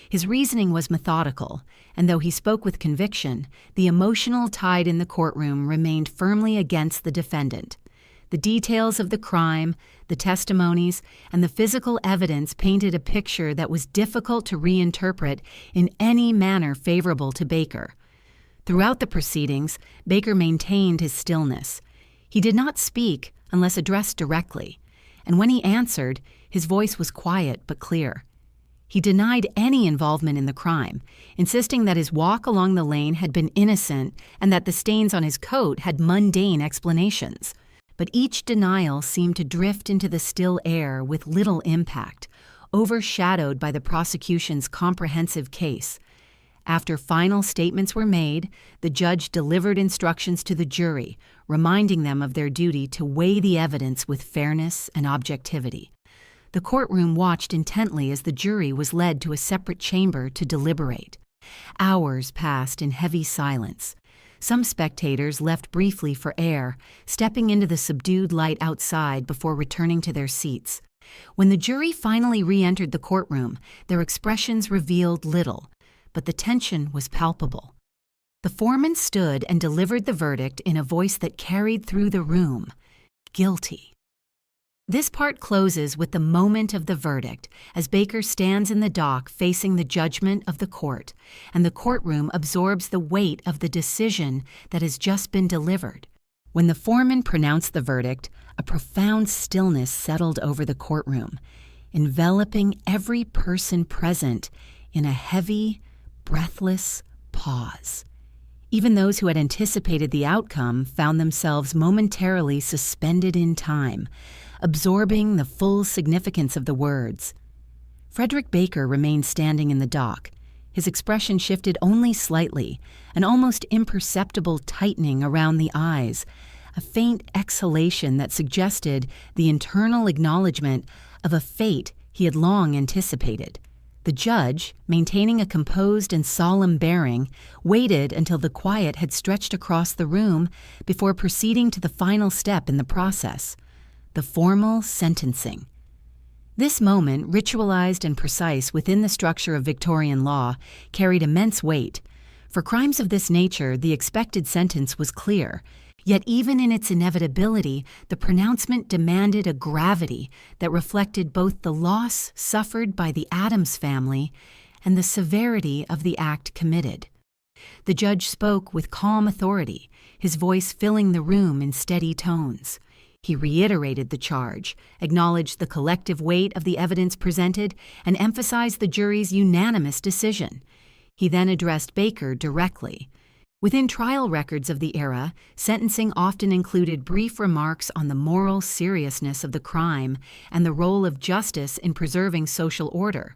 His reasoning was methodical, and though he spoke with conviction, the emotional tide in the courtroom remained firmly against the defendant. The details of the crime, the testimonies, and the physical evidence painted a picture that was difficult to reinterpret in any manner favorable to Baker. Throughout the proceedings, Baker maintained his stillness. He did not speak unless addressed directly, and when he answered, his voice was quiet but clear. He denied any involvement in the crime, insisting that his walk along the lane had been innocent and that the stains on his coat had mundane explanations. But each denial seemed to drift into the still air with little impact, overshadowed by the prosecution's comprehensive case. After final statements were made, the judge delivered instructions to the jury, reminding them of their duty to weigh the evidence with fairness and objectivity. The courtroom watched intently as the jury was led to a separate chamber to deliberate. Hours passed in heavy silence. Some spectators left briefly for air, stepping into the subdued light outside before returning to their seats. When the jury finally re-entered the courtroom, their expressions revealed little, but the tension was palpable. The foreman stood and delivered the verdict in a voice that carried through the room: guilty. This part closes with the moment of the verdict, as Baker stands in the dock facing the judgment of the court, and the courtroom absorbs the weight of the decision that has just been delivered. When the foreman pronounced the verdict, a profound stillness settled over the courtroom, enveloping every person present in a heavy, breathless pause. Even those who had anticipated the outcome found themselves momentarily suspended in time, absorbing the full significance of the words. Frederick Baker remained standing in the dock, His expression shifted only slightly, an almost imperceptible tightening around the eyes, a faint exhalation that suggested the internal acknowledgement of a fate he had long anticipated. The judge, maintaining a composed and solemn bearing, waited until the quiet had stretched across the room before proceeding to the final step in the process, the formal sentencing. This moment, ritualized and precise within the structure of Victorian law, carried immense weight. For crimes of this nature, the expected sentence was clear, yet even in its inevitability, the pronouncement demanded a gravity that reflected both the loss suffered by the Adams family and the severity of the act committed. The judge spoke with calm authority, his voice filling the room in steady tones. He reiterated the charge, acknowledged the collective weight of the evidence presented, and emphasized the jury's unanimous decision. He then addressed Baker directly. Within trial records of the era, sentencing often included brief remarks on the moral seriousness of the crime and the role of justice in preserving social order.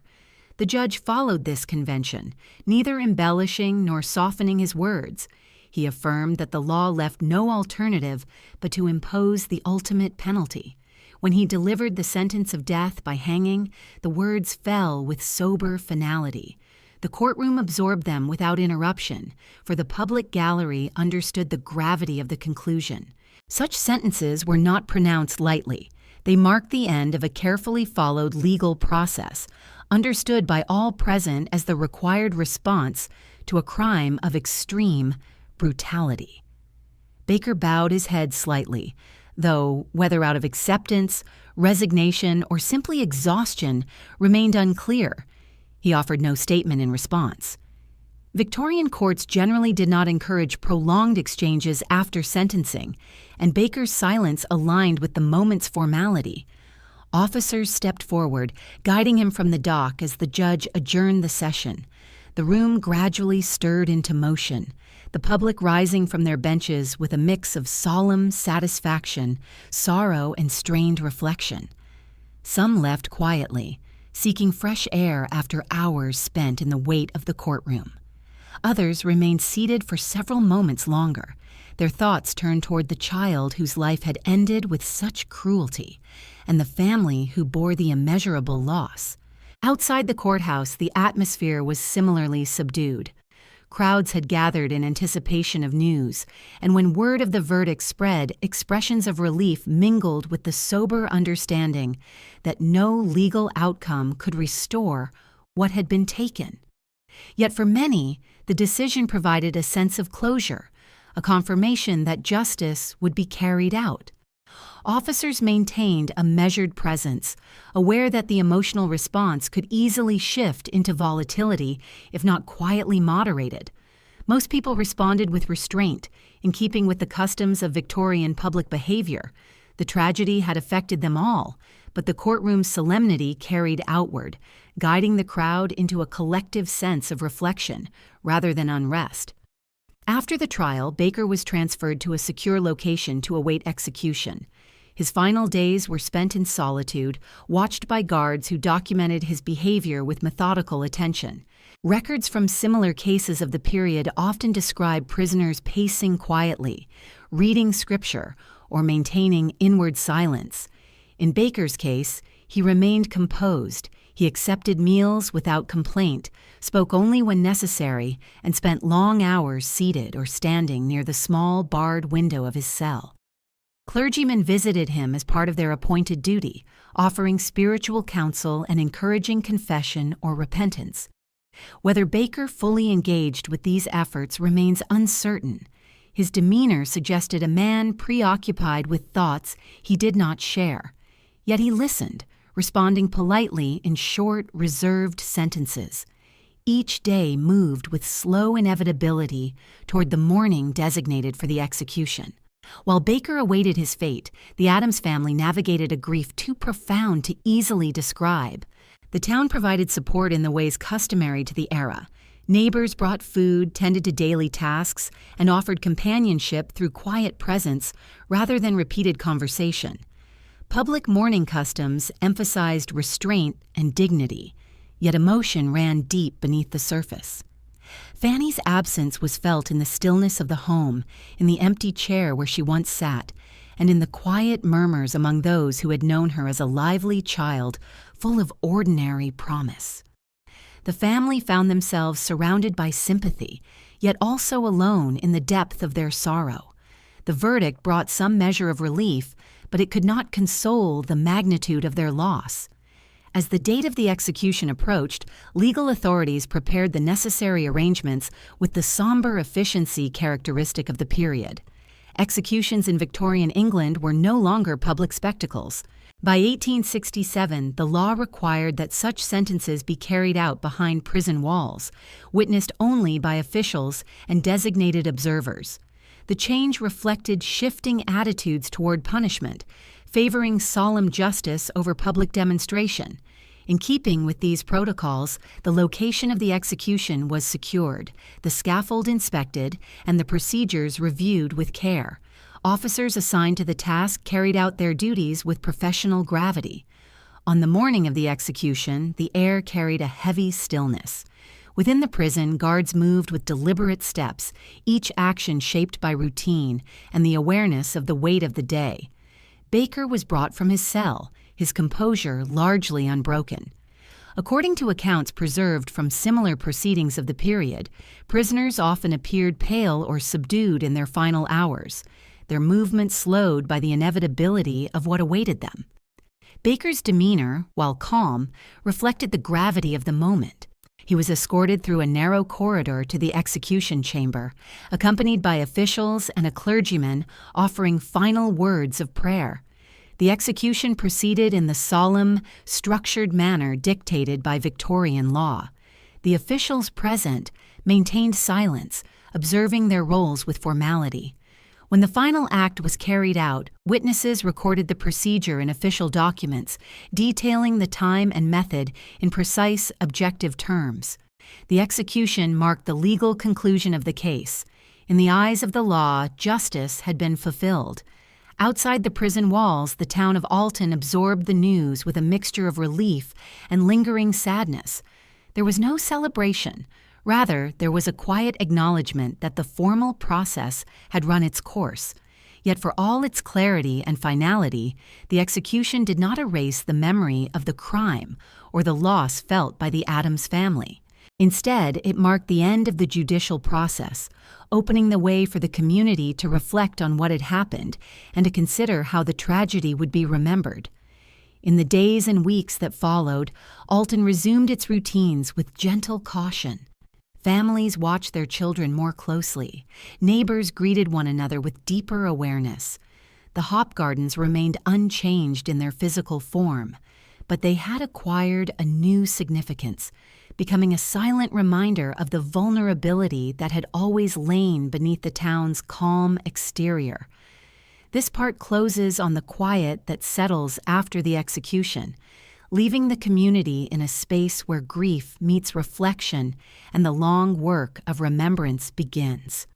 The judge followed this convention, neither embellishing nor softening his words. He affirmed that the law left no alternative but to impose the ultimate penalty. When he delivered the sentence of death by hanging, the words fell with sober finality. The courtroom absorbed them without interruption, for the public gallery understood the gravity of the conclusion. Such sentences were not pronounced lightly. They marked the end of a carefully followed legal process, understood by all present as the required response to a crime of extreme brutality. Baker bowed his head slightly, though whether out of acceptance, resignation, or simply exhaustion remained unclear. He offered no statement in response. Victorian courts generally did not encourage prolonged exchanges after sentencing, and Baker's silence aligned with the moment's formality. Officers stepped forward, guiding him from the dock as the judge adjourned the session. The room gradually stirred into motion, the public rising from their benches with a mix of solemn satisfaction, sorrow, and strained reflection. Some left quietly, seeking fresh air after hours spent in the weight of the courtroom. Others remained seated for several moments longer, their thoughts turned toward the child whose life had ended with such cruelty, and the family who bore the immeasurable loss. Outside the courthouse, the atmosphere was similarly subdued. Crowds had gathered in anticipation of news, and when word of the verdict spread, expressions of relief mingled with the sober understanding that no legal outcome could restore what had been taken. Yet for many, the decision provided a sense of closure, a confirmation that justice would be carried out. Officers maintained a measured presence, aware that the emotional response could easily shift into volatility if not quietly moderated. Most people responded with restraint, in keeping with the customs of Victorian public behavior. The tragedy had affected them all, but the courtroom's solemnity carried outward, guiding the crowd into a collective sense of reflection rather than unrest. After the trial, Baker was transferred to a secure location to await execution. His final days were spent in solitude, watched by guards who documented his behavior with methodical attention. Records from similar cases of the period often describe prisoners pacing quietly, reading scripture, or maintaining inward silence. In Baker's case, he remained composed. He accepted meals without complaint, spoke only when necessary, and spent long hours seated or standing near the small barred window of his cell. Clergymen visited him as part of their appointed duty, offering spiritual counsel and encouraging confession or repentance. Whether Baker fully engaged with these efforts remains uncertain. His demeanor suggested a man preoccupied with thoughts he did not share. Yet he listened, responding politely in short, reserved sentences. Each day moved with slow inevitability toward the morning designated for the execution. While Baker awaited his fate, the Adams family navigated a grief too profound to easily describe. The town provided support in the ways customary to the era. Neighbors brought food, tended to daily tasks, and offered companionship through quiet presence rather than repeated conversation. Public mourning customs emphasized restraint and dignity. yet emotion ran deep beneath the surface. Fanny's absence was felt in the stillness of the home, in the empty chair where she once sat, and in the quiet murmurs among those who had known her as a lively child full of ordinary promise. The family found themselves surrounded by sympathy, yet also alone in the depth of their sorrow. The verdict brought some measure of relief, but it could not console the magnitude of their loss. As the date of the execution approached, legal authorities prepared the necessary arrangements with the somber efficiency characteristic of the period. Executions in Victorian England were no longer public spectacles. By 1867, the law required that such sentences be carried out behind prison walls, witnessed only by officials and designated observers. The change reflected shifting attitudes toward punishment, favoring solemn justice over public demonstration. In keeping with these protocols, the location of the execution was secured, the scaffold inspected, and the procedures reviewed with care. Officers assigned to the task carried out their duties with professional gravity. On the morning of the execution, the air carried a heavy stillness. Within the prison, guards moved with deliberate steps, each action shaped by routine and the awareness of the weight of the day. Baker was brought from his cell, his composure largely unbroken. According to accounts preserved from similar proceedings of the period, prisoners often appeared pale or subdued in their final hours, their movements slowed by the inevitability of what awaited them. Baker's demeanor, while calm, reflected the gravity of the moment. He was escorted through a narrow corridor to the execution chamber, accompanied by officials and a clergyman offering final words of prayer. The execution proceeded in the solemn, structured manner dictated by Victorian law. The officials present maintained silence, observing their roles with formality. When the final act was carried out, witnesses recorded the procedure in official documents, detailing the time and method in precise, objective terms. The execution marked the legal conclusion of the case. In the eyes of the law, justice had been fulfilled. Outside the prison walls, the town of Alton absorbed the news with a mixture of relief and lingering sadness. There was no celebration. Rather, there was a quiet acknowledgement that the formal process had run its course. Yet for all its clarity and finality, the execution did not erase the memory of the crime or the loss felt by the Adams family. Instead, it marked the end of the judicial process, opening the way for the community to reflect on what had happened and to consider how the tragedy would be remembered. In the days and weeks that followed, Alton resumed its routines with gentle caution. Families watched their children more closely. Neighbors greeted one another with deeper awareness. The hop gardens remained unchanged in their physical form, but they had acquired a new significance, becoming a silent reminder of the vulnerability that had always lain beneath the town's calm exterior. This part closes on the quiet that settles after the execution, leaving the community in a space where grief meets reflection and the long work of remembrance begins.